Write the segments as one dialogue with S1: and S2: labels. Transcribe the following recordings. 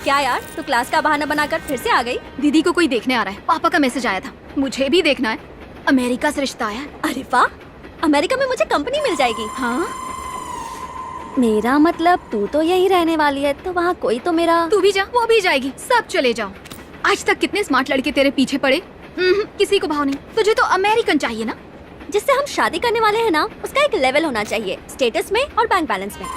S1: क्या यार, तू क्लास का बहाना बनाकर फिर से आ गई?
S2: दीदी को कोई देखने आ रहा है, पापा का मैसेज आया था, मुझे भी देखना है। अमेरिका से रिश्ता आया है।
S1: अरे वाह, अमेरिका में मुझे कंपनी मिल जाएगी।
S2: हाँ,
S1: मेरा मतलब तू तो यही रहने वाली है, तो वहाँ कोई तो मेरा।
S2: तू भी जा, वो भी जाएगी, सब चले जाओ। आज तक कितने स्मार्ट लड़के तेरे पीछे पड़े, किसी को भाव नहीं। तुझे तो अमेरिकन चाहिए ना।
S1: जिससे हम शादी करने वाले हैं ना, उसका एक लेवल होना चाहिए, स्टेटस में और बैंक बैलेंस में।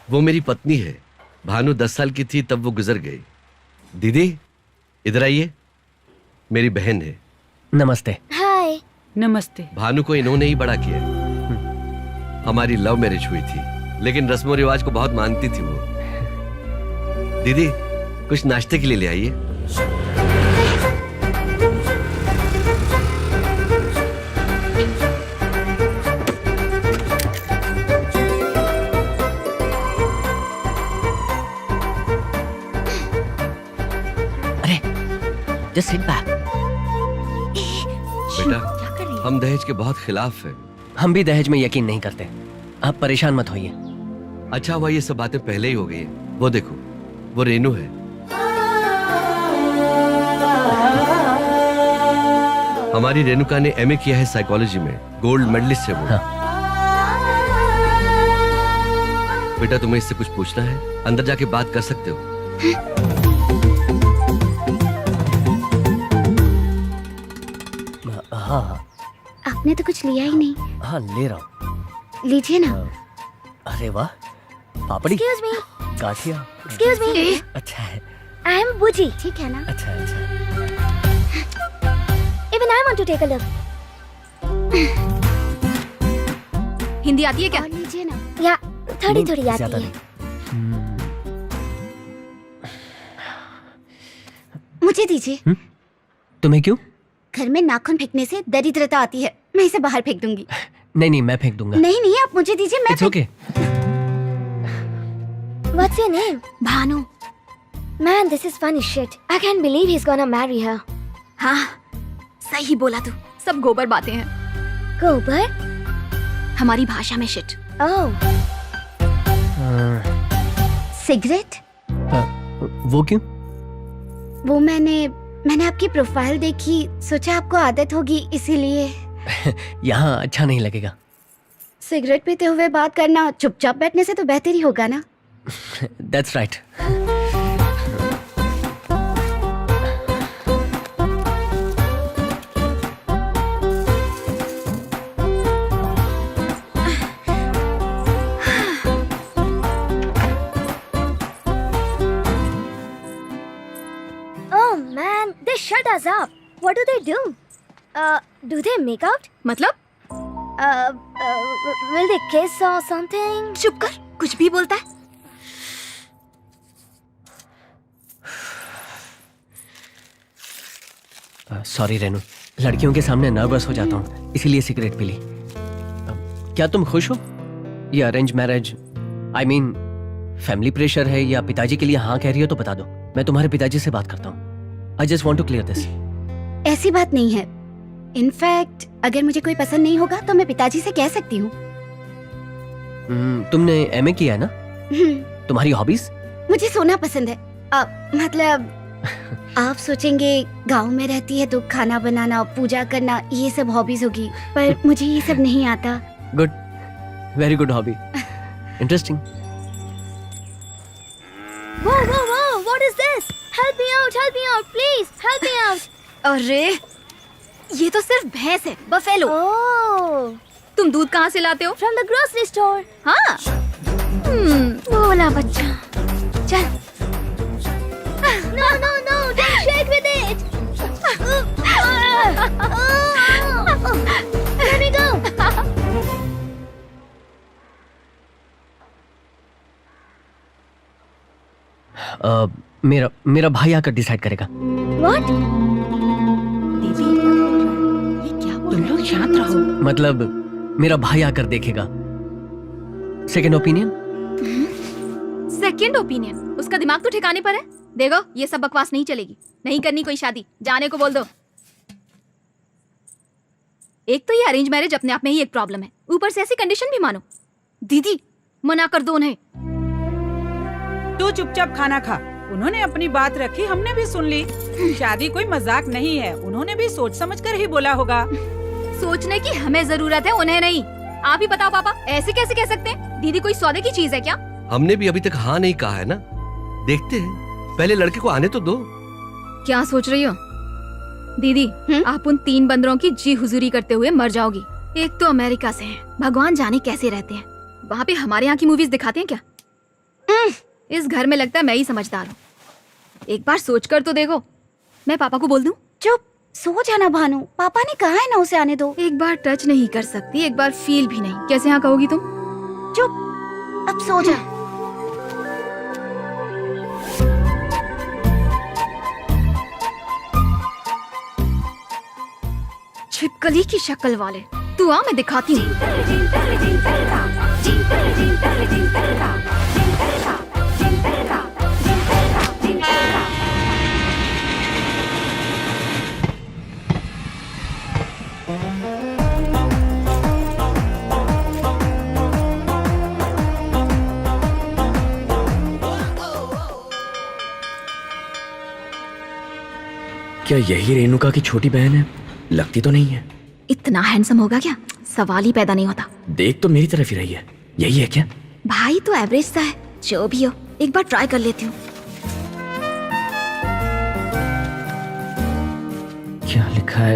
S3: वो मेरी पत्नी है। भानु 10 साल की थी तब वो गुजर गई। दीदी इधर आइए, मेरी बहन है।
S4: नमस्ते।
S5: हाय।
S6: नमस्ते।
S3: भानु को इन्होंने ही बड़ा किया। हमारी लव मैरिज हुई थी, लेकिन रस्मों रिवाज को बहुत मानती थी वो। दीदी कुछ नाश्ते के लिए ले आइए।
S4: Just sit back.
S3: बेटा, हम दहेज के बहुत खिलाफ हैं।
S4: हम भी दहेज में यकीन नहीं करते, आप परेशान मत होइए।
S3: अच्छा हुआ ये सब बातें पहले ही हो गई हैं। वो देखो, वो रेनू है। हमारी रेणुका ने एमए किया है साइकोलॉजी में, गोल्ड मेडलिस्ट है वो।
S4: हाँ।
S3: बेटा तुम्हें इससे कुछ पूछना है, अंदर जाके बात कर सकते हो।
S4: हाँ
S5: आपने तो कुछ लिया ही नहीं।
S4: हाँ ले रहा हूँ।
S5: लीजिए ना।
S4: अरे वाह, पापड़ी,
S5: Excuse me.
S4: Gathiya.
S5: Excuse me.
S4: अच्छा है।
S5: I am Buji. ठीक है ना?
S4: अच्छा अच्छा।
S5: Even I want to take a look.
S2: Hindi आती है क्या?
S5: और लीजिए ना। या थोड़ी थोड़ी
S4: ज्यादा
S5: आती है। मुझे दीजिए।
S4: तुम्हें क्यों?
S5: घर में नाखून फेंकने से दरिद्रता आती है, मैं इसे बाहर फेंक दूंगी।
S4: नहीं नहीं, मैं फेंक दूंगा।
S5: नहीं नहीं, आप मुझे दीजिए, मैं
S4: It's okay.
S5: What's your name?
S2: Bhanu.
S5: Man, this is funny shit. I can't believe he's gonna marry her.
S2: हाँ, सही बोला तू, सब गोबर बातें हैं।
S5: गोबर?
S2: हमारी भाषा में शिट।
S5: Oh. सिगरेट?
S4: वो क्यों?
S5: वो मैंने आपकी प्रोफाइल देखी, सोचा आपको आदत होगी इसीलिए।
S4: यहाँ अच्छा नहीं लगेगा।
S5: सिगरेट पीते हुए बात करना चुपचाप बैठने से तो बेहतर ही होगा ना।
S4: That's right.
S5: Oh man, they shut us up. What do they do? Do they make out?
S2: मतलब?
S5: Will they kiss or something?
S2: चुप कर, कुछ भी बोलता है।
S4: सॉरी रेनू, लड़कियों के सामने नर्वस हो जाता हूँ, इसीलिए सिगरेट पी ली। क्या तुम खुश हो? ये arrange marriage, I mean family pressure है या पिताजी के लिए हाँ कह रही हो तो बता दो, मैं तुम्हारे पिताजी से बात करता हूँ। I just want to clear this.
S5: ऐसी बात नहीं है। इनफैक्ट अगर मुझे कोई पसंद नहीं होगा तो मैं पिताजी से कह सकती हूँ।
S4: तुमने एमए किया है ना? तुम्हारी हॉबीज?
S5: मुझे सोना पसंद है। मतलब आप सोचेंगे गांव में रहती है तो खाना बनाना, पूजा करना, ये सब हॉबीज होगी, पर मुझे ये सब नहीं आता।
S4: Good, very good hobby, interesting.
S5: Whoa, whoa, whoa! What is this? Help me out, please, help me out.
S2: अरे, ये तो सिर्फ भैंस है, बफेलो।
S5: Oh,
S2: तुम दूध कहाँ से लाते हो?
S5: from the grocery store.
S2: हाँ।
S5: बोला बच्चा। चल। No, no, no! Don't shake with it. Let me go.
S4: मेरा भाई आकर डिसाइड करेगा।
S5: What?
S2: दीदी, ये क्या बोल
S6: तुम लोग शांत रहो।
S4: मतलब मेरा भाई आकर देखेगा। Second opinion?
S2: Second opinion? उसका दिमाग तो ठिकाने पर है। देखो ये सब बकवास नहीं चलेगी, नहीं करनी कोई शादी, जाने को बोल दो। एक तो ये अरेंज मैरिज अपने आप में ही एक प्रॉब्लम है, ऊपर से ऐसी कंडीशन भी मानो। दीदी मना कर दो उन्हें।
S6: तू चुपचाप खाना खा। उन्होंने अपनी बात रखी, हमने भी सुन ली। शादी कोई मजाक नहीं है, उन्होंने भी सोच समझ कर ही बोला होगा।
S2: सोचने की हमें जरूरत है, उन्हें नहीं। आप ही बताओ पापा, ऐसे कैसे कह सकते हैं? दीदी कोई सौदे की चीज है क्या?
S3: हमने भी अभी तक हाँ नहीं कहा है ना, देखते हैं, पहले लड़के को आने तो दो।
S2: क्या सोच रही हो दीदी? आप उन 3 बंदरों की जी हुजूरी करते हुए मर जाओगी। एक तो अमेरिका से हैं, भगवान जाने कैसे रहते हैं। वहाँ पे हमारे यहाँ की मूवीज दिखाते हैं क्या? इस घर में लगता है मैं ही समझदार हूँ। एक बार सोच कर तो देखो। मैं पापा को बोल दूं?
S5: चुप, सो जाना भानु, पापा ने कहा है ना उसे आने दो।
S2: एक बार टच नहीं कर सकती, एक बार फील भी नहीं। कैसे हाँ कहोगी तुम?
S5: चुप, अब सो जा।
S2: छिपकली की शक्ल वाले, तू आ मैं दिखाती हूँ।
S7: क्या यही रेणुका की छोटी बहन है? लगती तो नहीं है।
S2: इतना हैंडसम होगा क्या? सवाल ही पैदा नहीं होता।
S7: देख तो मेरी तरफ ही रही है। यही है क्या?
S2: भाई तो एवरेज सा है, जो भी हो एक बार ट्राई कर लेती हूँ।
S7: क्या लिखा है?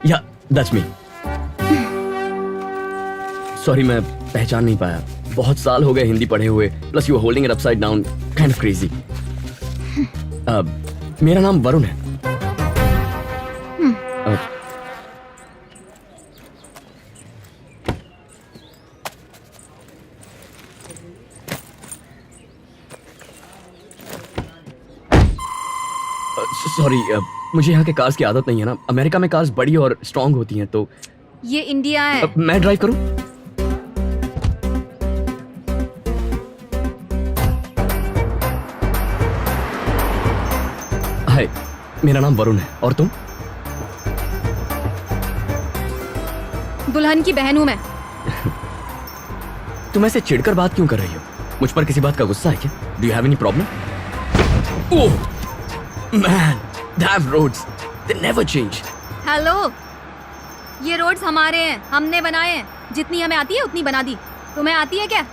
S7: या दैट्स मी। सॉरी, मैं पहचान नहीं पाया। बहुत साल हो गए हिंदी पढ़े हुए, plus you holding it upside down, kind of crazy. मेरा नाम वरुण है। सॉरी, मुझे यहाँ के कार्स की आदत नहीं है ना। अमेरिका में कार्स बड़ी और स्ट्रांग होती हैं, तो
S2: ये इंडिया है।
S7: मैं ड्राइव करूं? हाय, मेरा नाम वरुण है। और तुम?
S2: दुल्हन की बहन हूँ मैं।
S7: तुम ऐसे चिढ़कर बात क्यों कर रही हो? मुझ पर किसी बात का गुस्सा है क्या? Do you have any problem? Oh man, damn roads, they never change.
S2: Hello, ये रोड्स हमारे हैं, हमने बनाए हैं। जितनी हमें आती है उतनी बना दी। तुम्हें आती है क्या?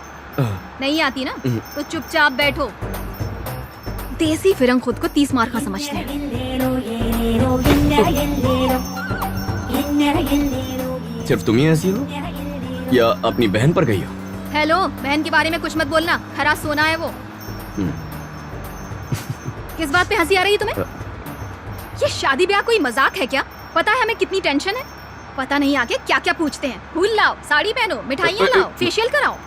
S2: नहीं आती ना, तो चुपचाप बैठो। देसी फिरंग खुद को 30 मार का समझते हैं।
S7: सिर्फ तुम ही ऐसी हो या अपनी बहन पर गई हो?
S2: हेलो, बहन के बारे में कुछ मत बोलना, खरा सोना है वो। किस बात पे हंसी आ रही है तुम्हें? ये शादी ब्याह कोई मजाक है क्या? पता है हमें कितनी टेंशन है? पता नहीं आगे क्या क्या पूछते हैं। फूल लाओ, साड़ी पहनो, मिठाइयाँ लाओ, फेशियल कराओ।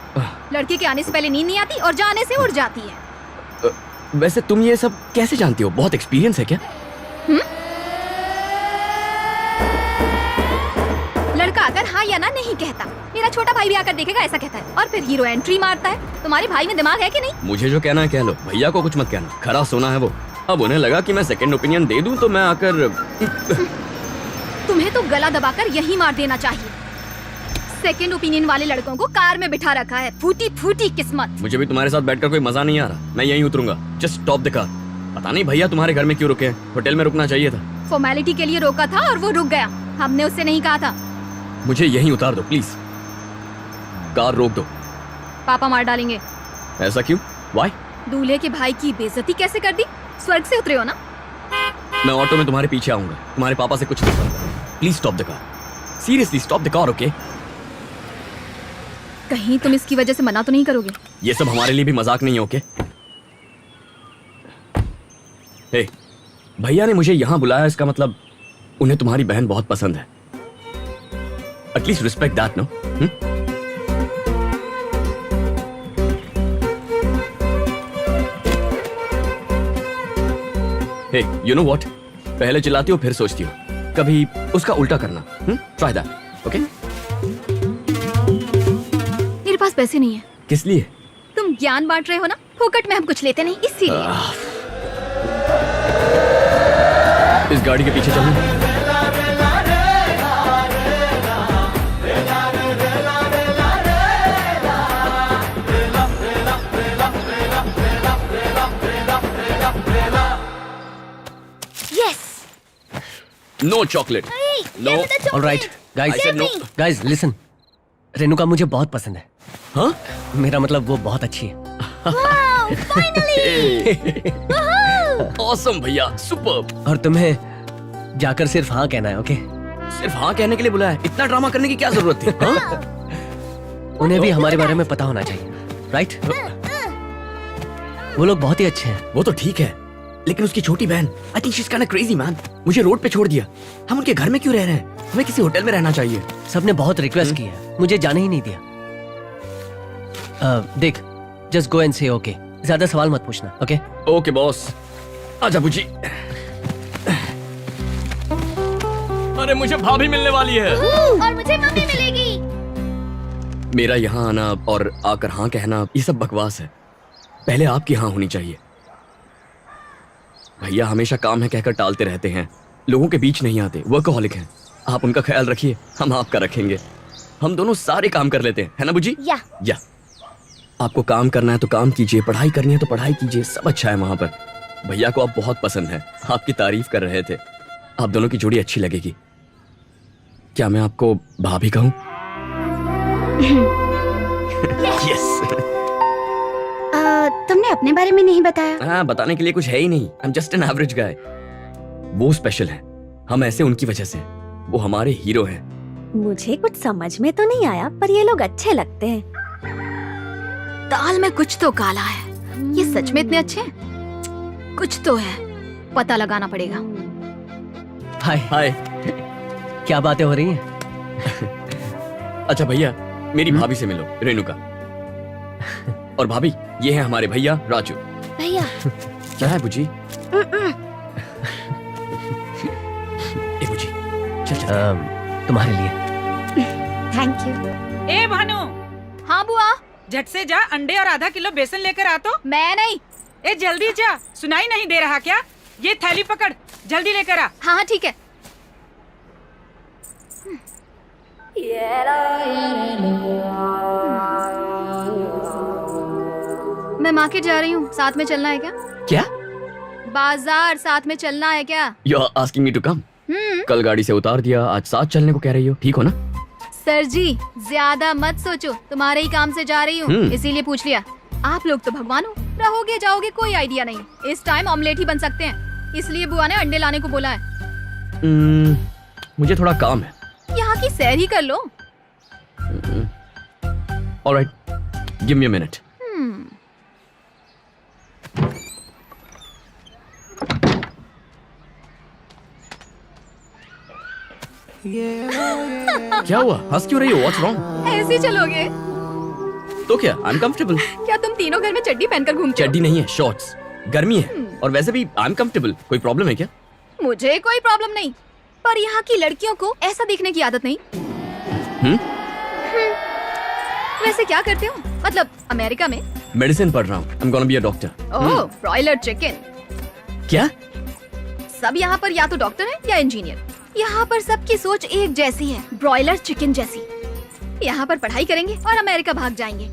S2: लड़के के आने से पहले नींद नहीं आती और जाने से उड़ जाती है।
S7: वैसे तुम ये सब कैसे जानती हो? बहुत एक्सपीरियंस है क्या?
S2: लड़का आकर हाँ या ना नहीं कहता। मेरा छोटा भाई भी आकर देखेगा ऐसा कहता है, और फिर हीरो एंट्री मारता है। तुम्हारे भाई में दिमाग है कि नहीं?
S7: मुझे जो कहना है कह लो, भैया को कुछ मत कहना। खरा सोना है वो। अब उन्हें लगा कि मैं सेकंड ओपिनियन दे दूं, तो मैं आकर
S2: तुम्हें तो गला दबाकर यही मार देना चाहिए। सेकंड ओपिनियन वाले लड़कों को कार में बिठा रखा है। फूटी फूटी किस्मत।
S7: मुझे भी तुम्हारे साथ बैठकर कोई मजा नहीं आ रहा। मैं यहीं उतरूंगा। Just stop the car. पता नहीं भैया तुम्हारे घर में क्यों रुके हैं? होटल में रुकना चाहिए था।
S2: फॉर्मेलिटी के लिए रोका था और वो रुक गया। हमने उससे नहीं कहा था।
S7: मुझे यहीं उतार दो प्लीज। कार रोक दो।
S2: पापा मार डालेंगे।
S7: ऐसा क्यों? व्हाई?
S2: दूल्हे के भाई की बेइज्जती कैसे कर दी? स्वर्ग से उतरे हो ना?
S7: मैं ऑटो में तुम्हारे पीछे आऊंगा। तुम्हारे पापा से कुछ नहीं करना। Please stop the car. Seriously stop the car, okay?
S2: कहीं तुम इसकी वजह से मना तो नहीं करोगे?
S7: ये सब हमारे लिए भी मजाक नहीं है, ओके? हे, भैया ने मुझे यहाँ बुलाया, इसका मतलब उन्हें तुम्हारी बहन बहुत पसंद है। At least respect that, no? Hey, you know what? पहले चिल्लाती हो फिर सोचती हो। कभी उसका उल्टा करना. Try that. ओके?
S2: मेरे पास पैसे नहीं है.
S7: किस लिए?
S2: तुम ज्ञान बांट रहे हो ना, फोकट में हम कुछ लेते नहीं, इसीलिए.
S7: इस गाड़ी के पीछे चलना.
S5: Yes.
S7: No chocolate. No.
S4: All right
S7: I said no.
S4: Guys listen, Renuka मुझे बहुत पसंद है.
S7: हाँ?
S4: मेरा मतलब वो बहुत अच्छी है.
S7: ऑसम भैया, सुपर्ब.
S4: और तुम्हें जाकर सिर्फ हाँ कहना है. ओके?
S7: सिर्फ हाँ कहने के लिए बुलाया? इतना ड्रामा करने की क्या जरूरत थी? हाँ?
S4: उन्हें भी हमारे बारे में पता होना चाहिए, राइट? वो लोग बहुत ही अच्छे हैं.
S7: वो तो ठीक है, लेकिन उसकी छोटी बहन, I think she is kind of crazy man. मुझे रोड पे छोड़ दिया. हम उनके घर में क्यों रह रहे हैं? हमें किसी होटल में रहना चाहिए.
S4: सबने बहुत रिक्वेस्ट की है, मुझे जाने ही नहीं दिया. देख, जस्ट गो एंड से ओके. ज्यादा सवाल मत पूछना. ओके?
S7: Okay boss. आजा बुजी. अरे मुझे भाभी मिलने वाली है.
S5: और मुझे मम्मी मिलेगी.
S7: मेरा यहाँ आना और आकर हाँ कहना, ये सब बकवास है. पहले आपकी हाँ होनी चाहिए. भैया हमेशा काम है कहकर टालते रहते हैं, लोगों के बीच नहीं आते, वर्कहॉलिक हैं. आप उनका ख्याल रखिए, हम आपका रखेंगे. हम दोनों सारे काम कर लेते हैं, है ना बुजी? या. आपको काम करना है तो काम कीजिए, पढ़ाई करनी है तो पढ़ाई कीजिए, सब अच्छा है वहां पर. भैया को आप बहुत पसंद है, आपकी तारीफ कर रहे थे. आप दोनों की जोड़ी अच्छी लगेगी. क्या मैं आपको भाभी कहूं? यस.
S5: तुमने अपने बारे में नहीं बताया.
S7: हाँ, बताने के लिए कुछ है ही नहीं. I am just an average guy. वो स्पेशल है, हम ऐसे उनकी वजह से. वो हमारे हीरो हैं.
S1: मुझे कुछ समझ में तो नहीं आया, पर ये लोग अच्छे लगते हैं.
S2: दाल में कुछ तो काला है. ये सच में इतने अच्छे हैं? कुछ तो है, पता लगाना पड़ेगा.
S4: हाय.
S7: हाय.
S4: क्या बातें हो रही हैं?
S7: अच्छा भैया, मेरी भाभी से मिलो, रेणुका. और भाभी, ये हैं हमारे भैया राजू.
S5: भैया.
S7: क्या है बुजी? ए बुजी, चल चल.
S4: तुम्हारे लिए.
S5: Thank you.
S6: ए भानु,
S2: हाँ बुआ.
S6: झट से जा, अंडे और आधा किलो बेसन लेकर आ तो.
S2: मैं नहीं.
S6: ए जल्दी जा, सुनाई नहीं दे रहा क्या? ये थैली पकड़, जल्दी लेकर आ.
S2: हाँ हाँ ठीक है. मैं मार्केट जा रही हूँ, साथ में चलना है क्या?
S7: क्या?
S2: बाजार साथ में चलना है क्या?
S7: You are asking me to come? कल गाड़ी से उतार दिया, आज साथ चलने को कह रही हो, ठीक हो ना?
S2: सर जी, ज्यादा मत सोचो, तुम्हारे ही काम से जा रही हूँ, इसीलिए पूछ लिया. आप लोग तो भगवान हो, रहोगे जाओगे कोई आइडिया नहीं. इस टाइम ऑमलेट ही बन सकते हैं, इसलिए बुआ ने अंडे लाने को बोला है.
S7: मुझे थोड़ा काम है.
S2: यहाँ की सैर ही कर लो.
S7: Alright, give me a minute. क्या हुआ? हंस क्यों रही हो? What's wrong?
S2: ऐसे ही चलोगे?
S7: तो क्या? I am comfortable.
S2: क्या तुम तीनों घर में चड्डी पहनकर घूमते हो?
S7: चड्डी नहीं है, शॉर्ट्स. गर्मी है और वैसे भी आई एम कंफर्टेबल. कोई प्रॉब्लम है क्या?
S2: मुझे कोई प्रॉब्लम नहीं, पर यहाँ की लड़कियों को ऐसा दिखने की आदत नहीं. वैसे क्या करते हो? मतलब अमेरिका में?
S7: मेडिसिन पढ़ रहा हूँ. I am gonna be a doctor.
S2: Oh, broiler chicken.
S7: क्या?
S2: सब यहाँ पर या तो डॉक्टर है या इंजीनियर. यहाँ पर सबकी सोच एक जैसी है, ब्रॉयलर चिकन जैसी. यहाँ पर पढ़ाई करेंगे और अमेरिका भाग जाएंगे.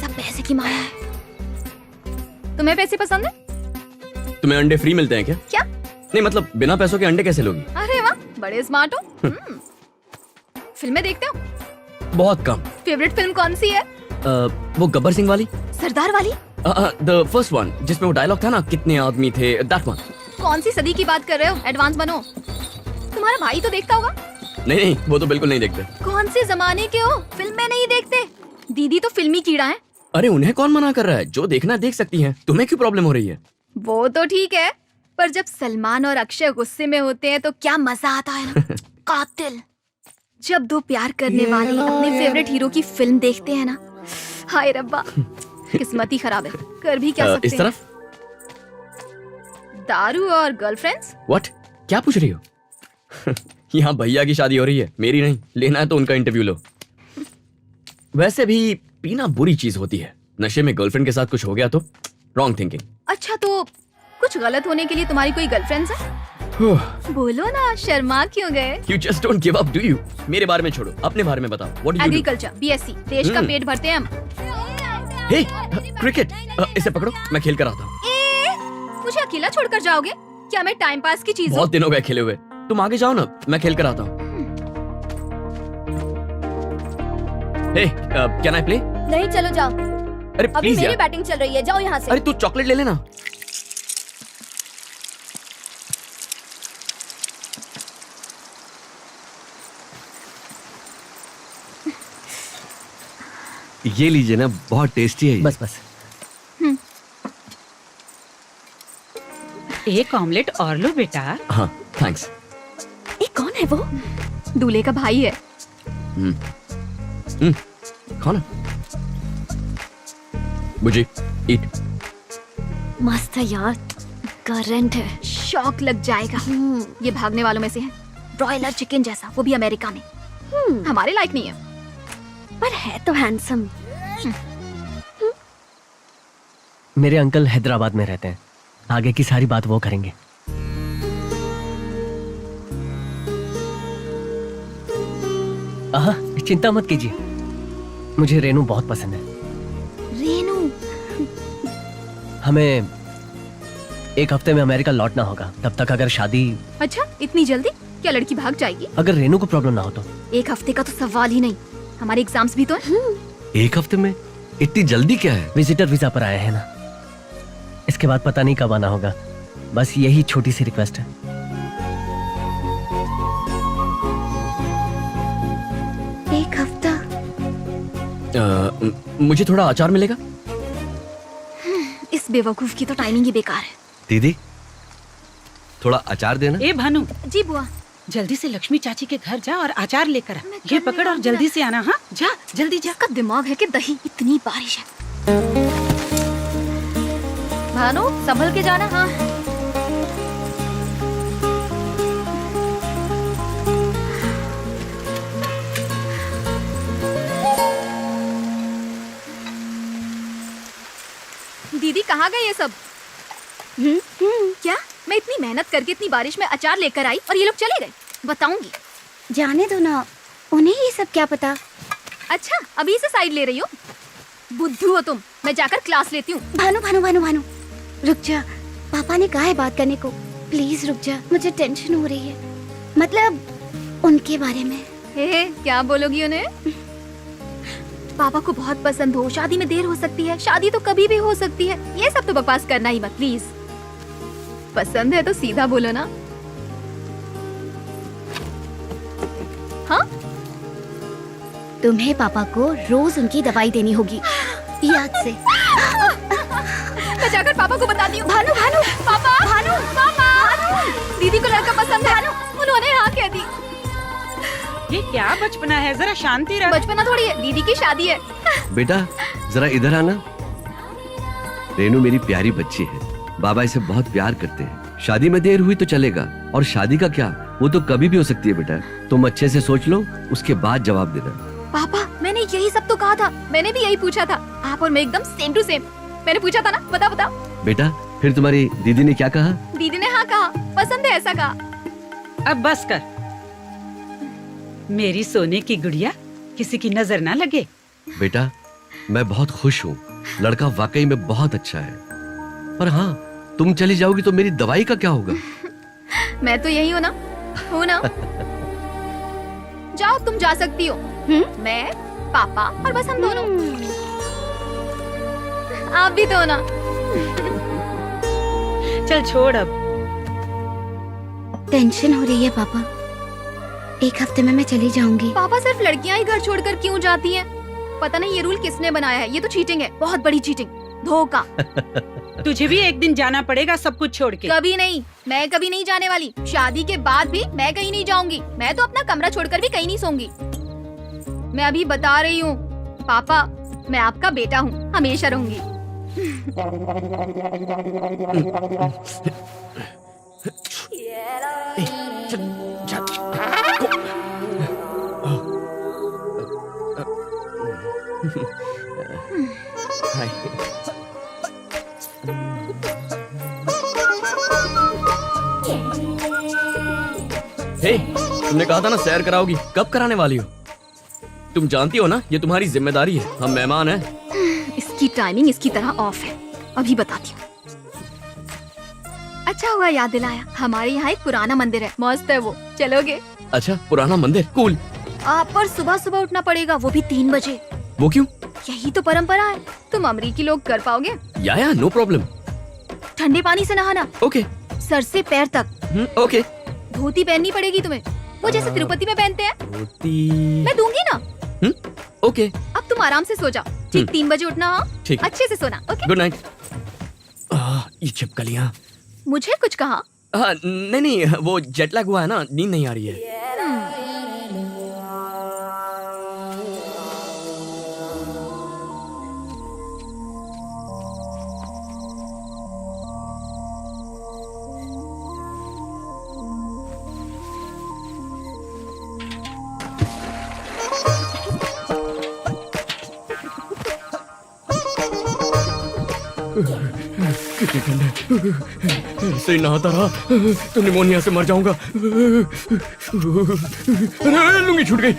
S2: सब पैसे की माया है. तुम्हें पैसे पसंद है?
S7: तुम्हें अंडे फ्री मिलते हैं क्या?
S2: क्या?
S7: नहीं मतलब बिना पैसों के अंडे कैसे लोगी?
S2: अरे वाह, बड़े स्मार्ट हो. फिल्में देखते हो?
S7: बहुत कम.
S2: फेवरेट फिल्म कौन सी है?
S7: वो गब्बर सिंह वाली,
S2: सरदार वाली?
S7: द फर्स्ट वन, जिसमें वो डायलॉग था ना, कितने आदमी थे, दैट वन.
S2: कौन सी सदी की बात कर रहे हो? एडवांस बनो. तुम्हारा भाई तो देखता होगा.
S7: नहीं नहीं, वो तो बिल्कुल नहीं देखते.
S2: कौन से जमाने के हो, फिल्में नहीं देखते? दीदी तो फिल्मी कीड़ा है.
S7: अरे उन्हें कौन मना कर रहा है? जो देखना देख सकती हैं. तुम्हें क्यों प्रॉब्लम हो रही है?
S2: वो तो ठीक है, पर जब सलमान और अक्षय गुस्से में होते हैं तो क्या मजा आता है ना. कातिल. जब दो प्यार करने वाले अपने फेवरेट हीरो की फिल्म देखते हैं ना, हाय रब्बा, किस्मत ही खराब है. कर भी क्या सकते
S7: इस तरफ?
S2: दारू और गर्लफ्रेंड्स.
S7: व्हाट? क्या पूछ रही हो? यहाँ भैया की शादी हो रही है, मेरी नहीं। लेना है तो उनका इंटरव्यू लो। वैसे भी पीना बुरी चीज होती है। नशे में गर्लफ्रेंड के साथ कुछ हो गया तो रॉन्ग थिंकिंग।
S2: अच्छा तो कुछ गलत होने के लिए तुम्हारी कोई गर्लफ्रेंड है? बोलो ना, शर्मा क्यों गए?
S7: You just don't give up, do you? मेरे बारे में छोड़ो, अपने बारे में बताओ। What do you do?
S2: Agriculture, BSc, देश का पेट भरते हैं हम।
S7: Hey, क्रिकेट, इसे पकड़ो, मैं खेल कर आता हूँ।
S2: मुझे अकेला छोड़कर जाओगे? क्या मैं टाइम पास की चीज हूँ?
S7: बहुत दिन हो गए खेले हुए। तुम आगे जाओ ना, मैं खेल कर आता हूँ। Hey, can I play?
S1: नहीं, चलो जाओ,
S7: अरे
S1: अभी
S7: प्लीज
S1: मेरी
S7: यार।
S1: बैटिंग चल रही है, जाओ यहाँ से।
S7: अरे तू चॉकलेट ले लेना।
S3: ये लीजिए ना, बहुत टेस्टी है ये।
S4: बस बस।
S6: एक ऑमलेट और लो बेटा।
S7: हाँ, थैंक्स।
S1: ए, कौन है वो?
S2: दूल्हे का भाई है।
S7: खाओ ना। बुजी, ईट।
S1: मस्त है यार, करंट है।
S2: शौक लग जाएगा। ये भागने वालों में से है, ब्रॉयलर चिकन जैसा, वो भी अमेरिका में। हमारे लायक नहीं है,
S1: पर है तो हैंडसम।
S4: मेरे अंकल हैदराबाद में रहते हैं, आगे की सारी बात वो करेंगे। चिंता मत कीजिए, मुझे रेनू बहुत पसंद है।
S2: रेनू?
S4: हमें एक हफ्ते में अमेरिका लौटना होगा, तब तक अगर शादी।
S2: अच्छा, इतनी जल्दी? क्या लड़की भाग जाएगी?
S4: अगर रेनू को प्रॉब्लम ना हो तो।
S2: एक हफ्ते का तो सवाल ही नहीं, हमारे एग्जाम्स भी तो हैं।
S3: एक हफ्ते में? इतनी जल्दी क्या है?
S4: विजिटर वीजा पर आए हैं ना, इसके बाद पता नहीं कब आना होगा। बस यही छोटी सी रिक्वेस्ट है।
S5: एक हफ्ता?
S7: मुझे थोड़ा अचार मिलेगा?
S2: इस बेवकूफ की तो टाइमिंग ही बेकार है।
S3: दीदी, थोड़ा अचार देना।
S6: ए भानु,
S2: जी बुआ।
S6: जल्दी से लक्ष्मी चाची के घर जा और अचार लेकर आ।
S2: मैं
S6: ये
S2: करने
S6: पकड़ और
S2: आऊंगा।
S6: जल्दी से आना। हाँ, जा जल्दी जा।
S2: इसका दिमाग है कि दही। इतनी बारिश है। भानु, संभल के जाना। हाँ। दीदी कहाँ गए ये सब? क्या मैं इतनी मेहनत करके इतनी बारिश में अचार लेकर आई और ये लोग चले गए? बताऊंगी।
S5: जाने दो ना, उन्हें ये सब क्या पता।
S2: अच्छा, अभी से साइड ले रही हो? बुद्धू हो तुम। मैं जाकर क्लास लेती हूँ।
S5: भानु भानु भानु भानु, रुक जा। पापा ने कहा है बात करने को, प्लीज रुक जा, मुझे टेंशन हो रही है। मतलब उनके बारे में।
S2: क्या बोलोगी उन्हें? पापा को बहुत पसंद हो, शादी में देर हो सकती है, शादी तो कभी भी हो सकती है, ये सब तो बकवास करना ही मत प्लीज। पसंद है तो सीधा बोलो ना। हाँ?
S5: तुम्हें पापा को रोज उनकी दवाई देनी होगी, याद से।
S2: मैं जाकर पापा को बताती हूँ। भानु भानु, पापा, भानु, पापा, दीदी को लड़का पसंद है। उन्होंने हाँ कह दी।
S6: ये क्या बचपना है, जरा शांति रख।
S2: बचपना थोड़ी है, दीदी की शादी है।
S3: बेटा, जरा इधर आना। रेनू मेरी प्यारी बच्ची है, बाबा इसे बहुत प्यार करते हैं। शादी में देर हुई तो चलेगा, और शादी का क्या, वो तो कभी भी हो सकती है। बेटा, तुम अच्छे से सोच लो, उसके बाद जवाब देना।
S2: पापा, मैंने यही सब तो कहा था, मैंने भी यही पूछा था। आप और मैं एकदम सेम टू सेम। मैंने पूछा था ना, बता बता।
S3: बेटा, फिर तुम्हारी दीदी ने क्या कहा?
S2: दीदी ने हाँ कहा, पसंद है ऐसा कहा।
S6: अब बस कर। मेरी सोने की गुड़िया, किसी की नजर ना लगे।
S3: बेटा, मैं बहुत खुश हूँ, लड़का वाकई में बहुत अच्छा है। पर हाँ, तुम चली जाओगी तो मेरी दवाई का क्या होगा?
S2: मैं तो यही हूँ ना, हूँ ना। जाओ, तुम जा सकती हो। मैं, पापा और बस हम दोनों। आप भी तो हो ना।
S6: चल छोड़ अब।
S5: टेंशन हो रही है पापा, एक हफ्ते में मैं चली जाऊंगी।
S2: पापा, सिर्फ लड़कियां ही घर छोड़कर क्यों जाती हैं? पता नहीं ये रूल किसने बनाया है, ये तो चीटिंग है, बहुत बड़ी चीटिंग, धोखा।
S6: तुझे भी एक दिन जाना पड़ेगा सब कुछ छोड़ के।
S2: कभी नहीं, मैं कभी नहीं जाने वाली। शादी के बाद भी मैं कहीं नहीं जाऊंगी। मैं तो अपना कमरा छोड़कर भी कहीं नहीं सोऊंगी। मैं अभी बता रही हूँ पापा, मैं आपका बेटा हूँ, हमेशा रहूंगी।
S7: चल, चल। हे, तुमने कहा था ना सैर कराओगी, कब कराने वाली हो? तुम जानती हो ना ये तुम्हारी जिम्मेदारी है, हम मेहमान हैं।
S2: इसकी टाइमिंग इसकी तरह ऑफ है, अभी बताती हूँ। अच्छा हुआ याद दिलाया, हमारे यहाँ एक पुराना मंदिर है, मस्त है वो, चलोगे?
S7: अच्छा, पुराना मंदिर, कूल।
S2: पर सुबह सुबह उठना पड़ेगा, वो भी 3 बजे।
S7: वो क्यों?
S2: यही तो परंपरा है, तुम अमरीकी लोग कर पाओगे?
S7: या नो प्रॉब्लम।
S2: ठंडे पानी से नहाना,
S7: ओके।
S2: सर से पैर तक।
S7: ओके।
S2: धोती पहननी पड़ेगी तुम्हें, वो जैसे तिरुपति में पहनते हैं।
S7: धोती
S2: मैं दूंगी ना।
S7: ओके।
S2: अब तुम आराम से सो जाओ, ठीक 3 बजे उठना। हाँ,
S7: ठीक।
S2: अच्छे से सोना। Okay,
S7: good night. ये छिपकलियाँ।
S2: मुझे कुछ कहा?
S7: नहीं नहीं, वो जेट लैग हुआ है ना, नींद नहीं आ रही है। कितनी ठंड है, ऐसे ही नहाता रहा तो निमोनिया से मर जाऊंगा। अरे लुंगी छूट गई।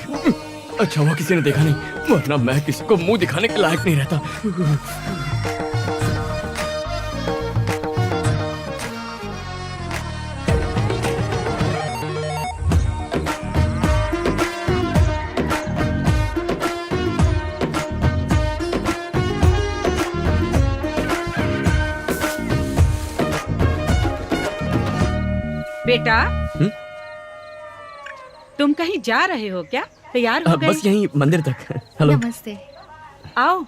S7: अच्छा हुआ किसी ने देखा नहीं, वरना मैं किसी को मुंह दिखाने के लायक नहीं रहता।
S6: बेटा, तुम कहीं जा रहे हो क्या? तैयार हो गए?
S7: बस यहीं मंदिर तक। हेलो।
S2: नमस्ते।
S6: आओ।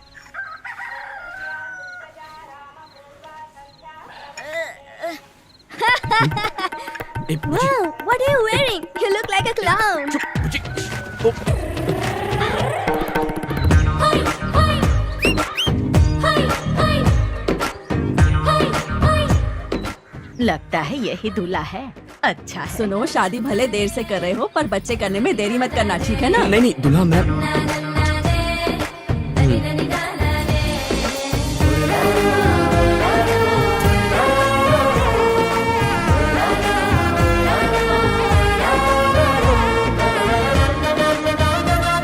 S1: Wow, what are you wearing? You look like a clown.
S8: लगता है यही दूल्हा है। अच्छा है।
S9: सुनो, शादी भले देर से कर रहे हो पर बच्चे करने में देरी मत करना, ठीक है ना?
S7: नहीं नहीं दूल्हा मैं।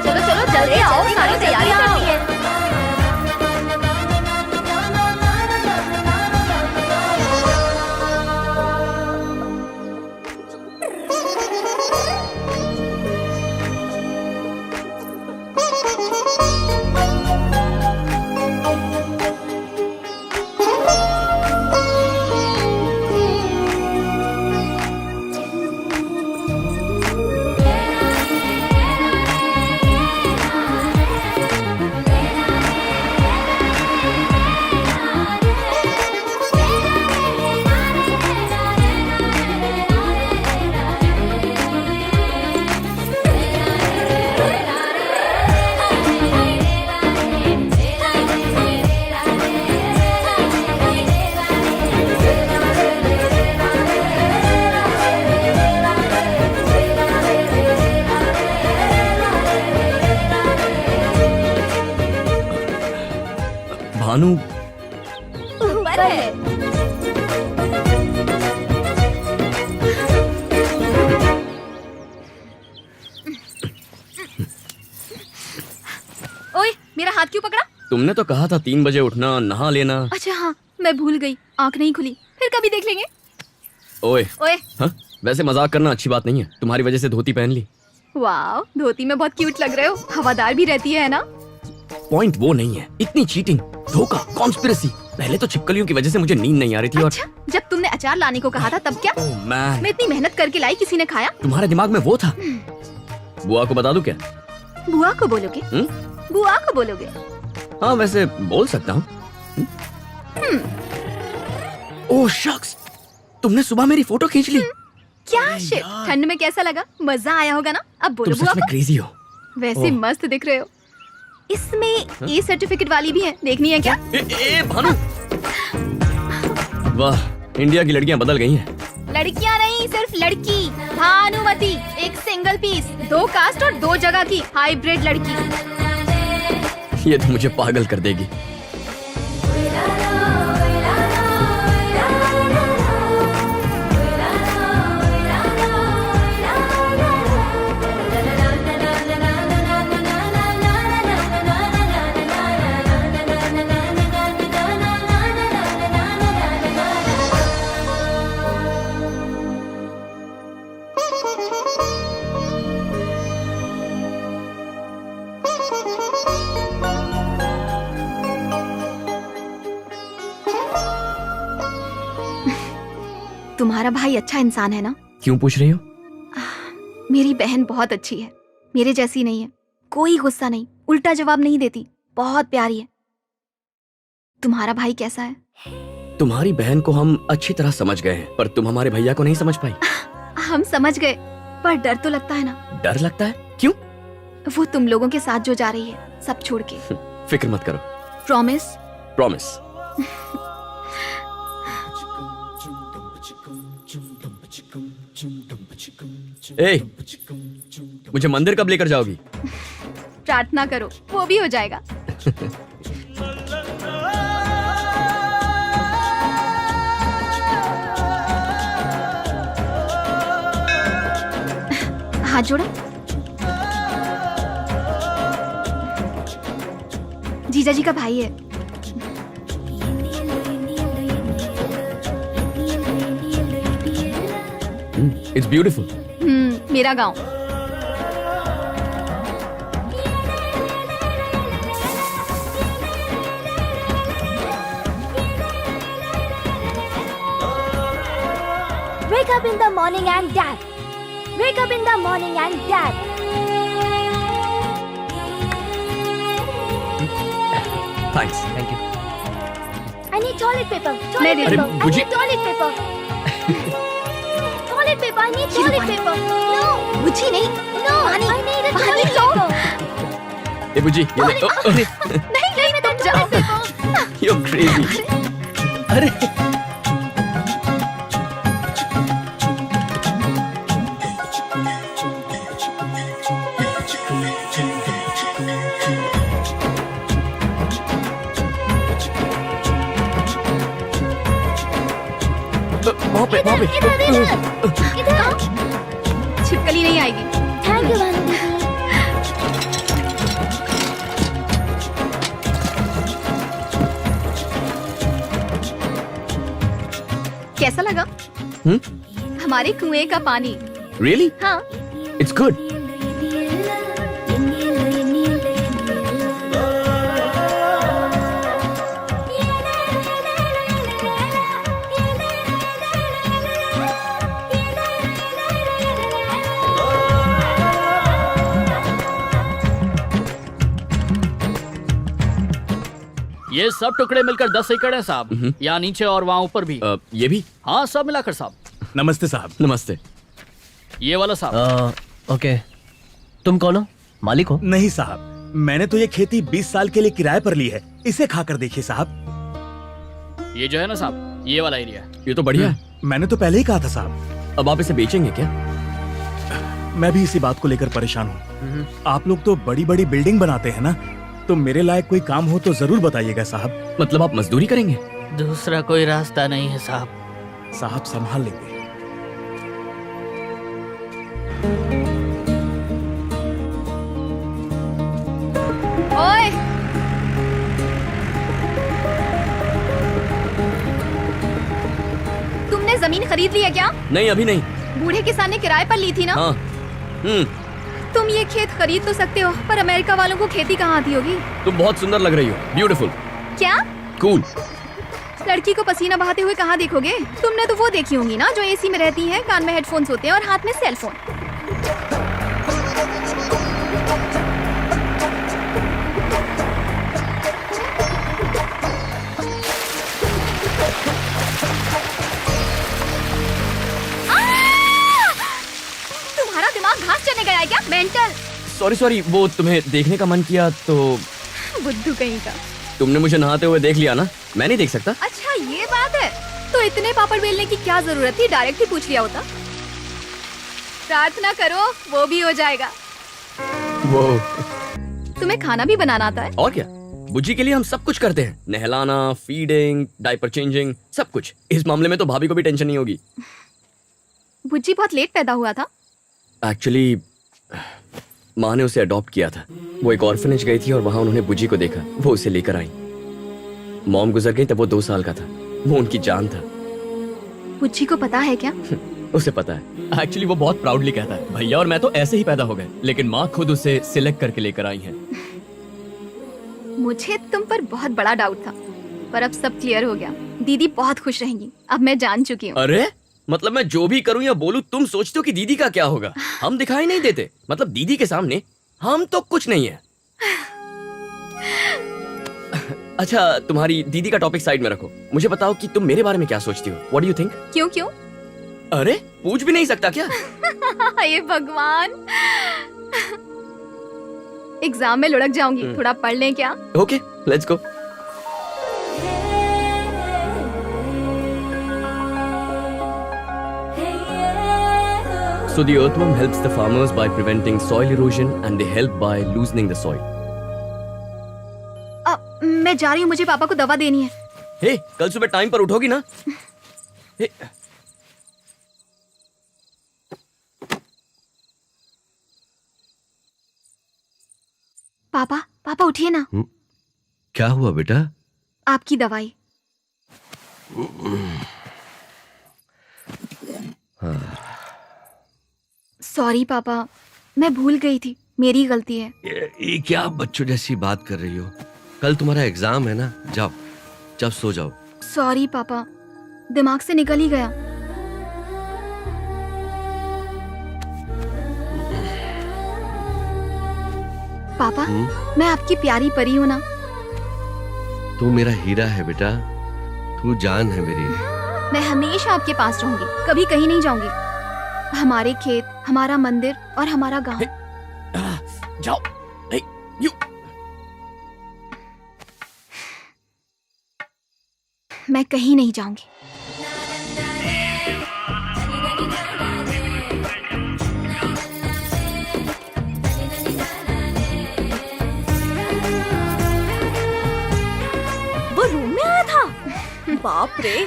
S2: चलो चलो जल्दी आओ, सारी तैयारी करनी है।
S7: भानु,
S1: ऊपर है।
S2: ओए, मेरा हाथ क्यों पकड़ा?
S7: तुमने तो कहा था 3 बजे उठना, नहा लेना।
S2: अच्छा हाँ, मैं भूल गई, आंख नहीं खुली, फिर कभी देख लेंगे।
S7: ओए।
S2: ओए।
S7: हाँ? वैसे मजाक करना अच्छी बात नहीं है, तुम्हारी वजह से धोती पहन ली।
S2: वाह, धोती में बहुत क्यूट लग रहे हो, हवादार भी रहती है ना?
S7: पॉइंट वो नहीं है, इतनी चीटिंग, धोखा, कॉन्स्पिरेसी। पहले तो छिपकलियों की वजह से मुझे नींद नहीं आ रही थी।
S2: अच्छा, जब तुमने अचार लाने को कहा था तब क्या?
S7: ओह मैन,
S2: मैं इतनी मेहनत करके लाई, किसी ने खाया?
S7: तुम्हारे दिमाग में वो था। बुआ को बता दूं क्या?
S2: बुआ को बोलोगे? बुआ को बोलोगे?
S7: हाँ वैसे बोल सकता हूँ। ओह शख्स, तुमने सुबह मेरी फोटो खींच ली।
S2: क्या शिट, ठंड में कैसा लगा? मजा आया होगा ना? अब बोलो
S7: तुम
S2: बुआ
S7: सच में
S2: को।
S7: क्रेजी हो।
S2: वैसे मस्त दिख रहे हो। इसमें ए सर्टिफिकेट वाली भी है, देखनी है क्या?
S7: ए भानु। वाह, इंडिया की लड़कियां बदल गई हैं।
S2: लड़कियां नहीं, सिर्फ लड़की। भानुमति, एक सिंगल पीस, 2 कास्ट और 2 जगह की हाइब्रिड लड़की।
S7: ये तो मुझे पागल कर देगी।
S2: तुम्हारा भाई अच्छा इंसान है ना?
S7: क्यों पूछ रही हो?
S2: मेरी बहन बहुत अच्छी है, मेरे जैसी नहीं है। कोई गुस्सा नहीं, उल्टा जवाब नहीं देती, बहुत प्यारी है। तुम्हारा भाई कैसा है?
S7: तुम्हारी बहन को हम अच्छी तरह समझ गए हैं, पर तुम हमारे भैया को नहीं समझ पाई।
S2: हम समझ गए, पर डर तो लगता है ना।
S7: डर लगता है? क्यों?
S2: वो तुम लोगों के साथ जो जा रही है, सब छोड़ के।
S7: फिक्र मत करो।
S2: प्रॉमिस?
S7: प्रॉमिस। ए, मुझे मंदिर कब लेकर जाओगी?
S2: प्रार्थना करो, वो भी हो जाएगा। हाथ जोड़ा। जीजा जी का भाई है।
S7: It's beautiful.
S2: मेरा गांव।
S1: Wake up in the morning and dad. Wake up in the morning and dad.
S7: Thanks.
S4: Thank you.
S1: I need toilet paper.
S2: मैं
S1: Toilet
S2: दे
S1: paper.
S2: दूँ।
S1: I
S7: मुझे-
S1: need toilet paper. Toilet paper. I need toilet paper. No.
S2: बुझी नहीं।
S1: No. I need a
S2: पानी
S1: toilet
S2: लो।
S7: ए बुजी, ये ले। अरे,
S2: नहीं नहीं, तुम जाओ।
S7: you're crazy।
S4: अरे
S7: वहाँ पे।
S1: इधर.
S2: छिपकली नहीं आएगी।
S1: Thank you, Vanity.
S2: कैसा लगा? हमारे कुएं का पानी।
S7: Really?
S2: हाँ।
S7: It's good.
S10: ये सब टुकड़े मिलकर 10 एकड़ है साहब। यहाँ नीचे और वहाँ ऊपर भी।
S7: ये भी?
S10: हाँ, सब मिलाकर साहब।
S11: नमस्ते साहब।
S7: नमस्ते।
S10: ये वाला साहब।
S4: ओके, तुम कौन हो? मालिक हो?
S11: नहीं साहब, मैंने तो ये खेती 20 साल के लिए किराए पर ली है। इसे खाकर देखिए साहब।
S10: ये जो है ना साहब, ये वाला एरिया।
S7: ये तो बढ़िया है।
S11: मैंने तो पहले ही कहा था साहब।
S7: अब आप इसे बेचेंगे क्या?
S11: मैं भी इसी बात को लेकर परेशान हूँ। आप लोग तो बड़ी बड़ी बिल्डिंग बनाते हैं ना, तो मेरे लायक कोई काम हो तो जरूर बताइएगा साहब।
S7: मतलब आप मजदूरी करेंगे?
S10: दूसरा कोई रास्ता नहीं है साहब।
S11: साहब संभाल लेंगे।
S2: ओए, तुमने जमीन खरीद ली है क्या?
S7: नहीं, अभी नहीं।
S2: बूढ़े किसान ने किराए पर ली थी ना?
S7: हाँ।
S2: तुम ये खेत खरीद तो सकते हो, पर अमेरिका वालों को खेती कहाँ आती होगी?
S7: तुम बहुत सुंदर लग रही हो। ब्यूटीफुल।
S2: क्या?
S7: कूल।
S2: लड़की को पसीना बहाते हुए कहाँ देखोगे? तुमने तो वो देखी होंगी ना, जो एसी में रहती है, कान में हेडफोन्स होते हैं और हाथ में सेलफोन। तुम्हारा दिमाग घास चढ़ने गया है क्या? मेंटल।
S7: सॉरी, वो तुम्हें देखने का मन किया तो।
S2: बुद्धू कहीं का।
S7: तुमने मुझे नहाते हुए देख लिया ना, मैं नहीं देख सकता।
S2: अच्छा, ये बात है। तो इतने पापड़ बेलने की क्या जरूरत थी? डायरेक्ट ही पूछ लिया होता। प्रार्थना करो, वो भी हो जाएगा।
S7: वो
S2: तुम्हें खाना भी बनाना आता है?
S7: और क्या, बुज्जी के लिए हम सब कुछ करते हैं। नहलाना, फीडिंग, डायपर चेंजिंग, सब कुछ। इस मामले में तो भाभी को भी टेंशन नहीं होगी।
S2: बुज्जी बहुत लेट पैदा हुआ था।
S7: एक्चुअली माँ ने उसे अडॉप्ट किया था। वो एक ऑर्फनेज गई थी और वहां उन्होंने बुज्जी को देखा। वो उसे लेकर आई। मॉम गुजर गई तब वो 2 साल का था। वो उनकी जान था।
S2: बुज्जी को पता है क्या?
S7: उसे पता है। एक्चुअली वो बहुत प्राउडली कहता है, भैया और मैं तो ऐसे ही पैदा हो गए, लेकिन माँ खुद उसे सिलेक्ट करके लेकर आई है।
S2: मुझे तुम पर बहुत बड़ा डाउट था, पर अब सब क्लियर हो गया। दीदी बहुत खुश रहेंगी, अब मैं जान चुकी हूँ।
S7: अरे मतलब मैं जो भी करूं या बोलूं तुम सोचते हो कि दीदी का क्या होगा? हम दिखाई नहीं देते, मतलब दीदी के सामने हम तो कुछ नहीं है। अच्छा, तुम्हारी दीदी का टॉपिक साइड में रखो, मुझे बताओ कि तुम मेरे बारे में क्या सोचती हो? What do you think?
S2: क्यों क्यों?
S7: अरे पूछ भी नहीं सकता क्या?
S2: ये भगवान, एग्जाम में लुढ़क जाऊंगी, थोड़ा पढ़ लें क्या?
S7: Okay, let's go. So the earthworm helps the farmers by preventing soil erosion and they help by loosening the soil.
S2: मैं जा रही हूँ, मुझे पापा को दवा देनी है।
S7: हे, कल सुबह टाइम पर उठोगी ना? हे,
S2: पापा पापा उठिए ना।
S3: क्या हुआ बेटा?
S2: आपकी दवाई। सॉरी पापा, मैं भूल गई थी, मेरी गलती है।
S3: ये क्या बच्चों जैसी बात कर रही हो? कल तुम्हारा एग्जाम है ना, जाओ जब सो जाओ।
S2: सॉरी पापा, दिमाग से निकल ही गया। पापा, मैं आपकी प्यारी परी हूँ ना?
S3: तू मेरा हीरा है बेटा, तू जान है मेरी।
S2: मैं हमेशा आपके पास रहूंगी, कभी कहीं नहीं जाऊंगी। हमारे खेत, हमारा मंदिर और हमारा गांव।
S7: जाओ। हे, यू।
S2: मैं कहीं नहीं जाऊंगी।
S1: वो रूम में आया था? बाप रे,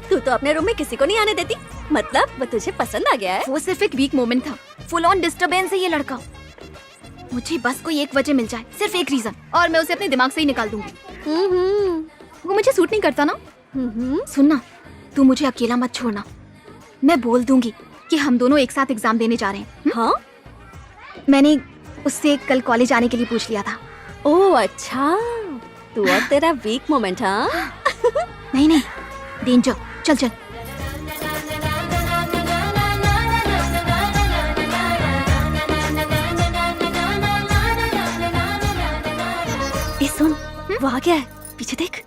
S1: तू तो अपने रूम में किसी को नहीं आने देती। मतलब वो तुझे पसंद आ गया है?
S2: वो सिर्फ एक वीक मोमेंट था, फुल ऑन डिस्टरबेंस है ये लड़का। मुझे बस कोई एक वजह मिल जाए, सिर्फ एक रीजन, और मैं उसे अपने दिमाग से ही निकाल दूंगी। वो मुझे सूट नहीं करता ना। सुनना, तू मुझे अकेला मत छोड़ना। मैं बोल दूंगी कि हम दोनों एक साथ एग्जाम देने जा रहे हैं।
S1: हाँ?
S2: मैंने उससे कल कॉलेज आने के लिए पूछ लिया था।
S1: ओह अच्छा, तू और तेरा वीक मोमेंट। हाँ?
S2: नहीं नहीं, डेंजर। चल चल।
S1: ए सुन, वो आ गया है, पीछे देख।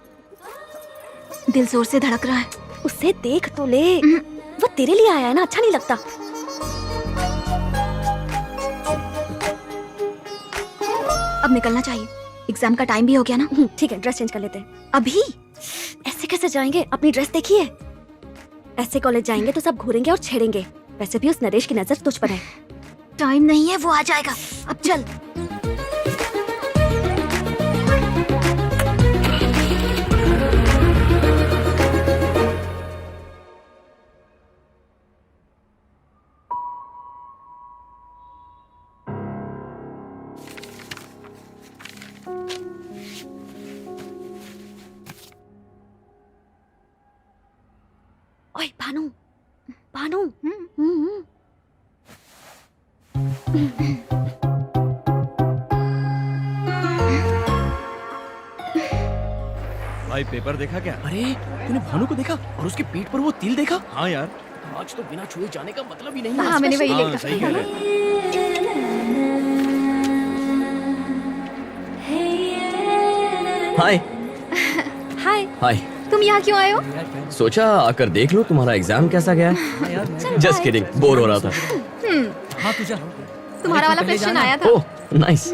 S2: दिल जोर से धड़क रहा है।
S1: उससे देख तो ले, वो तेरे लिए आया है ना, अच्छा नहीं लगता।
S2: अब निकलना चाहिए, एग्जाम का टाइम भी हो गया ना।
S1: ठीक है, ड्रेस चेंज कर लेते हैं।
S2: अभी?
S1: ऐसे कैसे जाएंगे? अपनी ड्रेस देखी है? ऐसे कॉलेज जाएंगे तो सब घूरेंगे और छेड़ेंगे। वैसे भी उस नरेश की नजर तुझ पर है।
S2: टाइम नहीं है, वो आ जाएगा। अब चल।
S1: ओए भानु, भानु।
S11: भाई पेपर देखा क्या?
S7: अरे तूने भानु को देखा और उसके पेट पर वो तिल देखा?
S11: हाँ यार।
S7: आज तो बिना छुए जाने का मतलब ही नहीं है।
S2: हाँ, मैंने वही
S11: हाँ,
S2: लिखा।
S11: सही कह रहे हैं।
S7: हाय।
S1: हाय।
S7: हाय।
S2: तुम यहाँ क्यों आए हो?
S7: सोचा आकर देख लो तुम्हारा एग्जाम कैसा गया है। जस्ट किडिंग, बोर हो रहा था।
S4: हाँ तुझा
S2: तुम्हारा वाला क्वेश्चन आया था।
S7: Oh nice.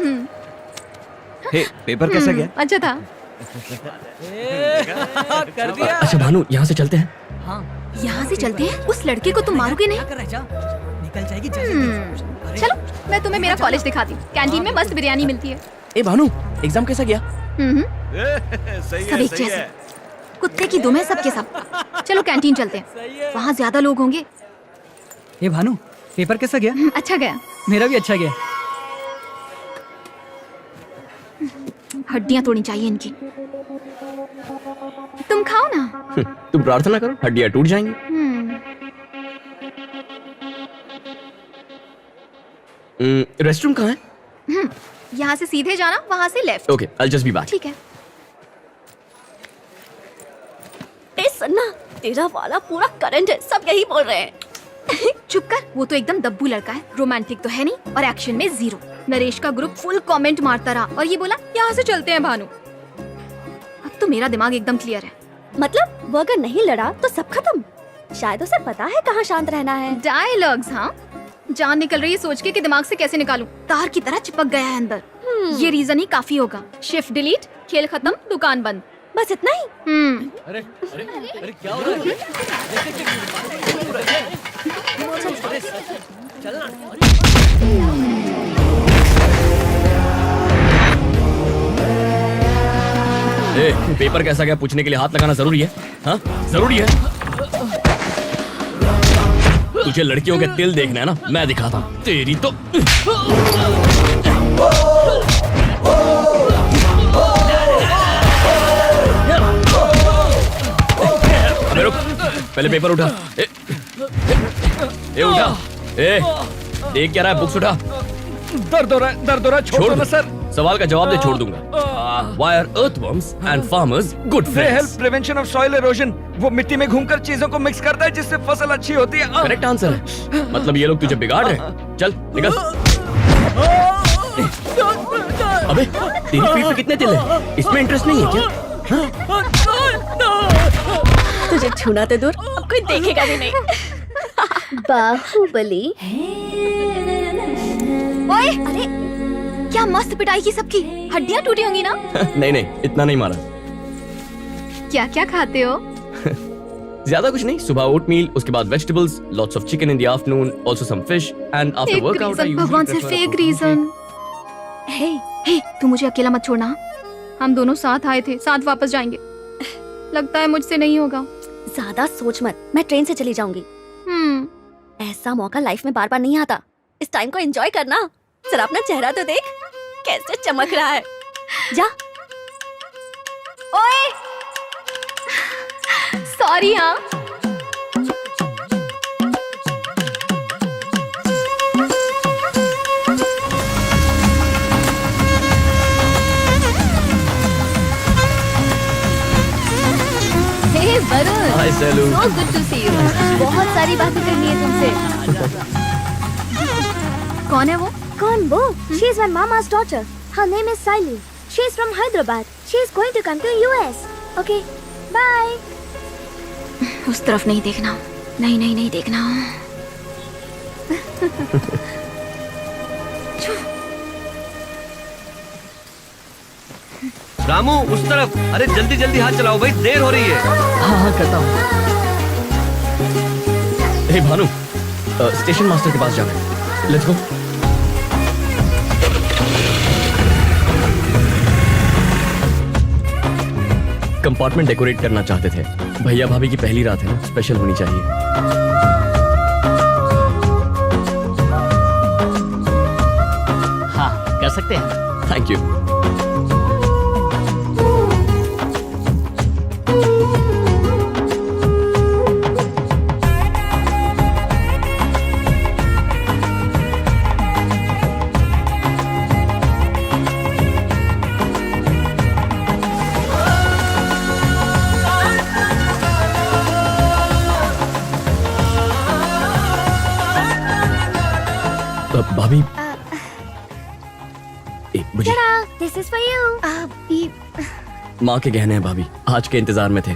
S11: हे, पेपर कैसा गया?
S2: अच्छा था।
S4: कर दिया।
S7: अच्छा भानु, यहाँ से चलते हैं।
S2: यहाँ से चलते हैं? उस लड़के को तुम मारोगे नहीं?
S4: निकल जाएगी।
S2: चलो, मैं तुम्हें मेरा कॉलेज दिखाती हूँ। कैंटीन में मस्त बिरयानी मिलती है।
S7: ए भानु, एग्जाम कैसा गया?
S2: सब एक जैसे, कुत्ते की दुम है सबके सब। चलो कैंटीन चलते हैं, वहाँ ज्यादा लोग होंगे।
S4: ये भानु, पेपर कैसा गया?
S2: अच्छा गया।
S4: मेरा भी अच्छा गया।
S2: हड्डियाँ तोड़नी चाहिए इनकी। तुम खाओ ना।
S7: तुम प्रार्थना करो, हड्डियाँ टूट जाएंगी। रेस्टरूम कहाँ है?
S2: यहाँ से सीधे जाना, वहाँ से left.
S7: Okay, I'll just be back.
S2: ठीक है।
S1: ए सन्ना, तेरा वाला पूरा करंट है, सब यही बोल रहे हैं।
S2: चुप कर, वो तो एकदम दब्बू लड़का है, रोमांटिक तो है नहीं और एक्शन में जीरो। नरेश का ग्रुप फुल कमेंट मारता रहा और ये बोला यहाँ से चलते हैं भानु। अब तो मेरा दिमाग एकदम क्लियर है।
S1: मतलब वो अगर नहीं लड़ा तो सब खत्म। शायद उसे पता है कहाँ शांत रहना है।
S2: डायलॉग्स, हाँ, जान निकल रही है सोच के कि दिमाग से कैसे निकालूं। तार की तरह चिपक गया है अंदर। ये रीजन ही काफी होगा। शिफ्ट डिलीट, खेल खत्म, दुकान बंद,
S1: बस इतना ही।
S4: अरे अरे अरे क्या हो रहा है?
S7: ए, पेपर कैसा गया पूछने के लिए हाथ लगाना जरूरी है? हाँ जरूरी है। तुझे लड़कियों के तिल देखना है ना, मैं दिखाता हूँ तेरी तो। अबे रुक, पहले पेपर उठा। ए उठा। ए देख क्या रहा है, बुक्स उठा।
S11: दर्द हो रहा है, दर्द हो रहा है, छोड़ दो ना सर।
S7: सवाल का जवाब दे, छोड़ दूंगा। Why are earthworms and farmers good
S11: They
S7: friends?
S11: help prevention of soil erosion. वो मिट्टी में घूमकर चीजों को मिक्स करता है जिससे फसल अच्छी होती है।
S7: करेक्ट आंसर है। मतलब ये लोग तुझे बिगाड़ रहे हैं। चल निकल। अबे तेरी पीठ पे कितने तिल हैं? इसमें इंटरेस्ट नहीं है क्या?
S1: तुझे छूना तो दूर, अब कोई देखेगा भी नहीं। बाहुबली।
S2: ओए, अरे क्या मस्त पिटाई की सबकी, हड्डियां टूटी होंगी ना?
S7: नहीं नहीं, इतना नहीं मारा।
S2: क्या क्या खाते हो?
S7: ज्यादा कुछ नहीं, सुबह ओट मील, उसके बाद vegetables, lots of chicken in the afternoon, also some fish and after workout I usually
S2: भगवान सिर्फ एक रीजन। हे, तू मुझे अकेला मत छोड़ना। हम दोनों साथ आए थे, साथ वापस जाएंगे। लगता है मुझसे नहीं होगा।
S1: ज्यादा सोच मत, मैं ट्रेन से चली जाऊंगी। ऐसा मौका लाइफ में बार बार नहीं आता। इस टाइम को एंजॉय करना। जरा अपना चेहरा तो देख, कैसे चमक रहा है। जा।
S2: ओए, सॉरी। हाँ,
S1: हे वरुण,
S7: हाय Selu.
S1: so good to see you। बहुत सारी बातें करनी है तुमसे।
S2: कौन है वो?
S1: कौन वो? She is my mama's daughter. Her name is Saili. She is from Hyderabad. She is going to come to US. Okay, bye.
S2: उस तरफ नहीं देखना। नहीं नहीं नहीं देखना।
S3: रामू उस तरफ। अरे जल्दी जल्दी हाथ चलाओ भाई, देर हो रही है।
S4: हाँ हाँ करता हूँ।
S7: हे भानु, स्टेशन मास्टर के पास जाना है। Let's go. कंपार्टमेंट डेकोरेट करना चाहते थे। भैया भाभी की पहली रात है ना, स्पेशल होनी चाहिए।
S10: हाँ कर सकते हैं।
S7: Thank you. भाभी, मुझे
S1: This is for you.
S7: माँ के गहने हैं भाभी, आज के इंतजार में थे।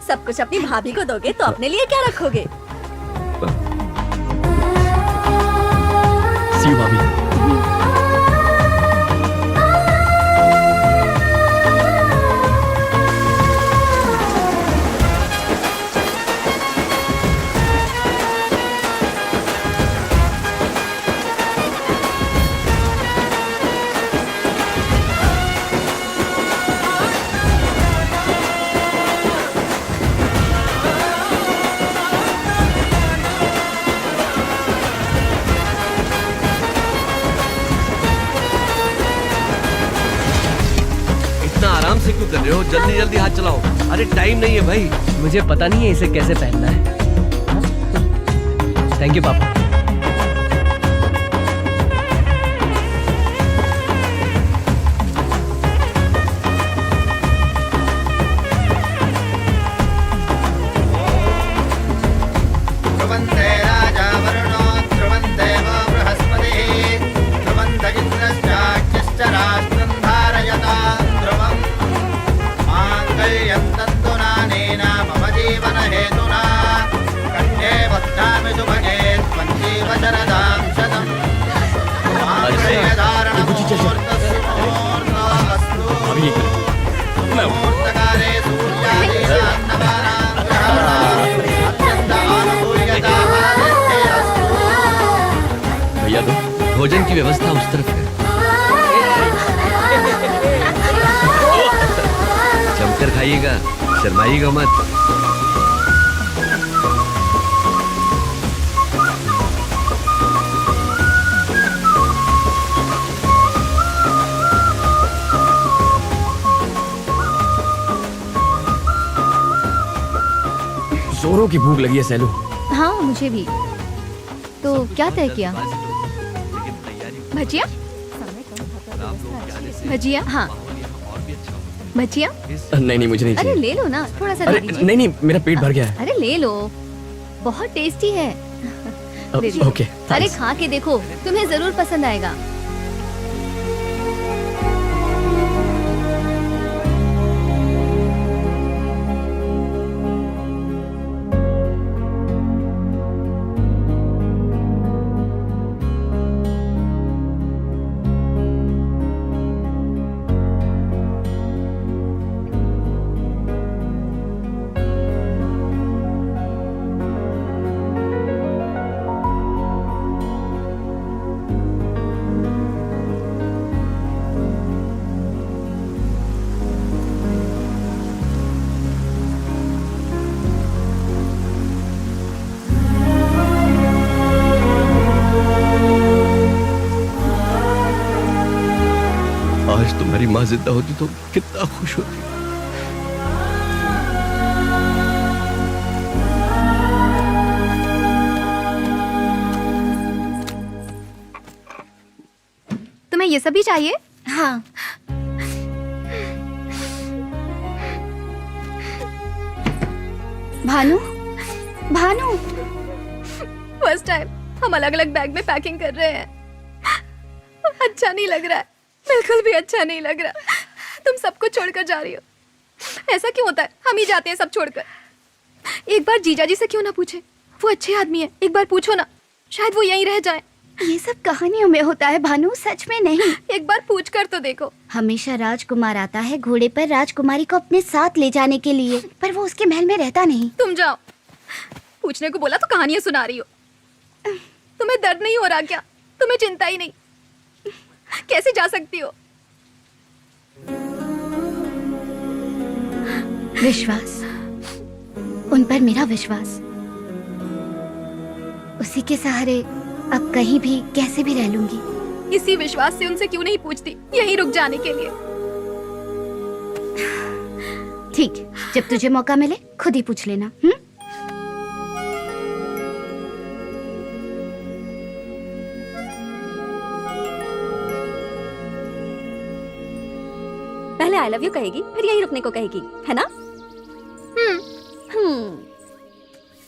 S1: सब कुछ अपनी भाभी को दोगे तो अपने लिए क्या रखोगे?
S7: See you, भाभी।
S3: आराम से क्यों कर रहे हो? जल्दी जल्दी हाथ चलाओ। अरे टाइम नहीं है भाई।
S4: मुझे पता नहीं है इसे कैसे पहनना है। थैंक यू पापा।
S12: ध्रुवन्ते राजा वरुणो ध्रुवन्ते वो बृहस्पतिः ध्रुवन्त इन्द्रश्चाग्निश्च राष्ट्रं धारयतां ध्रुवम् माङ्गल्यं तन्तुनानेन मम जीवनहेतुना कण्ठे बध्नामि सुभगे त्वं जीव शरदां शतम् माङ्गल्यधारणं मुहूर्तस्य मुहूर्तोऽस्तु मुहूर्तकाले सूर्यादीनान्नवानां ग्रहाणाम् अत्यन्तानुकूल्यताः सिद्धिरस्तु।
S3: भैया तो भोजन की व्यवस्था उस तरफ है। जमकर खाइएगा, शर्माइएगा मत।
S7: जोरों की भूख लगी है सैलू।
S2: हाँ मुझे भी। तो क्या तय किया? भजिया? भजिया? हाँ भजिया?
S7: नहीं नहीं मुझे नहीं
S2: अरे
S7: चाहिए।
S2: ले लो ना, थोड़ा सा
S7: अरे
S2: दे दीजिए।
S7: नहीं नहीं मेरा पेट भर गया है।
S2: अरे ले लो, बहुत टेस्टी है। ले लो।
S7: ओके
S2: अरे खा के देखो, तुम्हें जरूर पसंद आएगा।
S3: आज तुम्हारी माँ जिंदा होती तो कितना खुश होती।
S2: तुम्हें ये सभी चाहिए?
S5: हाँ। भानु, भानु,
S2: फर्स्ट टाइम हम अलग अलग बैग में पैकिंग कर रहे हैं। अच्छा नहीं लग रहा है, बिल्कुल भी अच्छा नहीं लग रहा। तुम सबको छोड़कर जा रही हो। ऐसा क्यों होता है? हम ही जाते हैं सब छोड़कर। एक बार जीजा जी से क्यों ना पूछे, वो अच्छे आदमी है, एक बार पूछो ना, शायद वो यहीं रह जाए।
S5: ये सब कहानियों में होता है भानु, सच में नहीं।
S2: एक बार पूछ कर तो देखो।
S5: हमेशा राजकुमार आता है घोड़े पर राजकुमारी को अपने साथ ले जाने के लिए, पर वो उसके महल में रहता नहीं।
S2: तुम जाओ, पूछने को बोला तो कहानियां सुना रही हो। तुम्हें दर्द नहीं हो रहा क्या? तुम्हें चिंता ही नहीं? कैसे जा सकती हो?
S5: विश्वास, उन पर मेरा विश्वास, उसी के सहारे अब कहीं भी कैसे भी रह लूंगी।
S2: इसी विश्वास से उनसे क्यों नहीं पूछती यहीं रुक जाने के लिए?
S5: ठीक, जब तुझे मौका मिले खुद ही पूछ लेना।
S1: पहले आई लव यू कहेगी, फिर यहीं रुकने को कहेगी, है ना?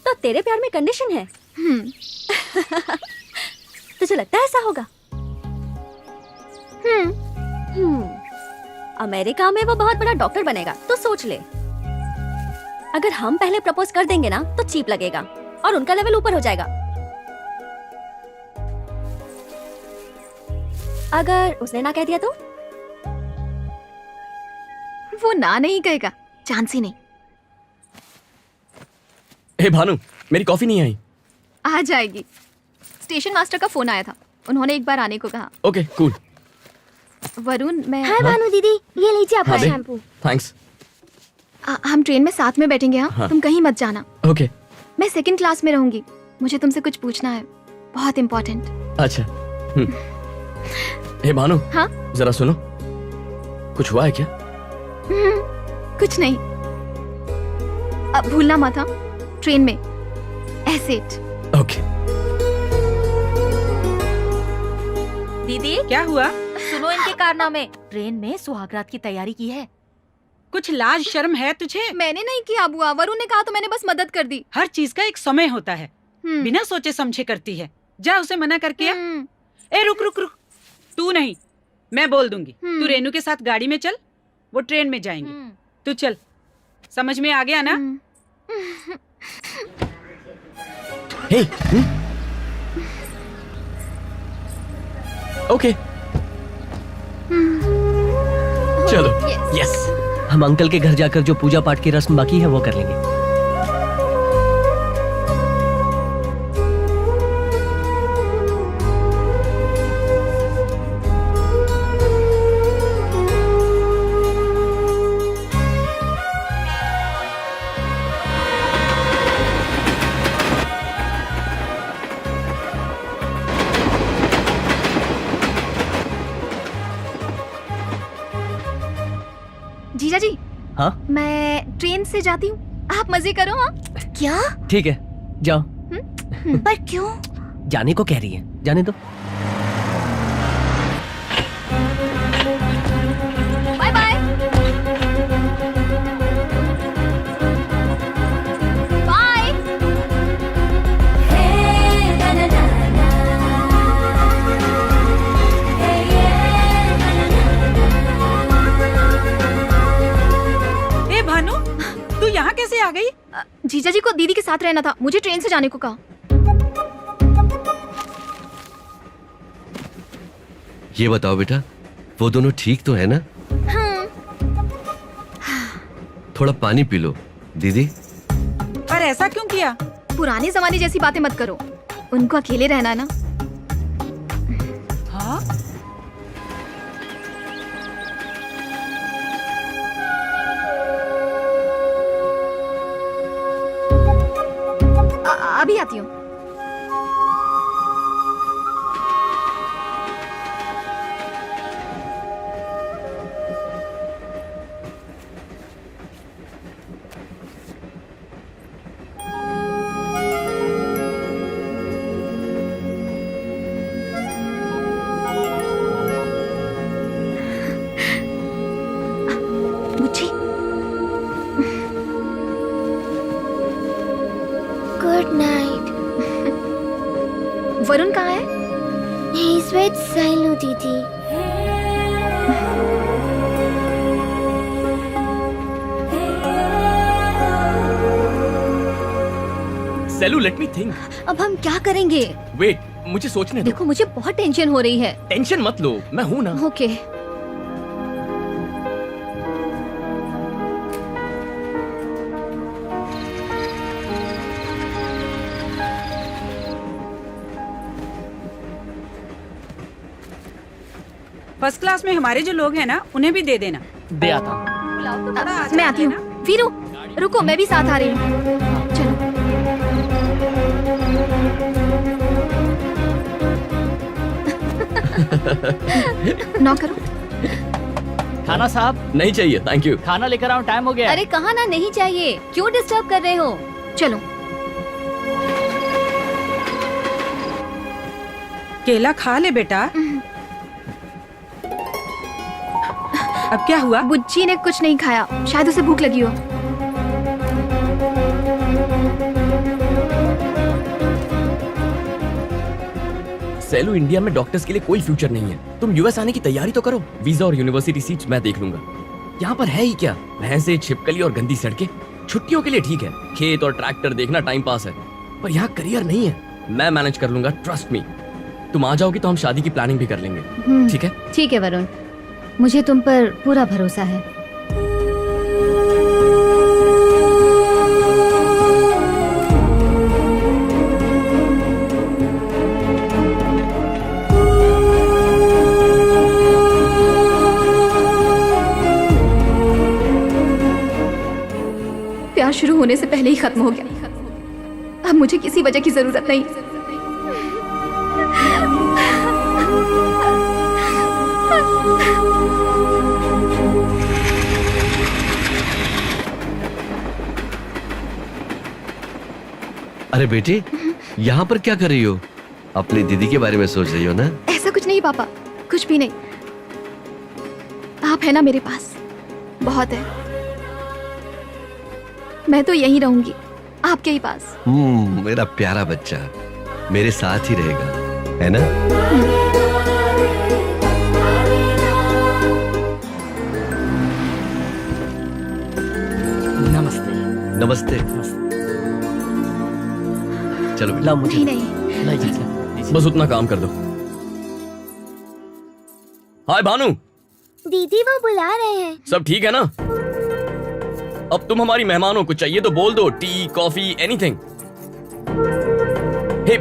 S1: तो तेरे प्यार में कंडीशन है? तुझे लगता है ऐसा होगा? अमेरिका में वो बहुत बड़ा डॉक्टर बनेगा, तो सोच ले। अगर हम पहले प्रपोज कर देंगे ना तो चीप लगेगा और उनका लेवल ऊपर हो जाएगा। अगर उसने ना कह दिया तो?
S2: वो ना नहीं कहेगा, चांस ही नहीं।
S7: हे भानु, मेरी कॉफी नहीं आई।
S2: आ जाएगी। स्टेशन मास्टर का फोन आया था, उन्होंने एक बार आने को कहा।
S7: Okay cool.
S2: वरुण, मैं
S5: हाय भानु दीदी, ये लीजिए आपका
S7: हाँ दे।
S5: शैम्पू।
S7: थैंक्स।
S2: हम ट्रेन में साथ में बैठेंगे। हाँ? तुम कहीं मत जाना।
S7: ओके।
S2: मैं सेकंड क्लास में रहूंगी, मुझे तुमसे कुछ पूछना है, बहुत इम्पोर्टेंट।
S7: अच्छा। हे भानु।
S2: हाँ?
S7: जरा सुनो, कुछ हुआ है क्या?
S2: कुछ नहीं। अब भूलना मत, हाँ? ट्रेन में एसिड।
S7: ओके।
S8: दीदी
S6: क्या हुआ?
S8: सुनो इनके कारनामे। ट्रेन में सुहागरात की तैयारी की है।
S6: कुछ लाज शर्म है तुझे?
S2: मैंने नहीं किया बुआ, वरुण ने कहा तो मैंने बस मदद कर दी।
S6: हर चीज का एक समय होता है। बिना सोचे समझे करती है। जा उसे मना करके आ। ए रुक रुक रुक, तू नहीं, मैं बोल दूंगी। तू रेनू के साथ गाड़ी में चल, वो ट्रेन में जाएंगे। तू चल, समझ में आ गया ना?
S4: हे, ओके, चलो। यस, हम अंकल के घर जाकर जो पूजा पाठ की रस्म बाकी है वो कर लेंगे।
S2: जीजा जी,
S4: हाँ,
S2: मैं ट्रेन से जाती हूँ, आप मजे करो। हाँ,
S5: क्या?
S4: ठीक है, जाओ।
S5: पर क्यों?
S4: जाने को कह रही है, जाने दो।
S2: Bye bye. बाय।
S6: ए भानु, तू यहाँ कैसे आ गई?
S2: जीजा जी को दीदी के साथ रहना था, मुझे ट्रेन से जाने को कहा।
S3: ये बताओ बेटा, वो दोनों ठीक तो है ना? थोड़ा पानी पी लो दीदी।
S6: पर ऐसा क्यों किया?
S2: पुराने जमाने जैसी बातें मत करो, उनको अकेले रहना है ना।
S6: हाँ?
S2: अभी आती हूँ। मुझे
S5: गुड नाइट।
S2: वरुण कहाँ है?
S5: He's with सैलू दीदी।
S7: Selu, let me think.
S1: अब हम क्या करेंगे?
S7: वेट, मुझे सोचने दो।
S1: देखो, मुझे बहुत टेंशन हो रही है।
S7: टेंशन मत लो, मैं हूं ना।
S1: ओके।
S6: फर्स्ट क्लास में हमारे जो लोग हैं ना, उन्हें भी दे देना।
S10: दे आता हूँ।
S2: मैं आती हूँ। वीरू, रुको, मैं भी साथ आ रही हूँ। चलो। नौ करो।
S10: खाना साहब?
S7: नहीं चाहिए, थैंक यू।
S10: खाना लेकर आओ, टाइम हो गया।
S1: अरे कहा ना नहीं चाहिए, क्यों डिस्टर्ब कर रहे हो?
S2: चलो।
S6: केला खा ले बेटा। अब क्या हुआ?
S2: बुच्ची ने कुछ नहीं खाया, शायद उसे भूख लगी हो।
S7: सेलू, इंडिया में डॉक्टर्स के लिए कोई फ्यूचर नहीं है। तुम यूएस आने की तैयारी तो करो। वीजा और यूनिवर्सिटी सीट्स मैं देख लूंगा। यहाँ पर है ही क्या, भैंसे, छिपकली और गंदी सड़कें। छुट्टियों के लिए ठीक है, खेत और ट्रैक्टर देखना टाइम पास है, पर यहाँ करियर नहीं है। मैं मैनेज कर लूंगा, ट्रस्ट मी। तुम आ जाओगी तो हम शादी की प्लानिंग भी कर लेंगे, ठीक है?
S5: ठीक है वरुण, मुझे तुम पर पूरा भरोसा है।
S2: प्यार शुरू होने से पहले ही खत्म हो गया। अब मुझे किसी वजह की जरूरत नहीं।
S3: अरे बेटी, यहाँ पर क्या कर रही हो? अपनी दीदी के बारे में सोच रही हो ना?
S2: ऐसा कुछ नहीं पापा, कुछ भी नहीं। आप है ना मेरे पास, बहुत है। मैं तो यहीं रहूंगी, आप आपके ही पास।
S3: मेरा प्यारा बच्चा मेरे साथ ही रहेगा, है ना?
S10: नमस्ते।
S3: नमस्ते। चलो बेटा।
S4: ला मुझे
S2: नहीं
S10: लीजिए।
S7: बस उतना काम कर दो। हाय भानु,
S5: दीदी वो बुला रहे हैं।
S7: सब ठीक है ना? अब तुम हमारी मेहमान हो, कुछ चाहिए तो बोल दो, टी कॉफी एनीथिंग। हे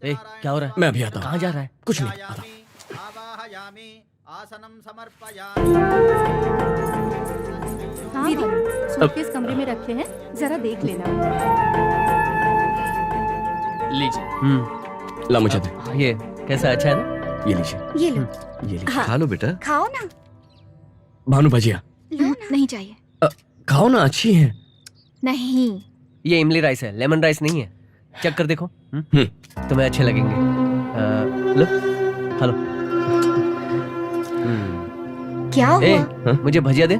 S4: ए, क्या हो रहा है?
S7: मैं अभी आता हूँ।
S4: कहाँ जा रहा है?
S7: कुछ नहीं, आता हूँ।
S12: आसनं समर्पयामि।
S9: दीदी सूटकेस कमरे में रखे हैं, जरा देख लेना।
S10: लीजिए।
S7: ला मुझे दे।
S4: ये कैसा, अच्छा है ना?
S7: ये लीजिए,
S5: ये लो,
S7: ये लीजिए।
S3: खा लो बेटा।
S5: खाओ ना।
S7: भानु भजिया
S5: लो ना।
S2: नहीं चाहिए।
S7: खाओ ना, अच्छी है।
S2: नहीं।
S4: ये इमली राइस है, लेमन राइस नहीं है। चेक कर देखो। तुम्हें अच्छे लगेंगे। लो, खा लो।
S5: क्या
S4: ए,
S5: हुआ?
S4: मुझे भजिया दे।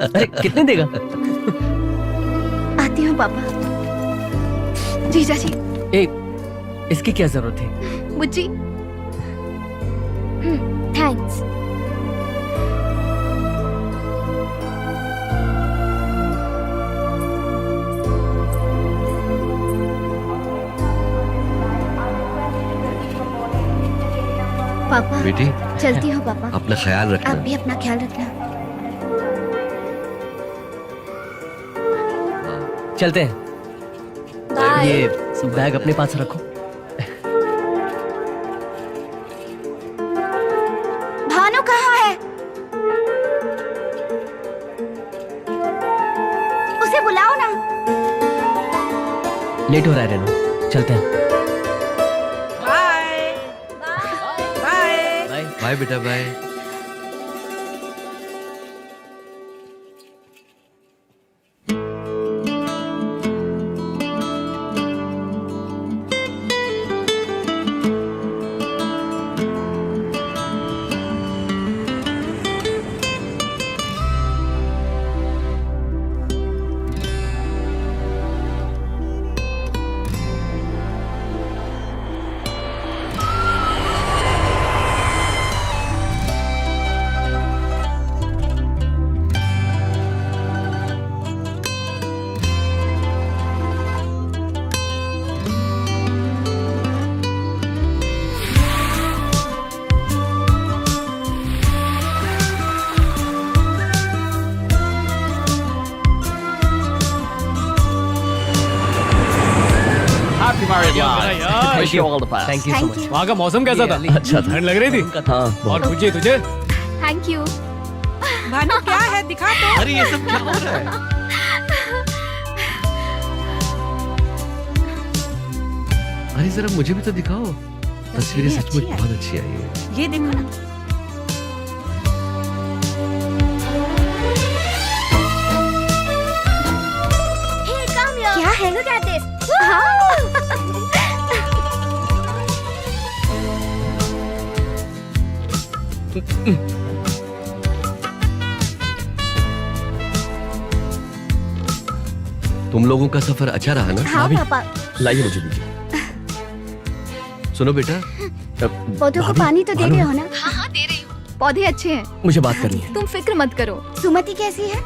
S4: अरे कितने देगा?
S5: आती हूँ पापा। जीजा जी।
S4: ए, इसकी क्या जरूरत है?
S2: बुच्ची।
S5: थैंक्स। पापा
S3: बेटी
S5: चलती हूँ पापा।
S3: अपना ख्याल रखना।
S5: आप भी अपना ख्याल रखना।
S4: चलते हैं।
S1: बाय।
S4: ये बैग अपने पास रखो।
S5: भानु कहाँ है? उसे बुलाओ ना।
S4: लेट हो रहा है रेनू, चलते हैं।
S6: Bye bye.
S4: बाय।
S3: बाय बेटा, bye.
S10: Happy married life.
S7: Wish you all the best.
S4: Thank you so
S5: Thank
S4: much.
S5: you.
S11: वहाँ का मौसम कैसा था?
S7: अच्छा था।
S11: ठंड लग रही थी?
S7: हाँ,
S11: और तुझे तुझे?
S2: Thank you.
S6: भानु क्या है, दिखा तो।
S3: अरे ये सब क्या हो रहा है? अरे जरा मुझे भी तो दिखाओ। तस्वीरें सचमुच
S6: अच्छी है।
S3: बहुत अच्छी आई है।
S6: ये देखो ना।
S5: क्या है? Look at this.
S3: तुम लोगों का सफर अच्छा रहा ना?
S5: हाँ पापा।
S7: लाइए मुझे दीजिए।
S3: सुनो बेटा,
S5: पौधों को
S7: भाभी,
S5: पानी तो दे
S7: भानु,
S5: रहे हो ना?
S2: हाँ हाँ दे रही हूँ। पौधे अच्छे हैं,
S7: मुझे बात करनी है।
S2: तुम फिक्र मत करो।
S5: सुमति कैसी है?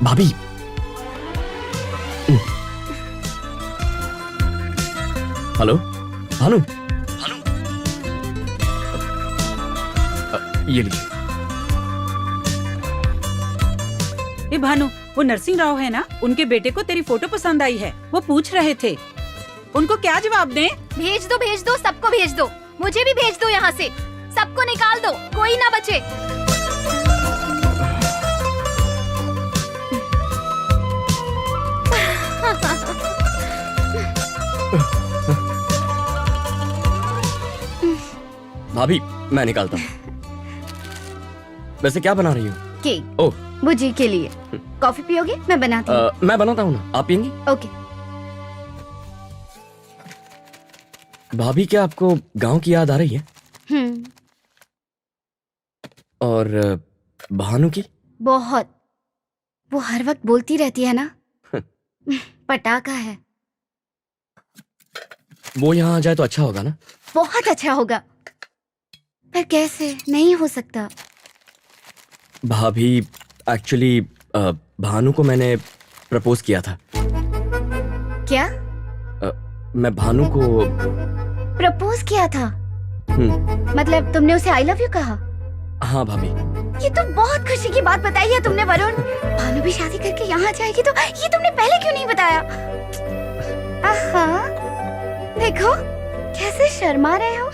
S7: भाभी, हेलो भानु, भानु, ये लीजिए।
S6: ए भानु, वो नरसिंह राव है ना, उनके बेटे को तेरी फोटो पसंद आई है। वो पूछ रहे थे, उनको क्या जवाब दें?
S2: भेज दो, सबको भेज दो। मुझे भी भेज दो यहाँ से। सबको निकाल दो, कोई ना बचे।
S7: भाभी, मैं निकालता हूँ। वैसे क्या बना रही हो?
S5: केक।
S7: ओह,
S5: बुजी के लिए। कॉफी पियोगे? मैं बनाती हूँ।
S7: मैं बनाता हूँ ना, आप पियेंगी?
S5: ओके।
S7: भाभी, क्या आपको गांव की याद आ रही है? और भानु की?
S5: बहुत। वो हर वक्त बोलती रहती है ना, पटाखा है।
S7: वो यहाँ आ जाए तो अच्छा होगा ना?
S5: बहुत अच्छा होगा, पर कैसे? नहीं हो सकता।
S7: भाभी, एक्चुअली भानु को मैंने प्रपोज किया था।
S5: क्या?
S7: मैं भानु को
S5: प्रपोज किया था? मतलब तुमने उसे आई लव यू कहा?
S7: हाँ भाभी।
S5: ये तो बहुत खुशी की बात बताई है तुमने वरुण। भानु भी शादी करके यहाँ जाएगी तो ये तुमने पहले क्यों नहीं बताया? आहा, देखो कैसे शर्मा रहे हो।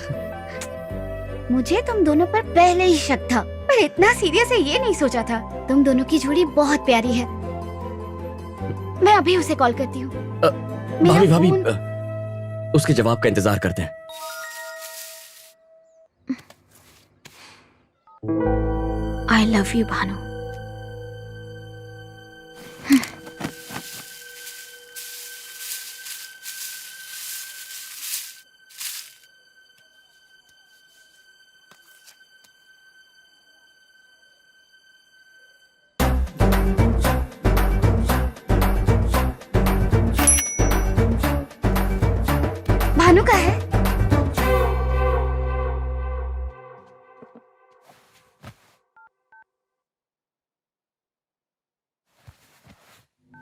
S5: मुझे तुम दोनों पर पहले ही शक था, पर इतना सीरियस है ये नहीं सोचा था। तुम दोनों की जोड़ी बहुत प्यारी है। मैं अभी उसे कॉल करती हूँ।
S7: भाभी भाभी, उसके जवाब का इंतजार करते हैं।
S2: I love you Bhanu.
S5: Bhanu का है?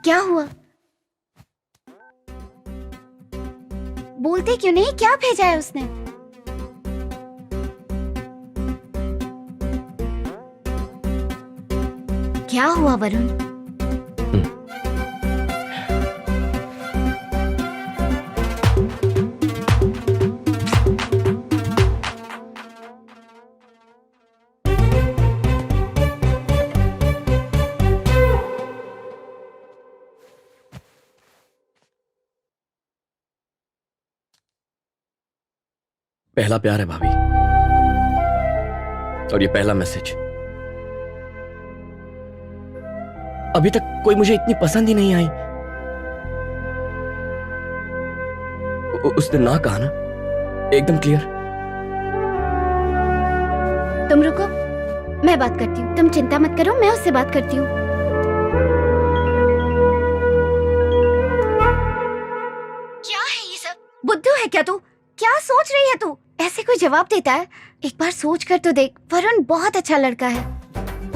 S5: क्या हुआ? बोलते क्यों नहीं? क्या भेजा है उसने? क्या हुआ वरुण?
S7: पहला प्यार है भाभी, और ये पहला मैसेज। अभी तक कोई मुझे इतनी पसंद ही नहीं आई। उसने ना कहा ना, एकदम क्लियर।
S5: तुम रुको, मैं बात करती हूँ। तुम चिंता मत करो, मैं उससे बात करती हूँ। क्या है ये सब? बुद्धू है क्या तू? क्या सोच रही है तू? ऐसे कोई जवाब देता है? एक बार सोच कर तो देख। वरुण बहुत अच्छा लड़का है।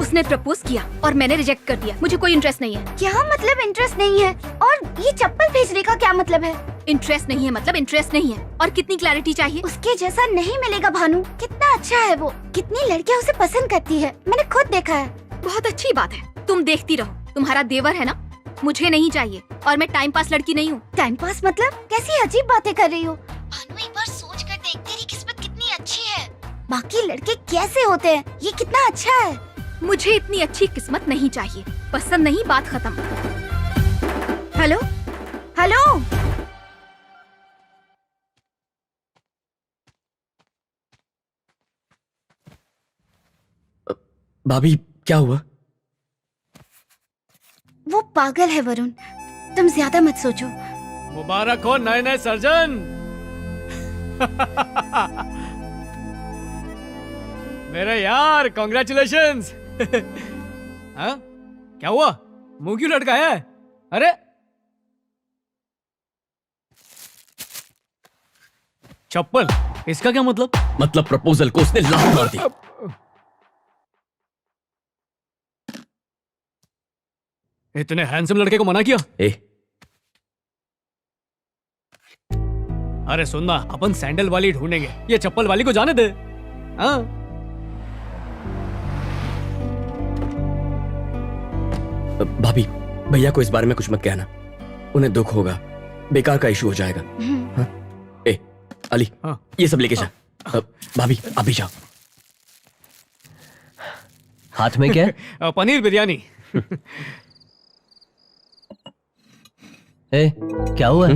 S2: उसने प्रपोज किया और मैंने रिजेक्ट कर दिया। मुझे कोई इंटरेस्ट नहीं है।
S5: क्या मतलब इंटरेस्ट नहीं है? और ये चप्पल भेजने का क्या मतलब है?
S2: इंटरेस्ट नहीं है मतलब इंटरेस्ट नहीं है। और कितनी क्लैरिटी चाहिए?
S5: उसके जैसा नहीं मिलेगा भानु। कितना अच्छा है वो, कितनी लड़कियां उसे पसंद करती है, मैंने खुद देखा है।
S2: बहुत अच्छी बात है, तुम देखती रहो। तुम्हारा देवर है ना, मुझे नहीं चाहिए। और मैं टाइम पास लड़की नहीं हूँ।
S5: टाइम पास मतलब? कैसी अजीब बातें कर रही हो भानु। एक बार सोच कर देख, तेरी किस्मत कितनी अच्छी है। बाकी लड़के कैसे होते हैं, ये कितना अच्छा है।
S2: मुझे इतनी अच्छी किस्मत नहीं चाहिए। पसंद नहीं, बात खत्म।
S5: हेलो हेलो,
S7: भाभी क्या हुआ?
S5: वो पागल है वरुण, तुम ज्यादा मत सोचो।
S11: मुबारक हो नए नए सर्जन। मेरे यार, कॉन्ग्रेचुलेशंस। हाँ? क्या हुआ? मुंह क्यों लटका है? अरे चप्पल, इसका क्या मतलब?
S7: मतलब प्रपोजल को उसने लात मार दी।
S11: इतने हैंडसम लड़के को मना किया? अरे सुनना, अपन सैंडल वाली ढूंढेंगे, ये चप्पल वाली को जाने दे। हाँ?
S7: भाभी, भैया को इस बारे में कुछ मत कहना, उन्हें दुख होगा, बेकार का इशू हो जाएगा। हाँ? अली,
S11: हाँ?
S7: ये सब लेके जा। भाभी अभी जाओ।
S4: हाथ में क्या है?
S11: पनीर बिरयानी।
S4: ए, क्या हुआ?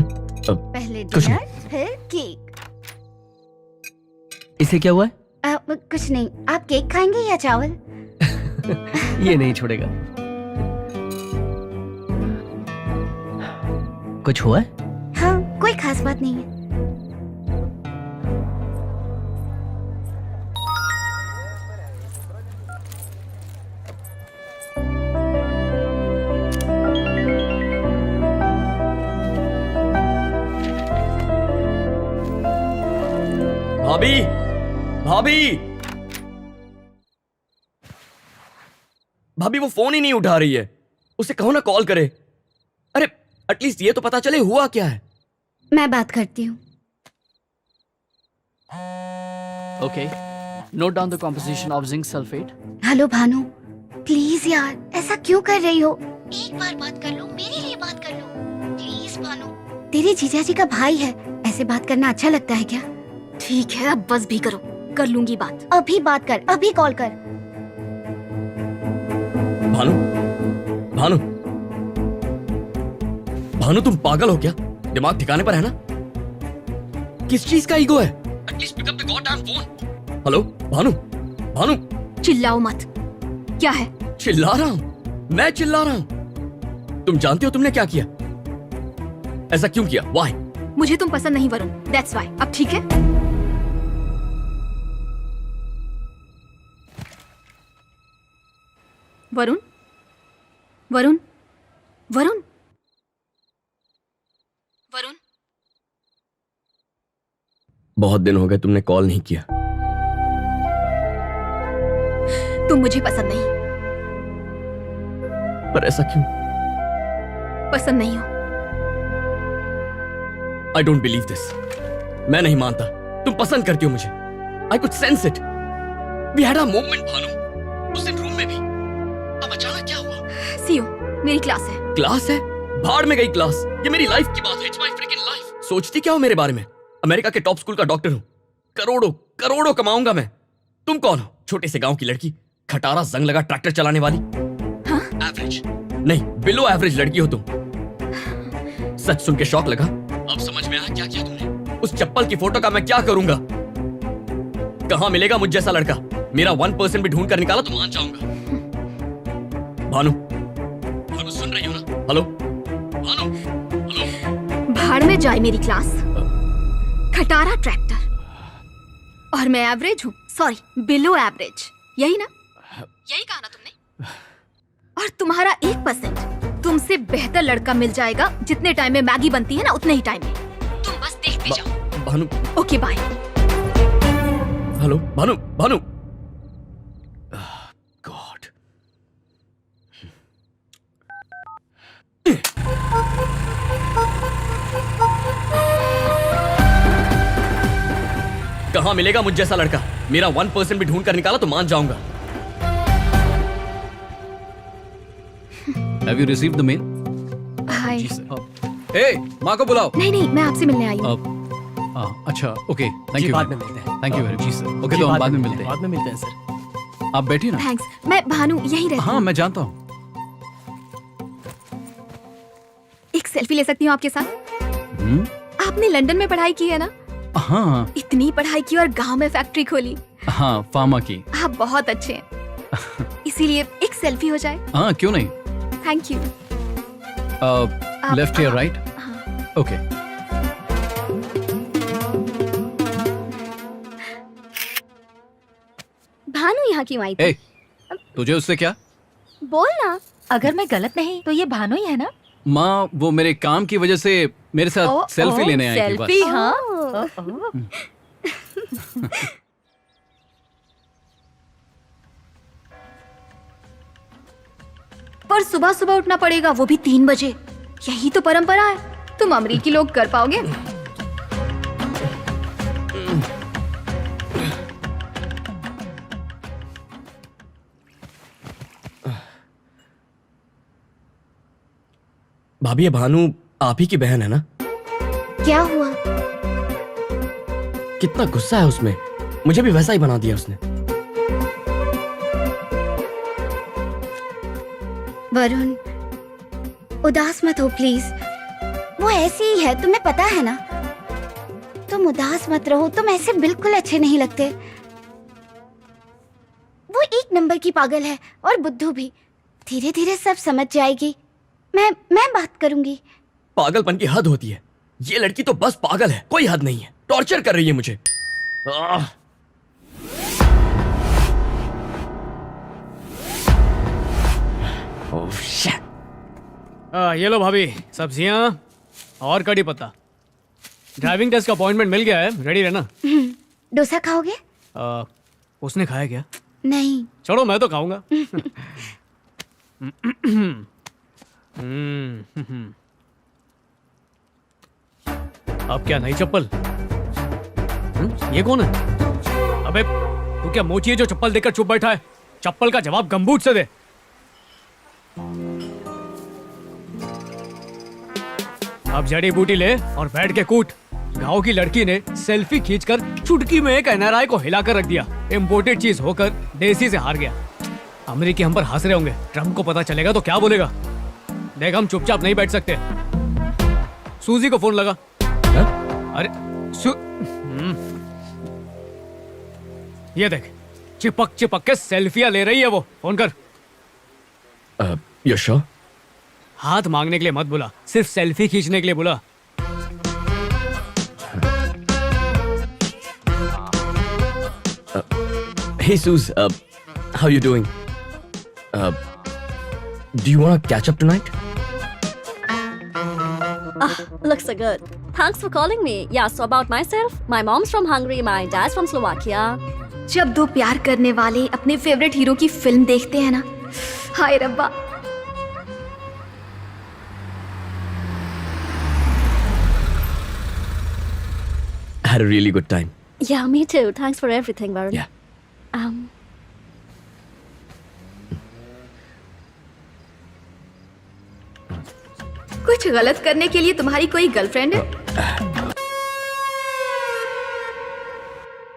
S5: पहले डिनर, फिर केक।
S4: इसे क्या हुआ है?
S5: कुछ नहीं। आप केक खाएंगे या चावल?
S4: ये नहीं छोड़ेगा। कुछ हुआ है?
S5: हाँ, कोई खास बात नहीं है।
S7: भाभी भाभी भाभी वो फोन ही नहीं उठा रही है, उसे कहो ना कॉल करे। अरे एटलीस्ट ये तो पता चले हुआ क्या है।
S5: मैं बात करती हूँ।
S10: Okay. Note down the composition of zinc sulfate.
S5: Hello Bhanu, please यार ऐसा क्यों कर रही हो? एक बार बात कर लो, मेरे लिए बात कर लो प्लीज भानु। तेरे जीजा जी का भाई है, ऐसे बात करना अच्छा लगता है क्या?
S2: ठीक है अब बस भी करो, कर लूंगी बात।
S5: अभी बात कर, अभी कॉल कर।
S7: भानु भानु भानु तुम पागल हो क्या? दिमाग ठिकाने पर है ना? किस चीज का ईगो है? At least pick up the goddamn phone. Hello Bhanu Bhanu
S2: चिल्लाओ मत। क्या है?
S7: चिल्ला रहा हूं, मैं चिल्ला रहा हूं। तुम जानते हो तुमने क्या किया? ऐसा क्यों किया? व्हाई?
S2: मुझे तुम पसंद नहीं वरुण, दैट्स व्हाई। अब ठीक है? वरुण वरुण वरुण वरुण
S7: बहुत दिन हो गए तुमने कॉल नहीं किया।
S2: तुम मुझे पसंद नहीं।
S7: पर ऐसा क्यों?
S2: पसंद नहीं हो।
S7: I don't believe this. मैं नहीं मानता तुम पसंद करती हो मुझे। I could sense it. We had a moment Bhanu, उस दिन रूम में भी। अब अचानक क्या हुआ?
S2: सीओ, मेरी क्लास है।
S7: क्लास है? भाड़ में गई क्लास। ये मेरी लाइफ की बात है। It's my fricking life. सोचती क्या हो मेरे बारे में? अमेरिका के टॉप स्कूल का डॉक्टर हूं, करोड़ों करोड़ों कमाऊंगा मैं। तुम कौन हो? छोटे से गांव की लड़की, खटारा जंग लगा ट्रैक्टर चलाने वाली।
S2: हाँ?
S7: एवरेज नहीं, बिलो एवरेज लड़की हो तुम। सच सुन के शौक लगा। अब समझ में आया क्या किया तुमने। उस चप्पल की फोटो का मैं क्या करूंगा? कहां मिलेगा मुझ जैसा लड़का? मेरा 1% भी ढूंढ कर निकाला तो मान जाऊंगा। भानु भानु सुन रही हो ना? Hello Bhanu hello.
S2: भाड़ में जाए मेरी क्लास। खटारा ट्रैक्टर और मैं एवरेज हूँ, सॉरी बिलो एवरेज। यही ना? यही कहा ना तुमने? और तुम्हारा 1% तुमसे बेहतर लड़का मिल जाएगा। जितने टाइम में मैगी बनती है ना उतने ही टाइम में। तुम बस देखते जाओ।
S7: Bhanu
S2: okay bye.
S7: Hello Bhanu Bhanu. God. कहां मिलेगा मुझ जैसा लड़का? मेरा 1% भी ढूंढ कर निकाला तो मान जाऊंगा।
S10: Have you received the mail?
S2: Hi.
S10: Hey, माँ को बुलाओ।
S2: नहीं नहीं, मैं आपसे मिलने आई हूँ।
S10: अच्छा ओके, थैंक यू।
S4: बाद में मिलते हैं।
S10: Thank you very much. Okay तो हम बाद में मिलते हैं।
S4: बाद में मिलते हैं सर।
S10: आप बैठिए ना।
S2: थैंक्स। मैं भानु यहीं रहती
S10: हाँ
S2: हूँ।
S10: मैं जानता हूँ।
S2: एक सेल्फी ले सकती हूँ आपके साथ? आपने लंदन में पढ़ाई की है ना?
S10: हाँ
S2: इतनी पढ़ाई की और गांव में फैक्ट्री खोली।
S10: हाँ फार्मा की।
S2: आप बहुत अच्छे हैं, इसीलिए एक सेल्फी हो जाए।
S10: हाँ क्यों नहीं।
S2: Thank you.
S10: लेफ्ट या राइट?
S2: हाँ।
S10: ओके।
S1: भानु यहाँ क्यों आई थी?
S10: तुझे उससे क्या?
S1: बोल ना।
S8: अगर मैं गलत नहीं तो ये भानु ही है ना?
S10: माँ वो मेरे काम की वजह से मेरे साथ सेल्फी लेने आई थी बस।
S8: सेल्फी हाँ।
S2: पर सुबह सुबह उठना पड़ेगा, वो भी 3 बजे। यही तो परंपरा है। तुम अमरीकी लोग कर पाओगे?
S7: भाभी ये भानु आप ही की बहन है ना?
S5: क्या हुआ?
S7: कितना गुस्सा है उसमें। मुझे भी वैसा ही बना दिया उसने।
S5: वरुण उदास मत हो प्लीज। वो ऐसी ही है, तुम्हें पता है ना। तुम उदास मत रहो, तुम ऐसे बिल्कुल अच्छे नहीं लगते। वो 1 नंबर की पागल है और बुद्धू भी। धीरे धीरे सब समझ जाएगी। मैं बात करूंगी।
S7: पागलपन की हद होती है। ये लड़की तो बस पागल है, कोई हद नहीं है। टॉर्चर कर रही है मुझे। Oh shit.
S13: ये लो भाभी, सब्जियां और कड़ी पत्ता। ड्राइविंग टेस्ट का अपॉइंटमेंट मिल गया है, रेडी रहना।
S5: डोसा खाओगे?
S13: उसने खाया क्या?
S5: नहीं।
S13: चलो मैं तो खाऊंगा। अब क्या नई चप्पल? ये कौन है? अबे तू क्या मोची है जो चप्पल देकर चुप बैठा है? चप्पल का जवाब गंबूट से दे। अब जड़ी बूटी ले और बैठ के कूट। गांव की लड़की ने सेल्फी खींचकर चुटकी में एक एनआरआई को हिलाकर रख दिया। इम्पोर्टेड चीज होकर देसी से हार गया। अमेरिकी हम पर हंस रहे होंगे। ट्रम्प को पता चलेगा तो क्या बोलेगा? देख हम चुपचाप नहीं बैठ सकते। सूजी को फोन लगा। अरे ये देख चिपक चिपक के सेल्फियां ले रही है वो। फोन कर।
S7: यश
S13: हाथ मांगने के लिए मत बुला, सिर्फ सेल्फी खींचने के लिए बुला।
S7: Hey Suz, how you doing? Do you want to catch up tonight?
S1: Looks so good. Thanks for calling me. Yeah, so about myself, my mom's from Hungary, my dad's from Slovakia.
S2: जब दो प्यार करने वाले अपने favourite hero की film देखते हैं ना, हाय रब्बा।
S7: Had a really good time.
S1: Yeah, me too. Thanks for everything, Varun.
S7: Yeah.
S2: कुछ गलत करने के लिए तुम्हारी कोई गर्लफ्रेंड है?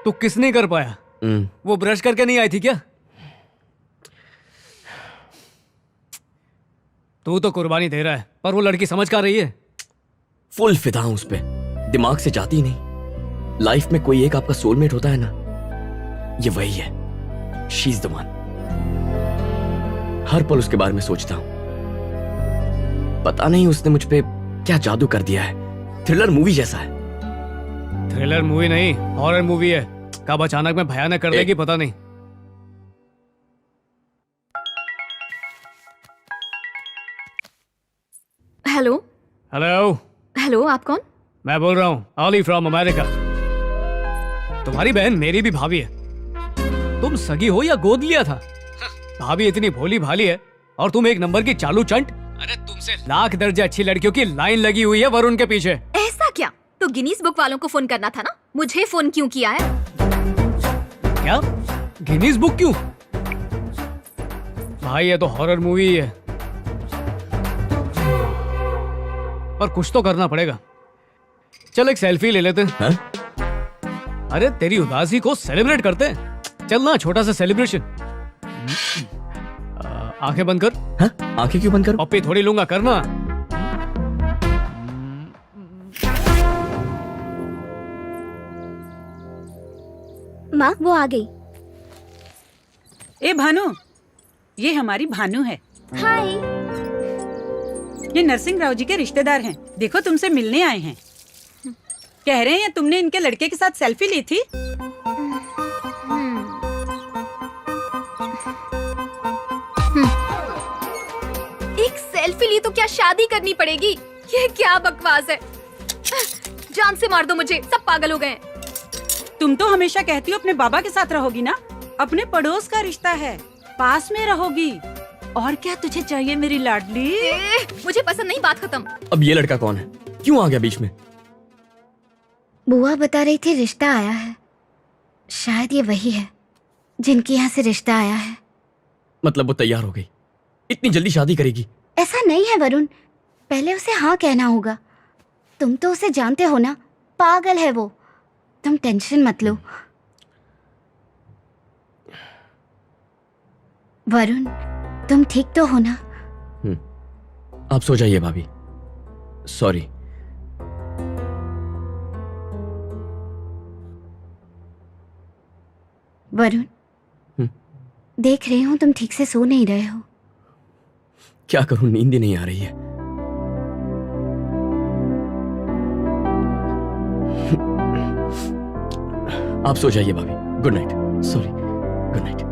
S13: तो किसने कर पाया? वो ब्रश करके नहीं आई थी क्या? तू तो कुर्बानी दे रहा है, पर वो लड़की समझ कर रही है।
S7: फुल फिदा हूं उस पे, दिमाग से जाती ही नहीं। लाइफ में कोई एक आपका सोलमेट होता है ना, ये वही है। She is the one. हर पल उसके बारे में सोचता हूं। पता नहीं उसने मुझ पे क्या जादू कर दिया है। थ्रिलर मूवी जैसा है।
S13: थ्रिलर मूवी नहीं, हॉरर मूवी है। कब अचानक में भयानक कर देगी पता नहीं।
S2: हेलो
S13: हेलो
S2: हेलो, आप कौन?
S13: मैं बोल रहा हूँ ऑली फ्रॉम अमेरिका। तुम्हारी बहन मेरी भी भाभी है। तुम सगी हो या गोद लिया था? भाभी इतनी भोली भाली है और तुम एक नंबर की चालू चंट। अरे तुमसे लाख दर्जे अच्छी लड़कियों की लाइन लगी हुई है वरुण के पीछे।
S2: ऐसा क्या? तो गिनीज बुक वालों को फोन करना था ना, मुझे फोन क्यों किया है?
S13: क्या? गिनीज बुक क्यों? भाई ये तो हॉरर मूवी है, पर कुछ तो करना पड़ेगा। चल एक सेल्फी ले लेते हैं। अरे तेरी उदासी को सेलिब्रेट करते हैं। चल ना, छोटा सा सेलिब्रेशन। आंखें बंद कर।
S7: आंखें क्यों बंद कर?
S13: पप्पी थोड़ी लूंगा, करना।
S1: माँ वो आ गई।
S6: ए भानु, ये हमारी भानु है।
S1: हाय।
S6: ये नरसिंह राव जी के रिश्तेदार हैं। देखो तुमसे मिलने आए हैं। कह रहे हैं तुमने इनके लड़के के साथ सेल्फी ली थी।
S2: एक सेल्फी ली तो क्या शादी करनी पड़ेगी? ये क्या बकवास है? जान से मार दो मुझे, सब पागल हो गए हैं।
S6: तुम तो हमेशा कहती हो अपने बाबा के साथ रहोगी ना। अपने पड़ोस का रिश्ता है, पास में रहोगी। और क्या तुझे चाहिए मेरी लाडली?
S2: मुझे पसंद नहीं, बात खत्म।
S7: अब ये लड़का कौन है? क्यों आ गया बीच में?
S5: बुआ बता रही थी रिश्ता आया है। शायद ये वही है जिनके यहाँ से रिश्ता आया है।
S7: मतलब वो तैयार हो गई? इतनी जल्दी शादी करेगी?
S5: ऐसा नहीं है वरुण, पहले उसे हाँ कहना होगा। तुम तो उसे जानते हो ना, पागल है वो। तुम टेंशन मत लो। वरुण तुम ठीक तो हो ना?
S7: आप सो जाइए भाभी। सॉरी।
S5: वरुण देख रही हूँ तुम ठीक से सो नहीं रहे हो।
S7: क्या करूं, नींद ही नहीं आ रही है। आप सो जाइए भाभी। Good night. Sorry, good night.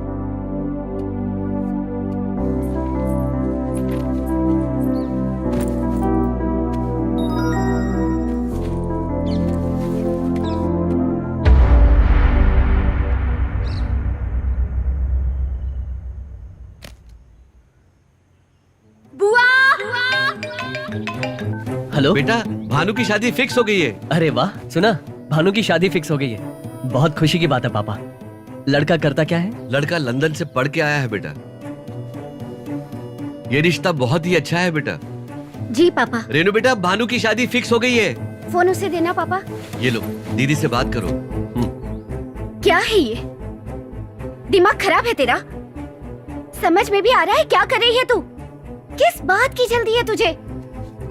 S4: Hello
S3: बेटा, भानु की शादी फिक्स हो गई है।
S4: अरे वाह, सुना, भानु की शादी फिक्स हो गई है। बहुत खुशी की बात है पापा। लड़का करता क्या है?
S3: लड़का लंदन से पढ़ के आया है बेटा। ये रिश्ता बहुत ही अच्छा है बेटा।
S5: जी पापा।
S3: रेनू बेटा, भानु की शादी फिक्स हो गई है।
S5: फोन उसे देना पापा।
S3: ये लो, दीदी से बात करो।
S5: क्या है ये? दिमाग खराब है तेरा? समझ में भी आ रहा है क्या कर रही है तू? किस बात की जल्दी है तुझे?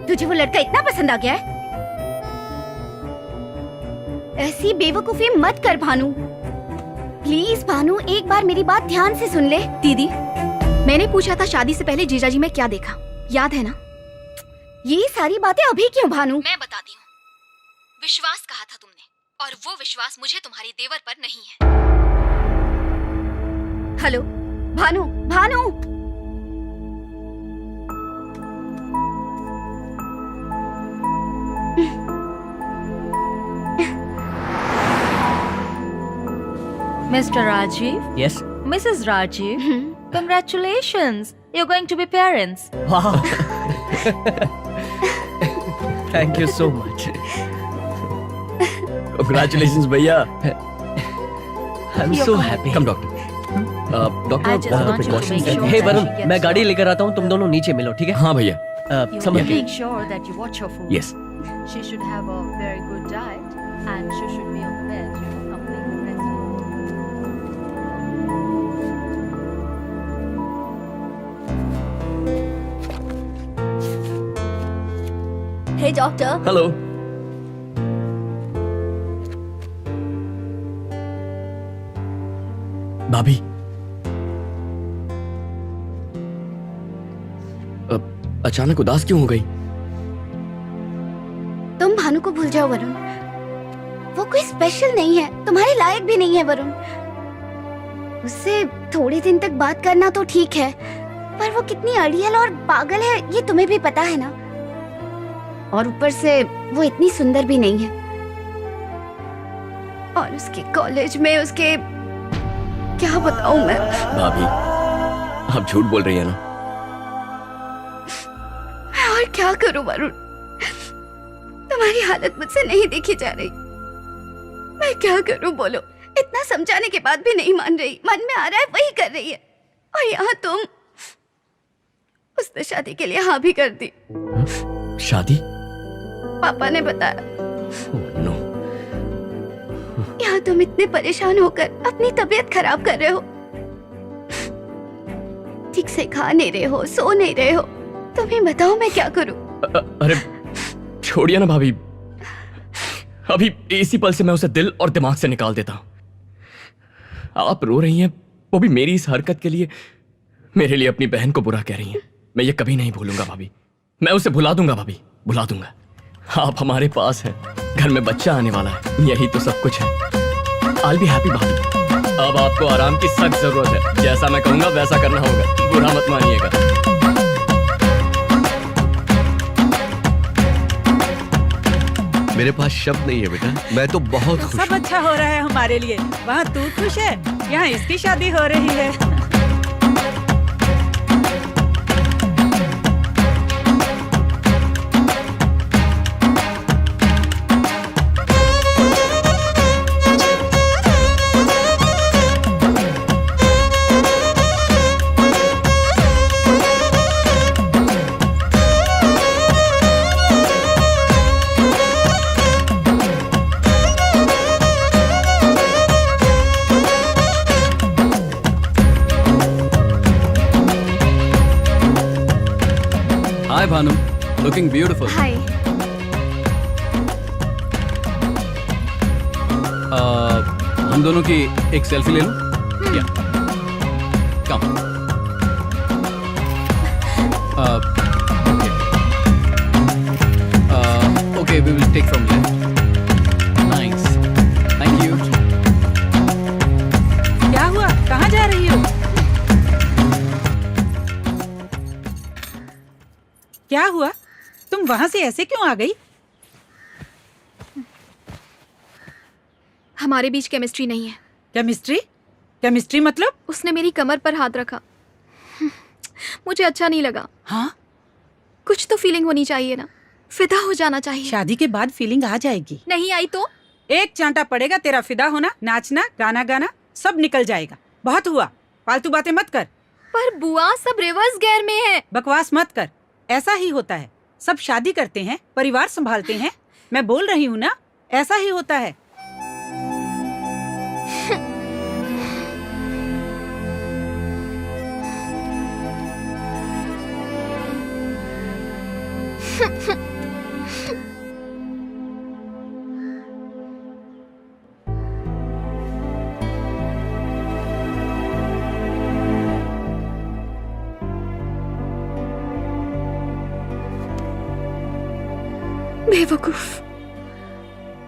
S5: तुझे वो लड़का इतना पसंद आ गया है? ऐसी बेवकूफी मत कर भानु। प्लीज भानु, एक बार मेरी बात ध्यान से सुन ले।
S2: दीदी, मैंने पूछा था शादी से पहले जीजाजी में क्या देखा, याद है ना?
S5: ये सारी बातें अभी क्यों भानु?
S2: मैं बताती हूँ। विश्वास कहा था तुमने, और वो विश्वास मुझे तुम्हारे देवर पर नहीं है।
S5: Hello Bhanu, Bhanu.
S8: Mr. Rajiv?
S4: Yes.
S8: Mrs. Rajiv? Congratulations! You're going to be parents.
S4: Wow. Thank you so much.
S7: Congratulations भैया।
S4: I'm so happy.
S7: Come doctor.
S8: I just want you to make sure
S4: Hey
S8: that
S4: Varun,
S8: she gets
S4: मैं गाड़ी लेकर आता हूँ, तुम दोनों नीचे मिलो, ठीक है?
S7: हाँ भैया।
S8: You
S4: समझ गए।
S8: make sure that you watch her food.
S7: Yes.
S8: She should have a very good diet and she should be on bed, completely rested.
S1: Hey doctor.
S7: Hello. भाभी, अचानक उदास क्यों हो गई?
S5: तुम भानु को भूल जाओ वरुण। वो कोई स्पेशल नहीं है, तुम्हारे लायक भी नहीं है वरुण। उससे थोड़े दिन तक बात करना तो ठीक है, पर वो कितनी अड़ियल और पागल है ये तुम्हें भी पता है ना। और ऊपर से वो इतनी सुंदर भी नहीं है। और उसके कॉलेज में उसके क्या बताऊं मैं।
S7: भाभी, आप झूठ बोल रही है ना?
S5: मैं और क्या करूं वरुण? तुम्हारी हालत मुझसे नहीं देखी जा रही। मैं क्या करूं बोलो? इतना समझाने के बाद भी नहीं मान रही। मन में आ रहा है वही कर रही है। और यहाँ तुम। उसने शादी के लिए हाँ भी कर दी।
S7: शादी?
S5: पापा ने बताया।
S7: नो।
S5: यहाँ तुम इतने परेशान होकर अपनी तबीयत खराब कर रहे हो। ठीक से खा नहीं रहे हो, सो नहीं रहे हो। तुम्हें बताओ मैं क्या करूं?
S7: अरे छोड़िए ना भाभी। अभी इसी पल से मैं उसे दिल और दिमाग से निकाल देता हूं। आप रो रही हैं, वो भी मेरी इस हरकत के लिए। मेरे लिए अपनी बहन को बुरा कह रही हैं। मैं ये कभी नहीं भूलूंगा भाभी। मैं उसे भुला दूंगा भाभी, भुला दूंगा। आप हमारे पास हैं, घर में बच्चा आने वाला है, यही तो सब कुछ है। I'll be happy भाभी। अब आपको आराम की सख्त जरूरत है। जैसा मैं कहूंगा वैसा करना होगा, बुरा मत मानिएगा।
S3: मेरे पास शब्द नहीं है बेटा, मैं तो बहुत खुश
S6: सब अच्छा हो रहा है हमारे लिए। वहाँ तू खुश है, यहाँ इसकी शादी हो रही है।
S10: Hi Bhanu, looking beautiful.
S5: Hi.
S10: हम दोनों की एक सेल्फी ले लूं? या come. Okay, we will take from left. Nice, thank you.
S6: क्या हुआ? कहाँ जा रही हो? क्या हुआ? तुम वहां से ऐसे क्यों आ गई?
S2: हमारे बीच केमिस्ट्री नहीं है।
S6: केमिस्ट्री? केमिस्ट्री मतलब?
S2: उसने मेरी कमर पर हाथ रखा। मुझे अच्छा नहीं लगा।
S6: हाँ?
S2: कुछ तो फीलिंग होनी चाहिए ना। फिदा हो जाना चाहिए।
S6: शादी के बाद फीलिंग आ जाएगी।
S2: नहीं आई तो
S6: एक चांटा पड़ेगा, तेरा फिदा होना, नाचना, गाना गाना सब निकल जाएगा। बहुत हुआ, फालतू बातें मत कर।
S2: पर बुआ सब रिवर्स गियर में है।
S6: बकवास मत कर, ऐसा ही होता है। सब शादी करते हैं, परिवार संभालते हैं। मैं बोल रही हूँ ना, ऐसा ही होता है।
S2: बेवकूफ,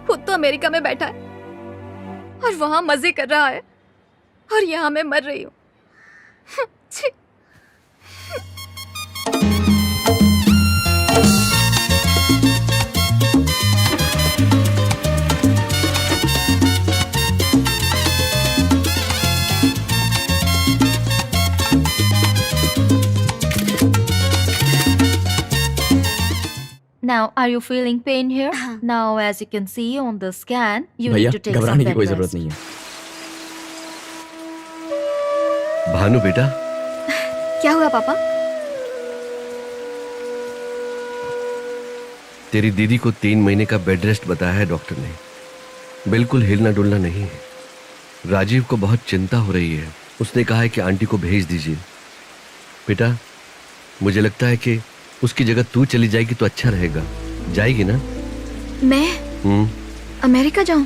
S2: खुद तो अमेरिका में बैठा है और वहां मजे कर रहा है और यहाँ मैं मर रही हूँ। छी।
S8: Now, are you feeling pain here? Now, as you can see on the scan, you
S7: भैया
S8: need to take some
S7: घबराने की
S8: bed
S7: कोई
S8: rest.
S7: जरूरत नहीं है।
S3: भानु बेटा,
S2: क्या हुआ पापा?
S3: तेरी दीदी को 3 महीने का बेड रेस्ट बताया है डॉक्टर ने। बिल्कुल हिलना डुलना नहीं है। राजीव को बहुत चिंता हो रही है। उसने कहा है कि आंटी को भेज दीजिए। बेटा, मुझे लगता है कि उसकी जगह तू चली जाएगी तो अच्छा रहेगा। जाएगी ना?
S2: मैं अमेरिका जाऊं?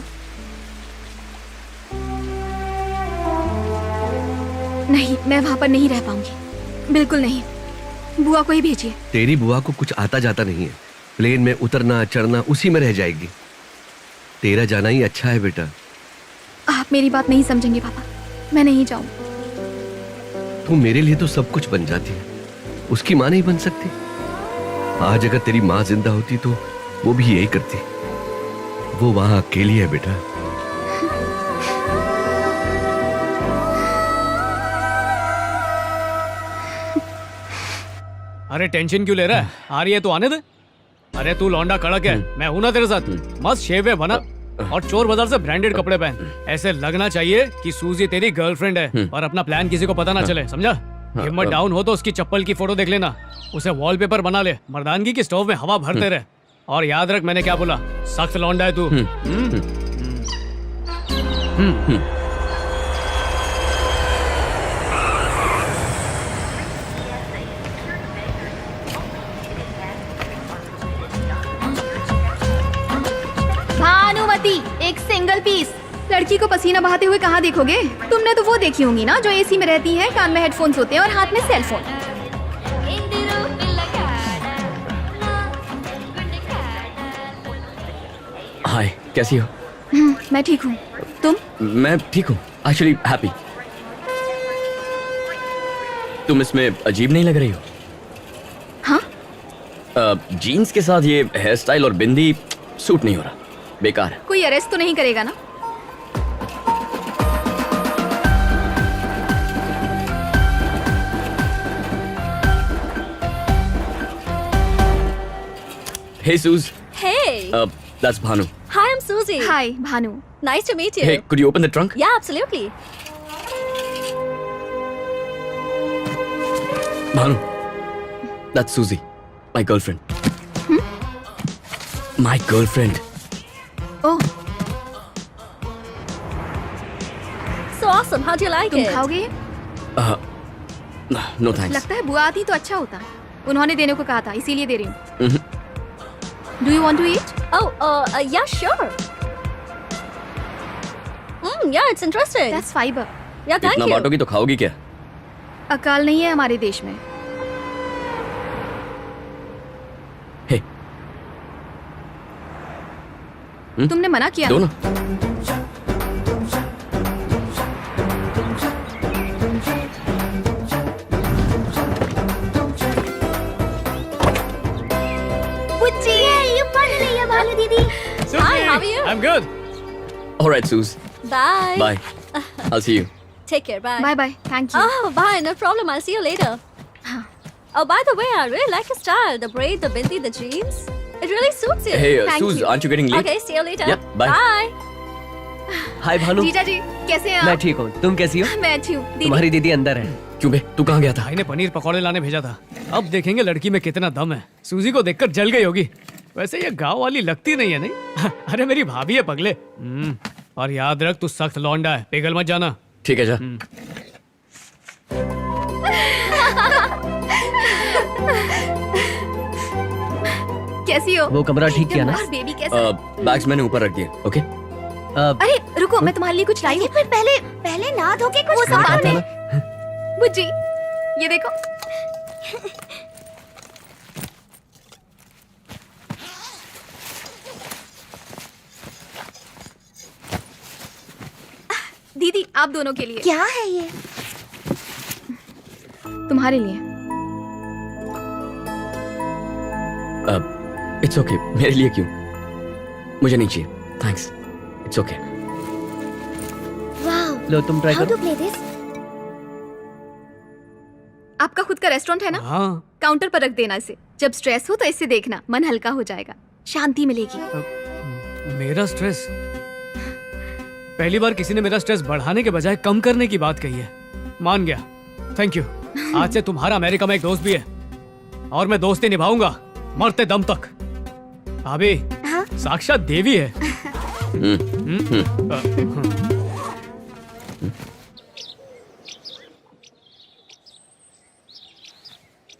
S2: नहीं, मैं वहां पर नहीं रह पाऊंगी, बिल्कुल नहीं। बुआ को ही भेजिए।
S3: तेरी बुआ को कुछ आता जाता नहीं है। प्लेन में उतरना चढ़ना उसी में रह जाएगी। तेरा जाना ही अच्छा है बेटा।
S2: आप मेरी बात नहीं समझेंगे पापा, मैं नहीं जाऊं।
S3: तू मेरे लिए तो सब कुछ बन जाती है, उसकी माँ नहीं बन सकती? आज अगर तेरी माँ जिंदा होती तो वो भी यही करती। वो वहां अकेली है बेटा।
S13: अरे टेंशन क्यों ले रहा है? आ रही है तो आने दे। अरे तू लौंडा कड़क है, मैं हूं ना तेरे साथ। मस्त शेव है बना और चोर बाजार से ब्रांडेड कपड़े पहन। ऐसे लगना चाहिए कि सूजी तेरी गर्लफ्रेंड है और अपना प्लान किसी को पता ना चले, समझा? हिम्मत डाउन हो तो उसकी चप्पल की फोटो देख लेना, उसे वॉलपेपर बना ले, मर्दानगी की स्टोव में हवा भरते रहे। और याद रख मैंने क्या बोला, सख्त लौंडा है तू।
S2: भानुमति, एक सिंगल पीस। लड़की को पसीना बहाते हुए कहाँ देखोगे? तुमने तो वो देखी होंगी ना जो एसी में रहती है, कान में हेडफोन्स होते हैं और हाथ में सेलफोन।
S7: हाय, कैसी हो?
S2: मैं ठीक हूँ, तुम?
S7: मैं ठीक हूँ, एक्चुअली हैप्पी। तुम इसमें अजीब नहीं लग रही हो।
S2: हाँ?
S7: जीन्स के साथ ये हेयर स्टाइल और बिंदी सूट नहीं हो रहा, बेकार है।
S2: कोई अरेस्ट तो नहीं करेगा ना?
S7: Hey Suz.
S1: Hey.
S7: That's Bhanu.
S1: Hi, I'm Susie.
S2: Hi, Bhanu.
S1: Nice to meet you.
S7: Hey, could you open the trunk?
S1: Yeah, absolutely.
S7: Bhanu. That's Susie, my girlfriend. My girlfriend.
S2: Oh.
S1: So awesome. How do you like
S2: तुम
S1: it?
S2: खाओगे?
S7: No thanks.
S2: लगता है बुआ आती तो अच्छा होता। उन्होंने देने को कहा था, इसीलिए दे रही हूँ। Do you want to eat?
S1: Oh, yeah, sure. Yeah, it's interesting.
S2: That's fiber.
S1: Yeah, thank
S7: इतना
S1: you.
S7: बांटोगी तो खाओगी क्या?
S2: अकाल नहीं है हमारे देश में।
S7: Hey.
S2: तुमने मना किया
S7: दो
S2: ना?
S7: ना।
S1: Hi, how are you?
S13: I'm good.
S7: All right, Suz.
S1: Bye.
S7: Bye. I'll see you.
S1: Take care. Bye.
S2: Bye bye. Thank you.
S1: Oh, bye. No problem. I'll see you later. Oh, by the way, I really like your style. The braid, the bindi, the jeans. It really suits you.
S7: Hey,
S1: Thank
S7: Suze,
S1: you.
S7: aren't you getting late?
S1: Okay, see you later.
S7: Yeah, bye.
S1: Bye.
S4: हाय भानु,
S2: जीजा जी कैसे हैं
S4: मैं
S2: आप?
S4: ठीक हूँ, तुम कैसी हो?
S2: मैं अच्छी हूँ दीदी।
S4: तुम्हारी दीदी अंदर है।
S7: क्यों बे, तू कहाँ गया था?
S13: भाई ने पनीर पकौड़े लाने भेजा था। अब देखेंगे लड़की में कितना दम है। सूजी को देखकर जल गई होगी। वैसे ये गांव वाली लगती नहीं है नहीं। अरे मेरी भाभी है पगले। और याद रख तू सख्त लौंडा है, पिघल मत जाना।
S7: ठीक है जा।
S2: कैसी हो?
S4: वो कमरा ठीक किया ना?
S2: और बेबी कैसा है?
S7: बैग्स मैंने ऊपर रख दिए, ओके?
S2: अरे रुको, मैं तुम्हारे लिए कुछ लाई हूँ।
S5: पर पहले नहा धो के कुछ
S2: वो
S5: खा
S2: सब बाद
S5: लो।
S2: में। बुज्जी, ये देखो। दीदी आप दोनों के लिए।
S5: क्या है ये?
S2: तुम्हारे लिए।
S7: इट्स ओके, मेरे लिए क्यों? मुझे नहीं चाहिए, थैंक्स। It's okay.
S5: वाओ,
S4: लो तुम ट्राई
S5: हाउ
S4: करो।
S5: To play this?
S2: आपका खुद का रेस्टोरेंट है ना?
S13: हाँ।
S2: काउंटर पर रख देना इसे। जब स्ट्रेस हो तो इसे देखना, मन हल्का हो जाएगा, शांति मिलेगी।
S13: मेरा स्ट्रेस? पहली बार किसी ने मेरा स्ट्रेस बढ़ाने के बजाय कम करने की बात कही है। मान गया, थैंक यू। आज से तुम्हारा अमेरिका में एक दोस्त भी है और मैं दोस्ती निभाऊंगा मरते दम तक। भाभी साक्षात देवी है।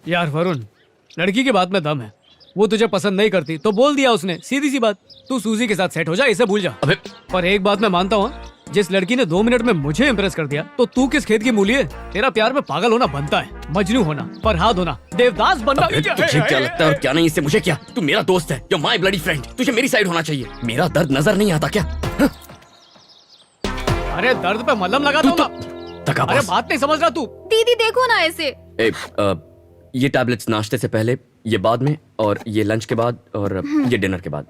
S13: यार वरुण, लड़की की बात में दम है। वो तुझे पसंद नहीं करती तो बोल दिया उसने, सीधी सी बात। तू सूजी के साथ सेट हो जा, इसे भूल जा।
S7: अबे
S13: पर एक बात मैं मानता हूँ, जिस लड़की ने 2 मिनट में मुझे इम्प्रेस कर दिया तो तू किस खेत की मूली है? तेरा प्यार में पागल होना बनता है, मजनू होना, फरहाद होना, देवदास बनना।
S7: अबे तुझे क्या लगता है और क्या नहीं, इससे मुझे क्या? तू मेरा दोस्त है, you're my bloody friend। तुझे मेरी साइड होना चाहिए। मेरा दर्द नजर नहीं आता क्या?
S13: अरे दर्द पे मलहम लगा दूंगा। अरे बात नहीं समझ रहा तू।
S2: दीदी देखो ना ऐसे।
S7: ये टैबलेट्स नाश्ते से पहले, ये बाद में, और ये लंच के बाद, और ये डिनर के बाद।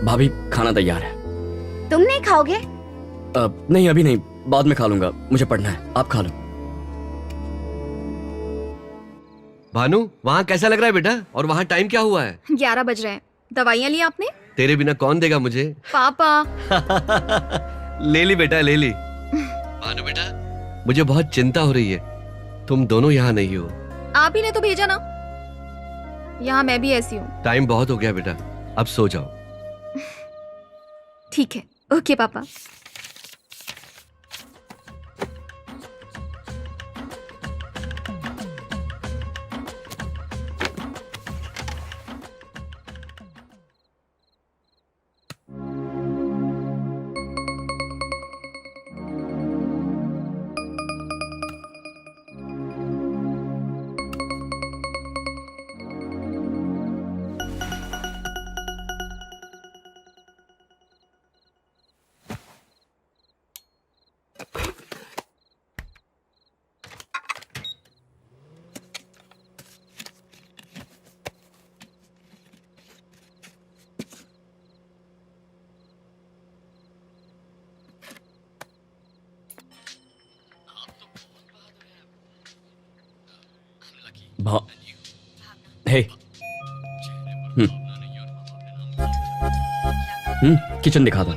S7: भाभी खाना तैयार है।
S5: तुम नहीं खाओगे?
S7: नहीं अभी नहीं, बाद में खा लूंगा, मुझे पढ़ना है। आप खा लो।
S3: भानु, वहाँ कैसा लग रहा है बेटा? और वहाँ टाइम क्या हुआ है?
S2: 11 बज रहे हैं। दवाइयाँ ली आपने?
S3: तेरे बिना कौन देगा मुझे?
S2: पापा।
S3: ले ली बेटा, ले ली। भानु बेटा, मुझे बहुत चिंता हो रही है। तुम दोनों यहाँ नहीं हो।
S2: आप ही ने तो भेजा ना। यहाँ मैं भी ऐसी हूँ।
S3: टाइम बहुत हो गया बेटा, अब सो जाओ।
S2: ठीक है, ओके पापा।
S7: हे, किचन दिखा दो।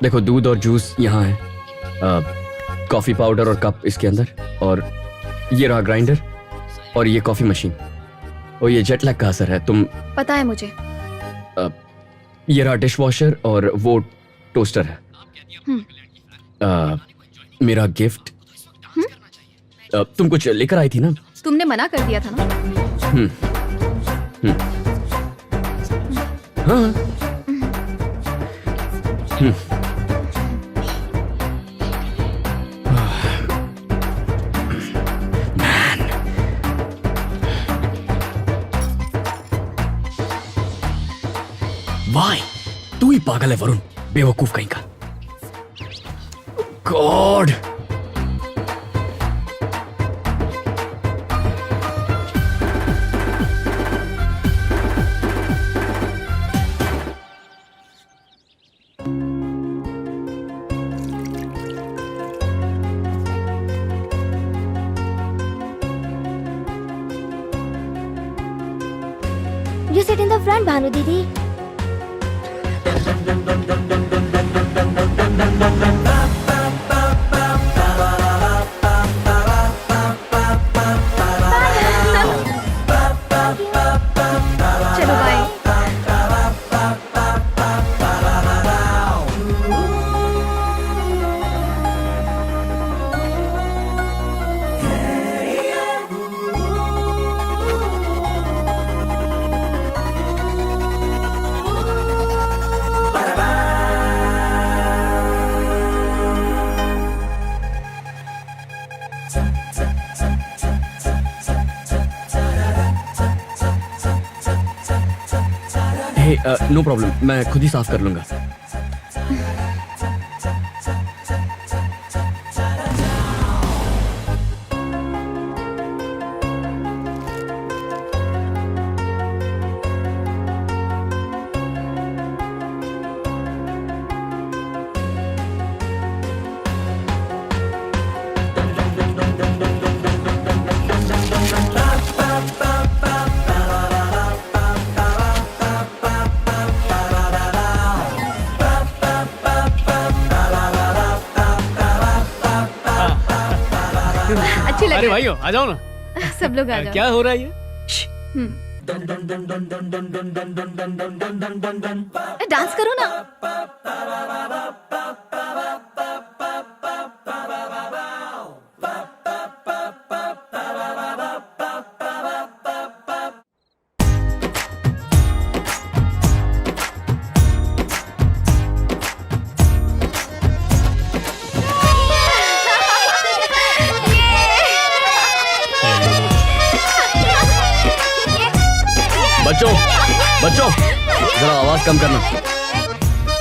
S7: देखो दूध और जूस यहाँ है, कॉफी पाउडर और कप इसके अंदर, और ये रहा ग्राइंडर, और ये कॉफी मशीन। और ये जेट लैग का असर है, तुम
S2: पता है मुझे।
S7: ये रहा डिश वॉशर, और वो टोस्टर है। मेरा गिफ्ट। तुम कुछ लेकर आई थी ना?
S2: तुमने मना कर दिया था ना।
S7: हाँ। वाई, तू ही पागल है वरुण, बेवकूफ कहीं का। गॉड,
S5: रेस्टोरेंट भानु दीदी।
S2: चलो बाय।
S7: नो प्रॉब्लम, मैं खुद ही साफ कर लूंगा।
S2: अच्छी लग
S13: अरे
S2: रही
S13: भाइयों आ जाओ ना।
S2: है। सब लोग आ जाओ।
S13: क्या हो रहा है ये?
S2: डांस करो ना।
S7: बच्चों बच्चों, जरा आवाज कम करना।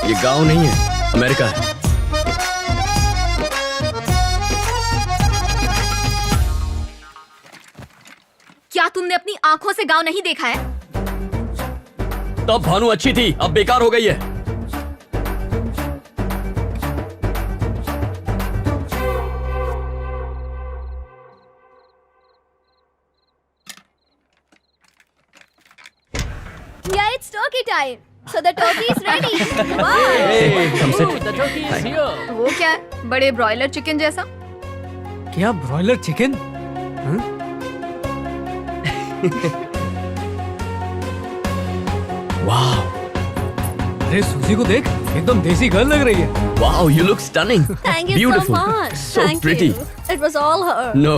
S7: ये गांव नहीं है, अमेरिका है।
S2: क्या तुमने अपनी आंखों से गांव नहीं देखा है?
S7: तब भानु अच्छी थी, अब बेकार हो गई है।
S5: Yeah, it's turkey time. So the turkey is ready. Wow.
S7: Hey, come sit.
S2: वो क्या है? बड़े ब्रॉयलर चिकन जैसा?
S13: क्या ब्रॉयलर चिकन?
S7: वाह,
S13: अरे सूजी को देख, एकदम देसी गर्ल लग रही है।
S7: Wow, you look stunning.
S1: Thank you
S7: Beautiful.
S1: so much.
S7: So
S1: Thank
S7: pretty.
S1: you. It was all her.
S7: No.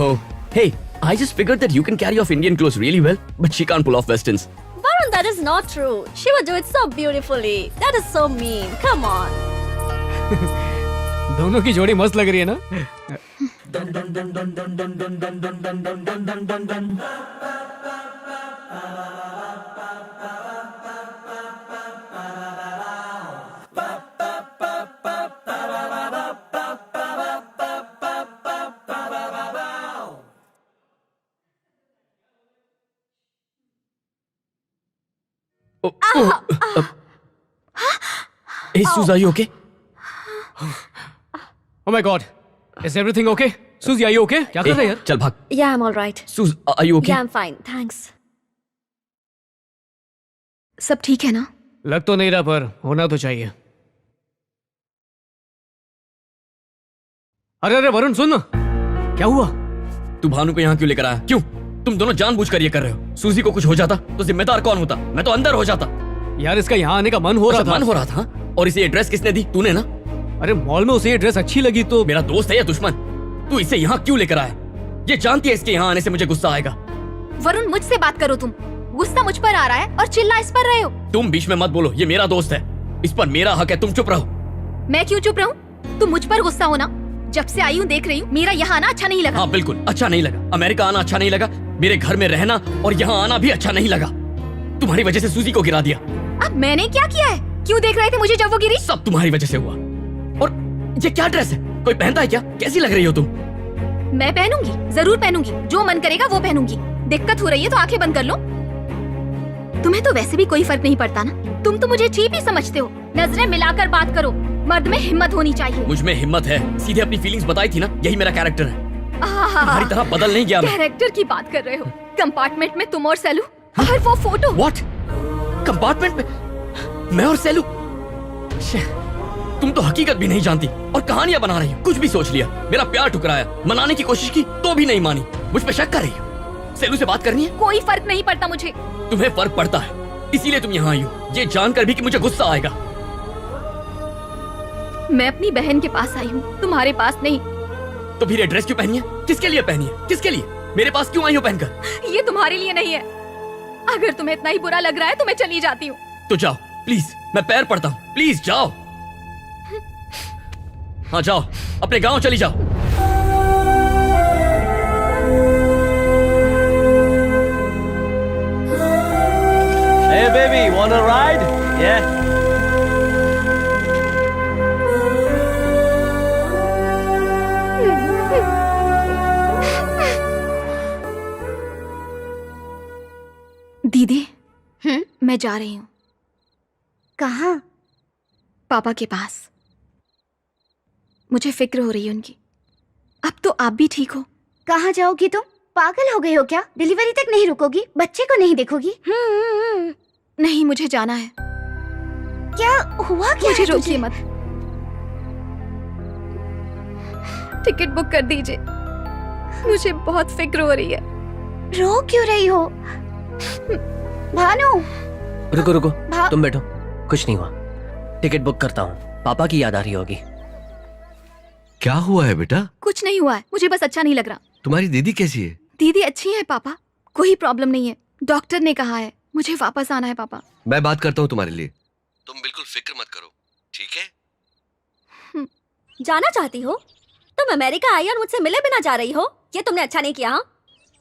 S7: Hey, I just figured that you can carry off Indian clothes really well, but she can't pull off westerns.
S1: Varun, that is not true. She would do it so beautifully. That is so mean. Come on.
S13: दोनों की जोड़ी मस्त लग रही है ना?
S7: Hey, Suze, are you okay?
S13: Oh my God, is everything okay? Suzy, are you okay? क्या कर रहे हैं यार?
S7: चल भाग।
S1: Yeah, I'm all right.
S7: Suze, are you okay?
S1: Yeah, I'm fine. Thanks.
S2: सब ठीक है ना?
S13: लग तो नहीं रहा, पर होना तो चाहिए। अरे अरे वरुण सुन ना, क्या हुआ?
S7: तू भानु को यहाँ क्यों लेकर आया? क्यों? तुम दोनों जानबूझकर ये कर रहे हो। सूजी को कुछ हो जाता तो जिम्मेदार कौन होता? मैं तो अंदर हो जाता।
S13: यार इसका यहाँ आने का मन हो रहा था।
S7: मन हो रहा था? और इसे ये ड्रेस किसने दी? तूने ना?
S13: अरे मॉल में उसे ये ड्रेस अच्छी लगी तो।
S7: मेरा दोस्त है या दुश्मन? तू इसे यहाँ क्यों लेकर आया? ये जानती है इसके यहाँ आने से मुझे गुस्सा आएगा।
S2: वरुण मुझसे बात करो तुम। गुस्सा मुझ पर आ रहा है और चिल्ला इस पर रहे हो।
S7: तुम बीच में मत बोलो, ये मेरा दोस्त है, इस पर मेरा हक है। तुम चुप रहो।
S2: मैं क्यों चुप रहूं? तुम मुझ पर गुस्सा होना। जब से आई हूँ देख रही हूँ, मेरा यहाँ आना अच्छा नहीं लगा।
S7: हाँ बिल्कुल अच्छा नहीं लगा। अमेरिका आना अच्छा नहीं लगा, मेरे घर में रहना और यहाँ आना भी अच्छा नहीं लगा। तुम्हारी वजह से सूजी को गिरा दिया।
S2: अब मैंने क्या किया है? क्यों देख रहे थे मुझे जब वो गिरी?
S7: सब तुम्हारी वजह से हुआ। और ये क्या ड्रेस है? कोई पहनता है क्या? कैसी लग रही हो तुम?
S2: मैं पहनूंगी, जरूर पहनूंगी। जो मन करेगा वो पहनूंगी। दिक्कत हो रही है तो आंखें बंद कर लो। तुम्हें तो वैसे भी कोई फर्क नहीं पड़ता ना। तुम तो मुझे चीप ही समझते हो। नजरें मिलाकर बात करो। मर्द में हिम्मत होनी चाहिए।
S7: मुझ में हिम्मत है, सीधे अपनी फीलिंग्स बताई थी ना, यही मेरा कैरेक्टर है। तुम्हारी तरह बदल नहीं गया मैं।
S2: कैरेक्टर की बात कर रहे हो? कंपार्टमेंट में तुम और सैलू और वो फोटो।
S7: व्हाट? कंपार्टमेंट में मैं और सेलू। शे, तुम तो हकीकत भी नहीं जानती और कहानियां बना रही हो। कुछ भी सोच लिया, मेरा प्यार ठुकराया, मनाने की कोशिश की तो भी नहीं मानी, मुझ पे शक कर रही हो। सेलू से बात करनी है?
S2: कोई फर्क नहीं पड़ता मुझे।
S7: तुम्हें फर्क पड़ता है, इसीलिए तुम यहाँ आई हो, ये जानकर भी कि मुझे गुस्सा आएगा।
S2: मैं अपनी बहन के पास आई हूँ, तुम्हारे पास नहीं।
S7: तो फिर ये ड्रेस क्यों पहनी है? किसके लिए पहनी है? किसके लिए? मेरे पास क्यों आई हो पहनकर?
S2: ये तुम्हारे लिए नहीं है। अगर तुम्हें इतना ही बुरा लग रहा है तो मैं चली जाती हूँ।
S7: तो जाओ प्लीज, मैं पैर पड़ता हूँ, प्लीज जाओ। हाँ जाओ, अपने गांव चली जाओ।
S4: Hey baby, wanna ride? Yeah.
S2: दीदी, मैं जा रही हूँ।
S5: कहाँ?
S2: पापा के पास। मुझे फिक्र हो रही है उनकी। अब तो आप भी ठीक हो।
S5: कहाँ जाओगी तुम? पागल हो गई हो क्या? डिलीवरी तक नहीं रुकोगी? बच्चे को नहीं देखोगी?
S2: नहीं, मुझे जाना है।
S5: क्या हुआ? क्या
S2: मुझे
S5: है
S2: रोकिए
S5: तुझे?
S2: मत। टिकट बुक कर दीजिए, मुझे बहुत फिक्र हो रही है।
S5: रो क्यों रही हो? भानु,
S4: रुको रुको, तुम बैठो, कुछ नहीं हुआ। टिकट बुक करता हूँ, पापा की याद आ रही होगी।
S3: क्या हुआ है बेटा?
S2: कुछ नहीं हुआ है, मुझे बस अच्छा नहीं लग रहा।
S3: तुम्हारी दीदी कैसी है?
S2: दीदी अच्छी है पापा, कोई प्रॉब्लम नहीं है। डॉक्टर ने कहा है मुझे वापस आना है पापा।
S3: मैं बात करता हूँ तुम्हारे लिए, तुम बिल्कुल फिक्र मत करो, ठीक है?
S1: जाना चाहती हो? तुम अमेरिका आई और मुझसे मिले बिना जा रही हो, ये तुमने अच्छा नहीं किया। हाँ?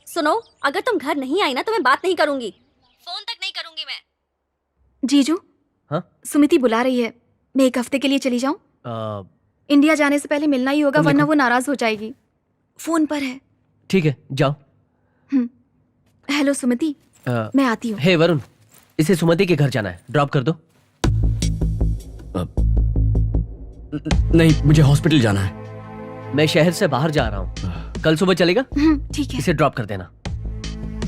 S1: सुनो, अगर तुम घर नहीं आई ना तो मैं बात नहीं करूंगी, फोन तक नहीं करूंगी मैं।
S2: जीजू,
S4: हाँ?
S2: सुमिति बुला रही है, मैं एक हफ्ते के लिए चली जाऊं? इंडिया जाने से पहले मिलना ही होगा, वरना वो नाराज हो जाएगी। फोन पर है।
S4: ठीक है, जाओ।
S2: हेलो सुमिति, मैं आती हूँ।
S4: हे वरुण, इसे सुमति के घर जाना है, ड्रॉप कर दो।
S7: नहीं, मुझे हॉस्पिटल जाना है।
S4: मैं शहर से बाहर जा रहा हूँ, कल सुबह चलेगा?
S2: ठीक है।
S4: इसे ड्रॉप कर देना।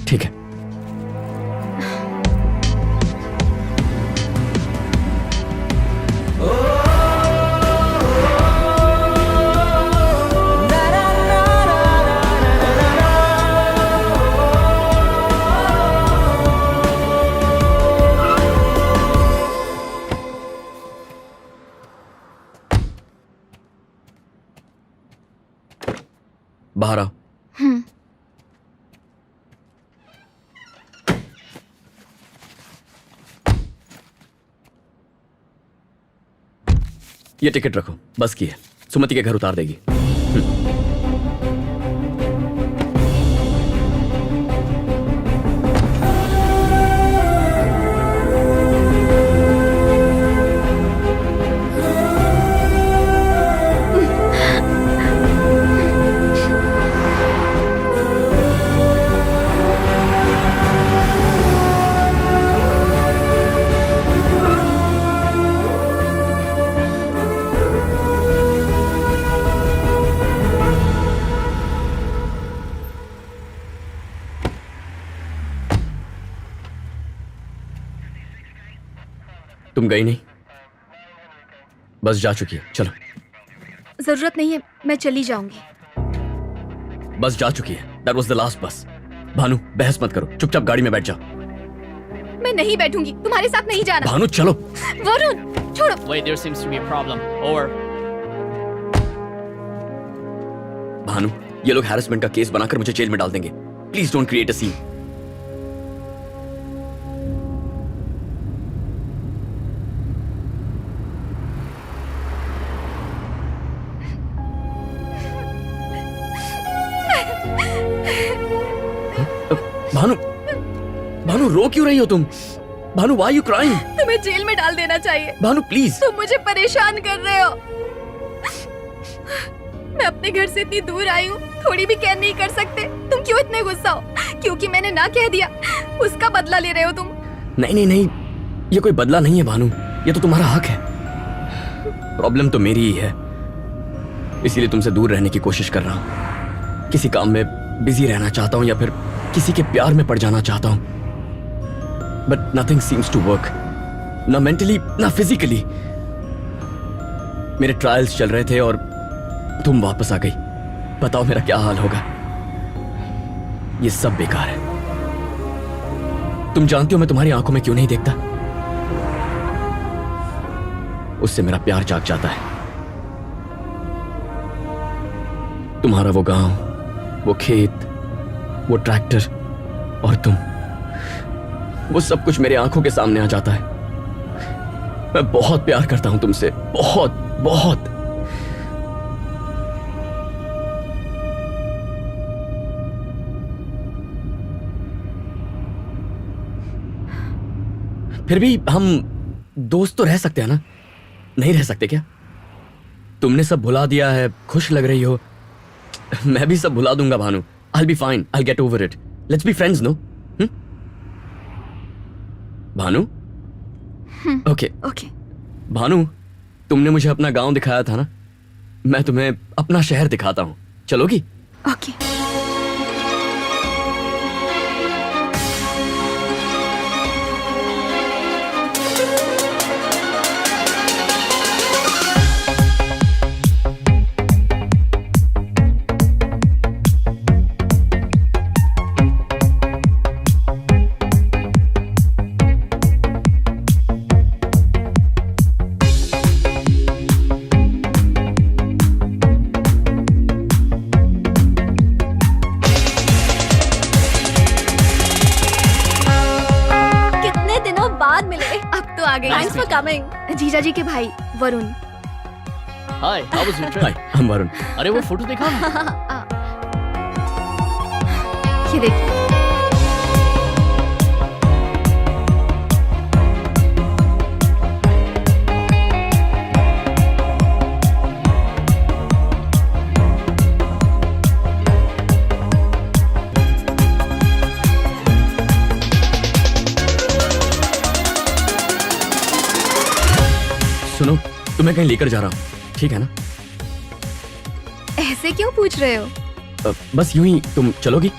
S7: ठीक है। बाहर आओ। ये टिकट रखो, बस की है, सुमति के घर उतार देगी। तुम गई नहीं, बस जा चुकी है, चलो।
S2: जरूरत नहीं है, मैं चली जाऊंगी।
S7: बस जा चुकी है, दैट वाज द लास्ट बस। भानु, बहस मत करो, चुपचाप गाड़ी में बैठ जाओ।
S2: मैं नहीं बैठूंगी, तुम्हारे साथ नहीं जाना।
S7: भानु चलो।
S2: वरुण, छोड़ो।
S10: Wait, there seems to be a problem. Over.
S7: Bhanu, ये लोग हैरेसमेंट का केस बनाकर मुझे जेल में डाल देंगे, please don't create a scene. Bhanu, Bhanu रो क्यों रही हो तुम? Bhanu, why are you crying?
S2: तुम्हें जेल में डाल देना चाहिए।
S7: भानु प्लीज।
S2: तुम मुझे परेशान कर रहे हो। मैं अपने घर से इतनी दूर आई हूँ, थोड़ी भी केयर नहीं कर सकते? तुम क्यों इतने गुस्सा हो? क्योंकि मैंने ना कह दिया, उसका बदला ले रहे हो तुम?
S7: नहीं नहीं नहीं, ये कोई बदला नहीं है भानु, ये तो तुम्हारा हक है। प्रॉब्लम तो मेरी ही है, इसीलिए तुमसे दूर रहने की कोशिश कर रहा हूँ। किसी काम में बिजी रहना चाहता हूँ या फिर किसी के प्यार में पड़ जाना चाहता हूँ। But nothing seems to work, ना मेंटली ना फिजिकली। मेरे ट्रायल्स चल रहे थे और तुम वापस आ गई। बताओ मेरा क्या हाल होगा। ये सब बेकार है। तुम जानती हो मैं तुम्हारी आंखों में क्यों नहीं देखता? उससे मेरा प्यार जाग जाता है। तुम्हारा वो गांव, वो खेत, वो ट्रैक्टर और तुम, वो सब कुछ मेरे आंखों के सामने आ जाता है। मैं बहुत प्यार करता हूं तुमसे, बहुत बहुत। फिर भी हम दोस्त तो रह सकते हैं ना? नहीं रह सकते क्या? तुमने सब भुला दिया है, खुश लग रही हो। मैं भी सब भुला दूंगा Bhanu. I'll be fine. I'll get over it. Let's be friends, no? Bhanu? Okay.
S2: Okay.
S7: Bhanu, तुमने मुझे अपना गांव दिखाया था ना? मैं तुम्हें अपना शहर दिखाता हूं। चलोगी?
S2: Okay.
S1: Thanks for coming.
S2: जीजा जी के भाई Varun.
S10: Hi, how was your
S7: Hi,
S10: trip?
S7: I'm Varun.
S10: अरे वो फोटो देखा ना?
S2: ये देखिए।
S7: सुनो, तुम्हें कहीं लेकर जा रहा हूं, ठीक है ना?
S2: ऐसे क्यों पूछ रहे हो?
S7: बस यूं ही। तुम चलोगी?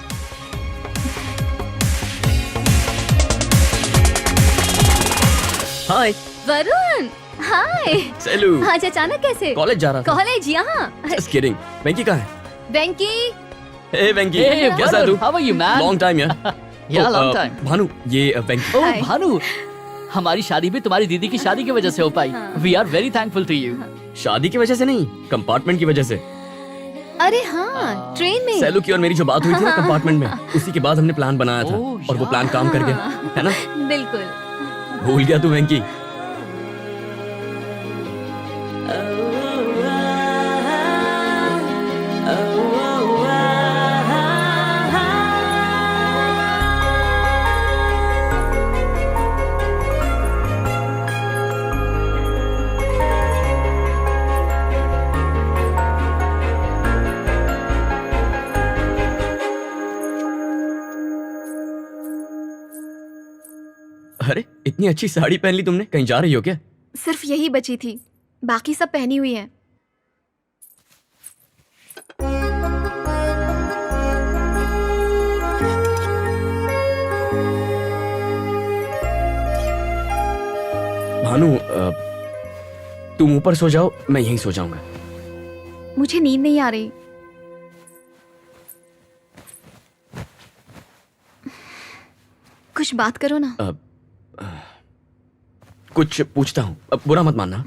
S7: हाय
S1: वरुण, हाय।
S7: सेलू।
S1: आज अचानक कैसे?
S7: कॉलेज जा रहा था।
S1: कॉलेज यहाँ?
S7: Just kidding. वेंकी कहाँ है?
S1: वेंकी।
S7: Hey वेंकी,
S10: Hey,
S7: कैसा है तू?
S10: how are you, man?
S7: Long time यार।
S10: Yeah, long time.
S7: भानु, ये वेंकी।
S10: ओह
S2: Hi.
S10: भानु, हमारी शादी भी तुम्हारी दीदी की शादी की वजह से हो पाई। We are very thankful to you.
S7: शादी की वजह से नहीं, कंपार्टमेंट की वजह से।
S1: अरे हाँ, ट्रेन में।
S7: सेलू की और मेरी जो बात हुई थी ना कंपार्टमेंट में, उसी के बाद हमने प्लान बनाया था और वो प्लान काम कर गया, है ना?
S1: बिल्कुल।
S7: भूल गया तू वेंकी? अरे इतनी अच्छी साड़ी पहन ली तुमने, कहीं जा रही हो क्या?
S2: सिर्फ यही बची थी, बाकी सब पहनी हुई है।
S7: भानु, तुम ऊपर सो जाओ, मैं यहीं सो जाऊंगा।
S2: मुझे नींद नहीं आ रही। कुछ बात करो ना।
S7: कुछ पूछता हूँ, अब बुरा मत मानना।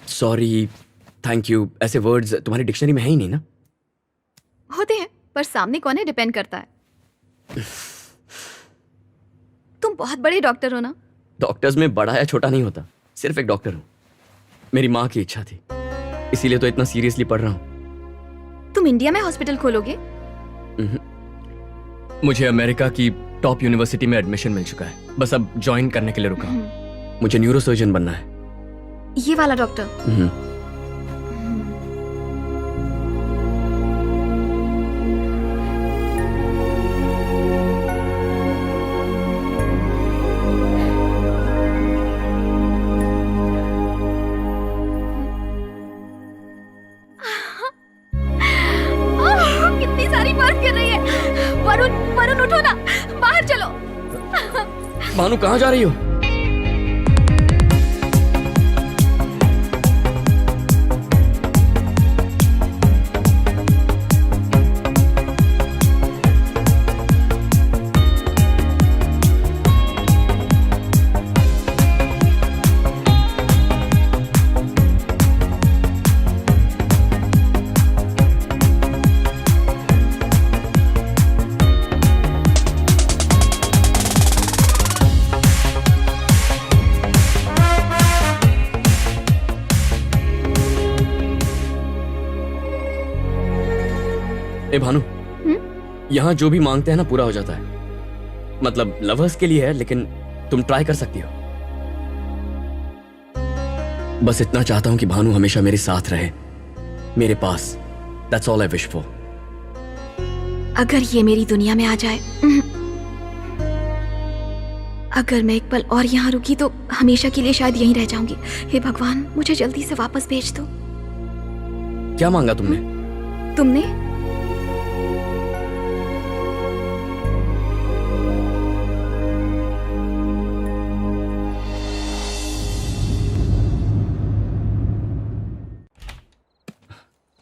S7: सॉरी, थैंक यू, ऐसे वर्ड्स तुम्हारी डिक्शनरी में है ही नहीं ना?
S2: होते हैं, पर सामने कौन है डिपेंड करता है। तुम बहुत बड़े डॉक्टर हो ना?
S7: डॉक्टर्स में बड़ा या छोटा नहीं होता, सिर्फ एक डॉक्टर हूँ। मेरी माँ की इच्छा थी, इसीलिए तो इतना सीरियसली पढ़ रहा हूँ।
S2: तुम इंडिया में हॉस्पिटल खोलोगे?
S7: मुझे अमेरिका की टॉप यूनिवर्सिटी में एडमिशन मिल चुका है, बस अब ज्वाइन करने के लिए रुका हूँ। मुझे न्यूरोसर्जन बनना है।
S2: ये वाला डॉक्टर? कितनी सारी बर्फ गिर रही है। वरुण, वरुण उठो ना, बाहर चलो।
S7: भानु कहाँ जा रही हो? ए भानु, यहाँ जो भी मांगते हैं ना पूरा हो जाता है। मतलब लवर्स के लिए है, लेकिन तुम ट्राई कर सकती हो। बस इतना चाहता हूं कि भानु हमेशा मेरे साथ रहे, मेरे पास। That's all I wish for.
S2: अगर ये मेरी दुनिया में आ जाए, अगर मैं एक पल और यहाँ रुकी तो हमेशा के लिए शायद यहीं रह जाऊंगी। हे भगवान, मुझे जल्दी से वापस भेज दो।
S7: क्या मांगा तुमने?
S2: तुमने?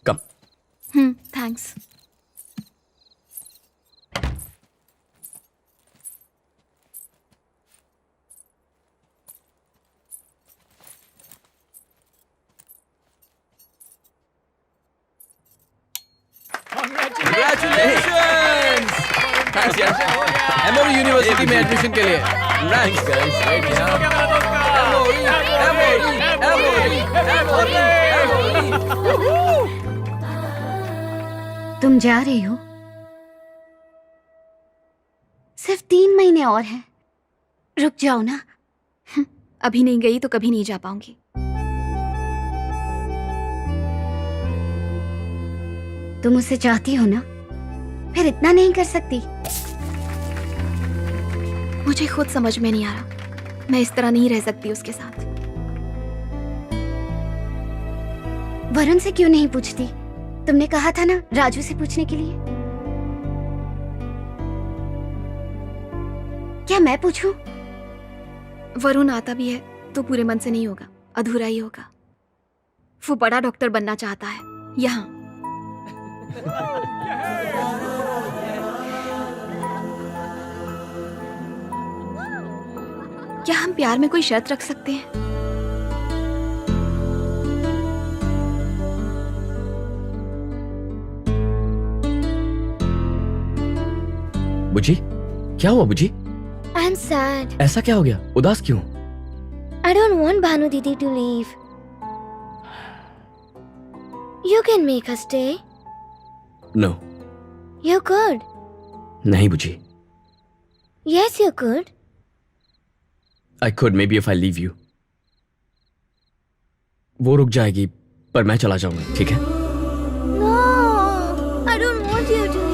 S7: कम।
S2: थैंक्स।
S10: Congratulations! Thanks यार। एमओरी यूनिवर्सिटी में एडमिशन के लिए। Thanks guys.
S5: तुम जा रही हो? सिर्फ 3 महीने और हैं। रुक जाओ ना।
S2: अभी नहीं गई तो कभी नहीं जा पाऊंगी।
S5: तुम उसे चाहती हो ना, फिर इतना नहीं कर सकती।
S2: मुझे खुद समझ में नहीं आ रहा, मैं इस तरह नहीं रह सकती उसके साथ।
S5: वरुण से क्यों नहीं पूछती? तुमने कहा था ना राजू से पूछने के लिए। क्या मैं पूछूं?
S2: वरुण आता भी है तो पूरे मन से नहीं होगा, अधूरा ही होगा। वो बड़ा डॉक्टर बनना चाहता है यहाँ। क्या हम प्यार में कोई शर्त रख सकते हैं?
S7: बुजी, क्या हुआ बुजी?
S5: I'm sad.
S7: ऐसा क्या हो गया? उदास क्यों?
S5: I don't want Bhanu Didi to leave. You can make her stay.
S7: No.
S5: You could.
S7: नहीं बुजी।
S5: Yes, you could.
S7: I could maybe if I leave you. वो रुक जाएगी, पर मैं चला जाऊंगा, ठीक है?
S5: No, I don't want you to leave.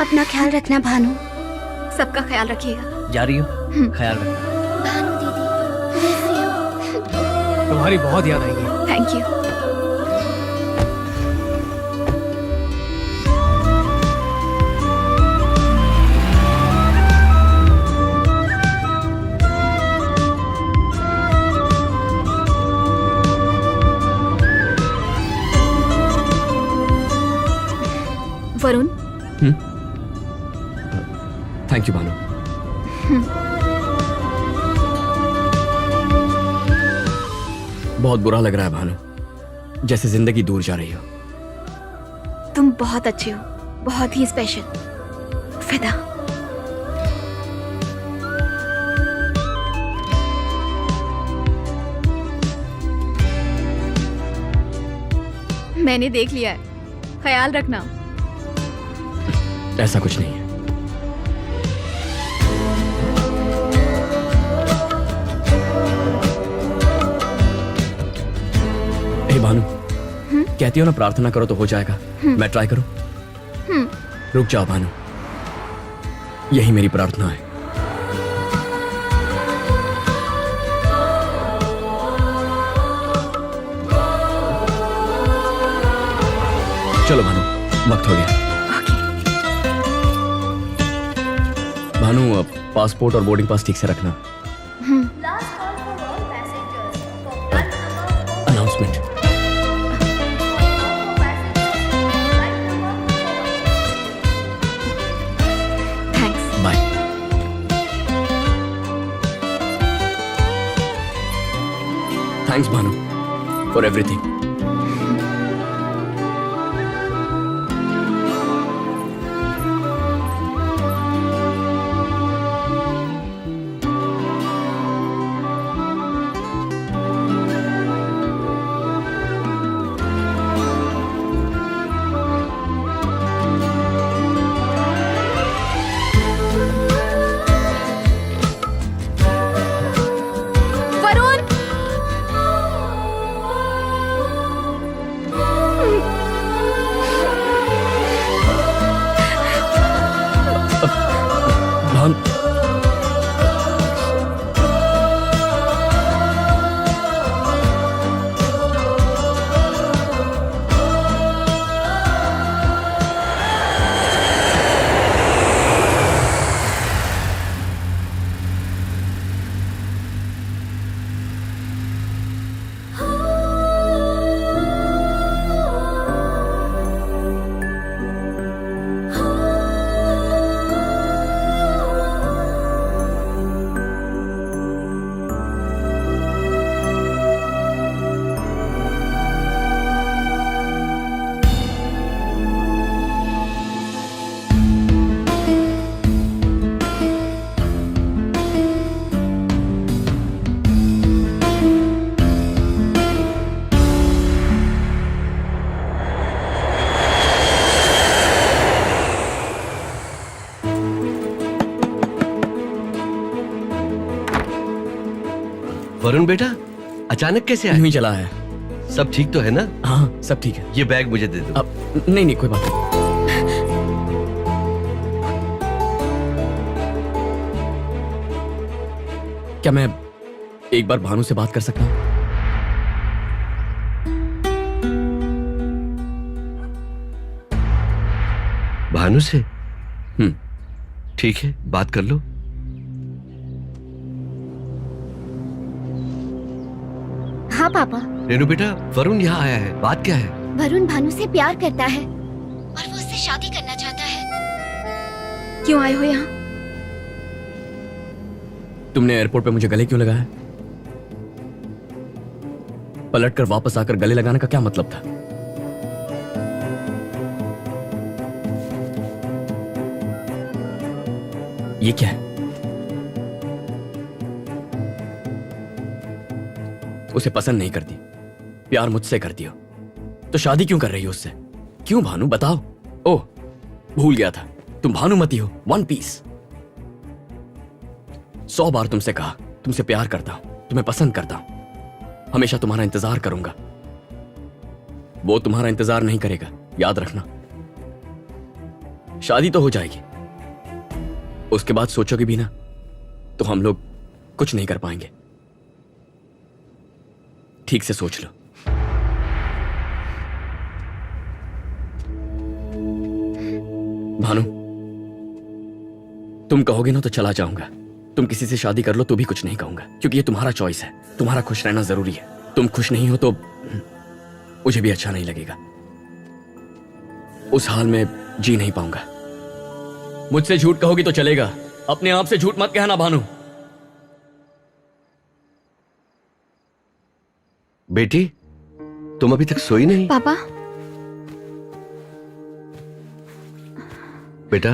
S5: अपना ख्याल रखना भानु।
S2: सबका ख्याल रखिएगा।
S4: जा रही हो? ख्याल रखना।
S5: भानु दीदी, miss you.
S13: तुम्हारी बहुत याद आएगी।
S2: Thank you. Varun,
S7: thank you Bhanu. बहुत बुरा लग रहा है भानु, जैसे जिंदगी दूर जा रही हो।
S2: तुम बहुत अच्छे हो, बहुत ही स्पेशल। फिदा। मैंने देख लिया है, ख्याल रखना।
S7: ऐसा कुछ नहीं है। ए भानु, कहती हो ना प्रार्थना करो तो हो जाएगा। मैं ट्राई करूं? रुक जाओ भानु, यही मेरी प्रार्थना है। चलो भानु, वक्त हो गया। भानु, पासपोर्ट और बोर्डिंग पास ठीक से रखना। Announcement.
S2: Thanks.
S7: Bye. Thanks Bhanu for everything.
S3: Varun बेटा, अचानक कैसे आए?
S7: यूं ही चला है।
S3: सब ठीक तो है ना?
S7: हाँ सब ठीक है।
S3: ये बैग मुझे दे दो।
S7: अब नहीं कोई बात नहीं। क्या मैं एक बार भानु से बात कर सकता हूं?
S3: भानु से? ठीक है, बात कर लो।
S5: हाँ पापा।
S3: रेनू बेटा, वरुण यहाँ आया है, बात क्या है?
S5: वरुण भानु से प्यार करता है और वो उससे शादी करना चाहता है।
S2: क्यों आए हो यहाँ?
S7: तुमने एयरपोर्ट पे मुझे गले क्यों लगाया? पलट कर वापस आकर गले लगाने का क्या मतलब था? ये क्या है? उसे पसंद नहीं करती, प्यार मुझसे करती हो, तो शादी क्यों कर रही हो उससे? क्यों भानु, बताओ। ओह, भूल गया था, तुम भानुमती हो, वन पीस। 100 बार तुमसे कहा, तुमसे प्यार करता हूं, तुम्हें पसंद करता हूं, हमेशा तुम्हारा इंतजार करूंगा। वो तुम्हारा इंतजार नहीं करेगा, याद रखना। शादी तो हो जाएगी, उसके बाद सोचोगे भी ना तो हम लोग कुछ नहीं कर पाएंगे। ठीक से सोच लो। भानु, तुम कहोगे ना तो चला जाऊंगा। तुम किसी से शादी कर लो तो भी कुछ नहीं कहूंगा, क्योंकि ये तुम्हारा चॉइस है। तुम्हारा खुश रहना जरूरी है। तुम खुश नहीं हो तो मुझे भी अच्छा नहीं लगेगा। उस हाल में जी नहीं पाऊंगा। मुझसे झूठ कहोगी तो चलेगा, अपने आप से झूठ मत कहना भानु।
S3: बेटी, तुम अभी तक सोई नहीं?
S2: पापा।
S3: बेटा,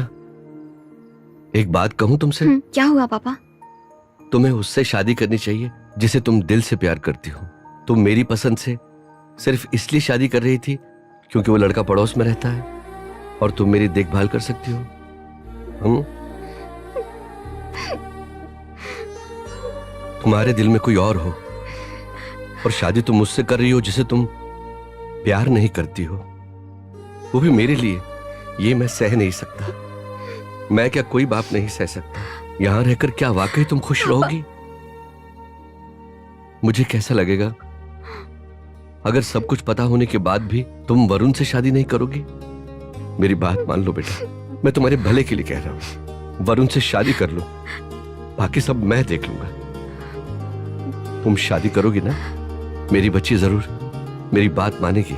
S3: एक बात कहूं तुमसे?
S2: क्या हुआ पापा?
S3: तुम्हें उससे शादी करनी चाहिए जिसे तुम दिल से प्यार करती हो। तुम मेरी पसंद से सिर्फ इसलिए शादी कर रही थी क्योंकि वो लड़का पड़ोस में रहता है और तुम मेरी देखभाल कर सकती हो। तुम्हारे दिल में कोई और हो और शादी तुम मुझसे कर रही हो जिसे तुम प्यार नहीं करती हो, वो भी मेरे लिए। ये मैं सह नहीं सकता। मैं क्या कोई बाप नहीं सह सकता? यहां रहकर क्या वाकई तुम खुश रहोगी? मुझे कैसा लगेगा अगर सब कुछ पता होने के बाद भी तुम वरुण से शादी नहीं करोगी? मेरी बात मान लो बेटा, मैं तुम्हारे भले के लिए कह रहा हूँ। वरुण से शादी कर लो, बाकी सब मैं देख लूंगा। तुम शादी करोगी ना? मेरी बच्ची जरूर मेरी बात मानेगी।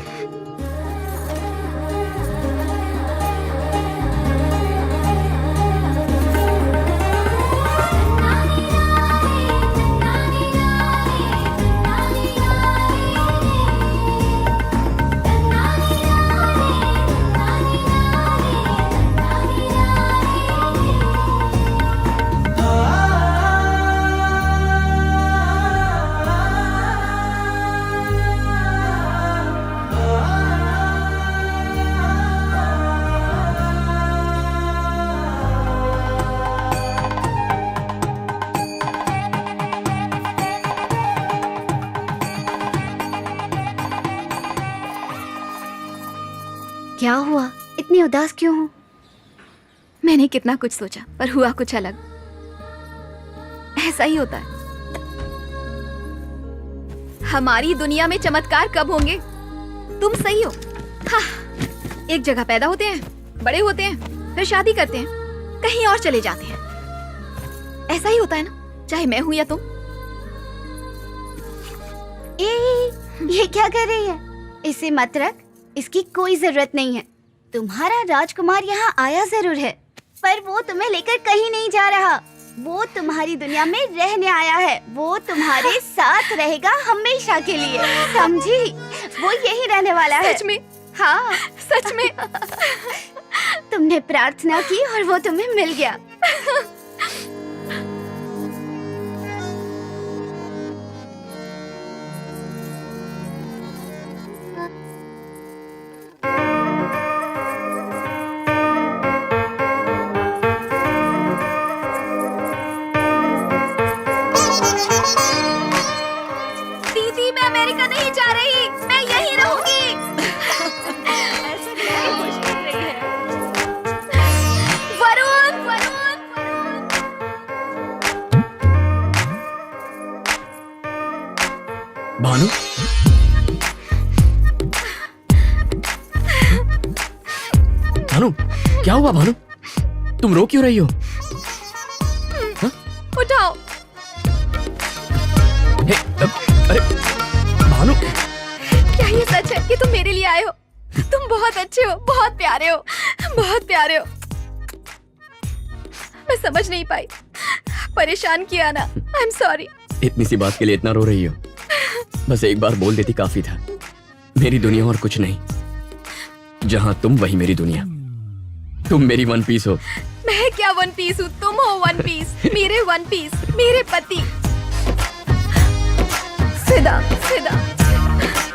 S5: क्या हुआ? इतनी उदास क्यों हो?
S2: मैंने कितना कुछ सोचा पर हुआ कुछ अलग। ऐसा ही होता है। हमारी दुनिया में चमत्कार कब होंगे? तुम सही हो। हाँ, एक जगह पैदा होते हैं, बड़े होते हैं, फिर शादी करते हैं, कहीं और चले जाते हैं। ऐसा ही होता है ना, चाहे मैं हूं या तुम।
S5: ये क्या कर रही है? इसे मत रख, इसकी कोई जरूरत नहीं है। तुम्हारा राजकुमार यहाँ आया जरूर है, पर वो तुम्हें लेकर कहीं नहीं जा रहा। वो तुम्हारी दुनिया में रहने आया है। वो तुम्हारे साथ रहेगा हमेशा के लिए, समझी? वो यही रहने वाला है।
S2: सच में?
S5: हाँ,
S2: सच में।
S5: तुमने प्रार्थना की और वो तुम्हें मिल गया।
S2: दीदी, मैं अमेरिका नहीं जा रही, मैं यहीं रहूंगी। वरुण, वरुण,
S7: भानु, भानु, क्या हुआ भानु? तुम रो क्यों रही हो?
S2: उठाओ।
S7: अरे भानु,
S2: क्या ये सच है कि तुम मेरे लिए आए हो? तुम बहुत अच्छे हो, बहुत प्यारे हो, बहुत प्यारे हो। मैं समझ नहीं पाई, परेशान किया ना। I am sorry.
S7: इतनी सी बात के लिए इतना रो रही हो? बस एक बार बोल देती काफी था। मेरी दुनिया और कुछ नहीं। जहां तुम वही मेरी दुनिया। तुम मेरी वन पीस हो।
S2: मैं क्या वन पीस हूँ? तुम हो वन पीस, मेरे वन पीस, मेरे पति। सीधा सीधा।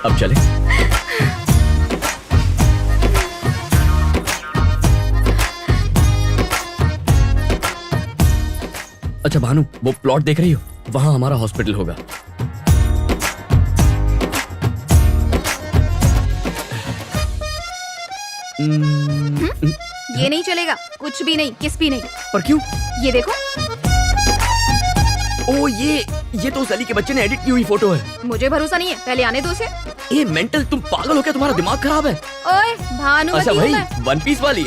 S7: अब चले? अच्छा भानु, वो प्लॉट देख रही हो? वहां हमारा हॉस्पिटल होगा।
S2: ये नहीं चलेगा, कुछ भी नहीं, किस भी नहीं।
S7: पर क्यों?
S2: ये देखो।
S7: ओ ये तो उस अली के बच्चे ने एडिट की हुई फोटो है।
S2: मुझे भरोसा नहीं है, पहले आने दो उसे।
S7: ये मेंटल, तुम पागल हो क्या? तुम्हारा दिमाग खराब है।
S2: ओए भानुमति
S7: अच्छा
S2: हूँ
S7: भाई,
S2: मैं।
S7: वन पीस वाली।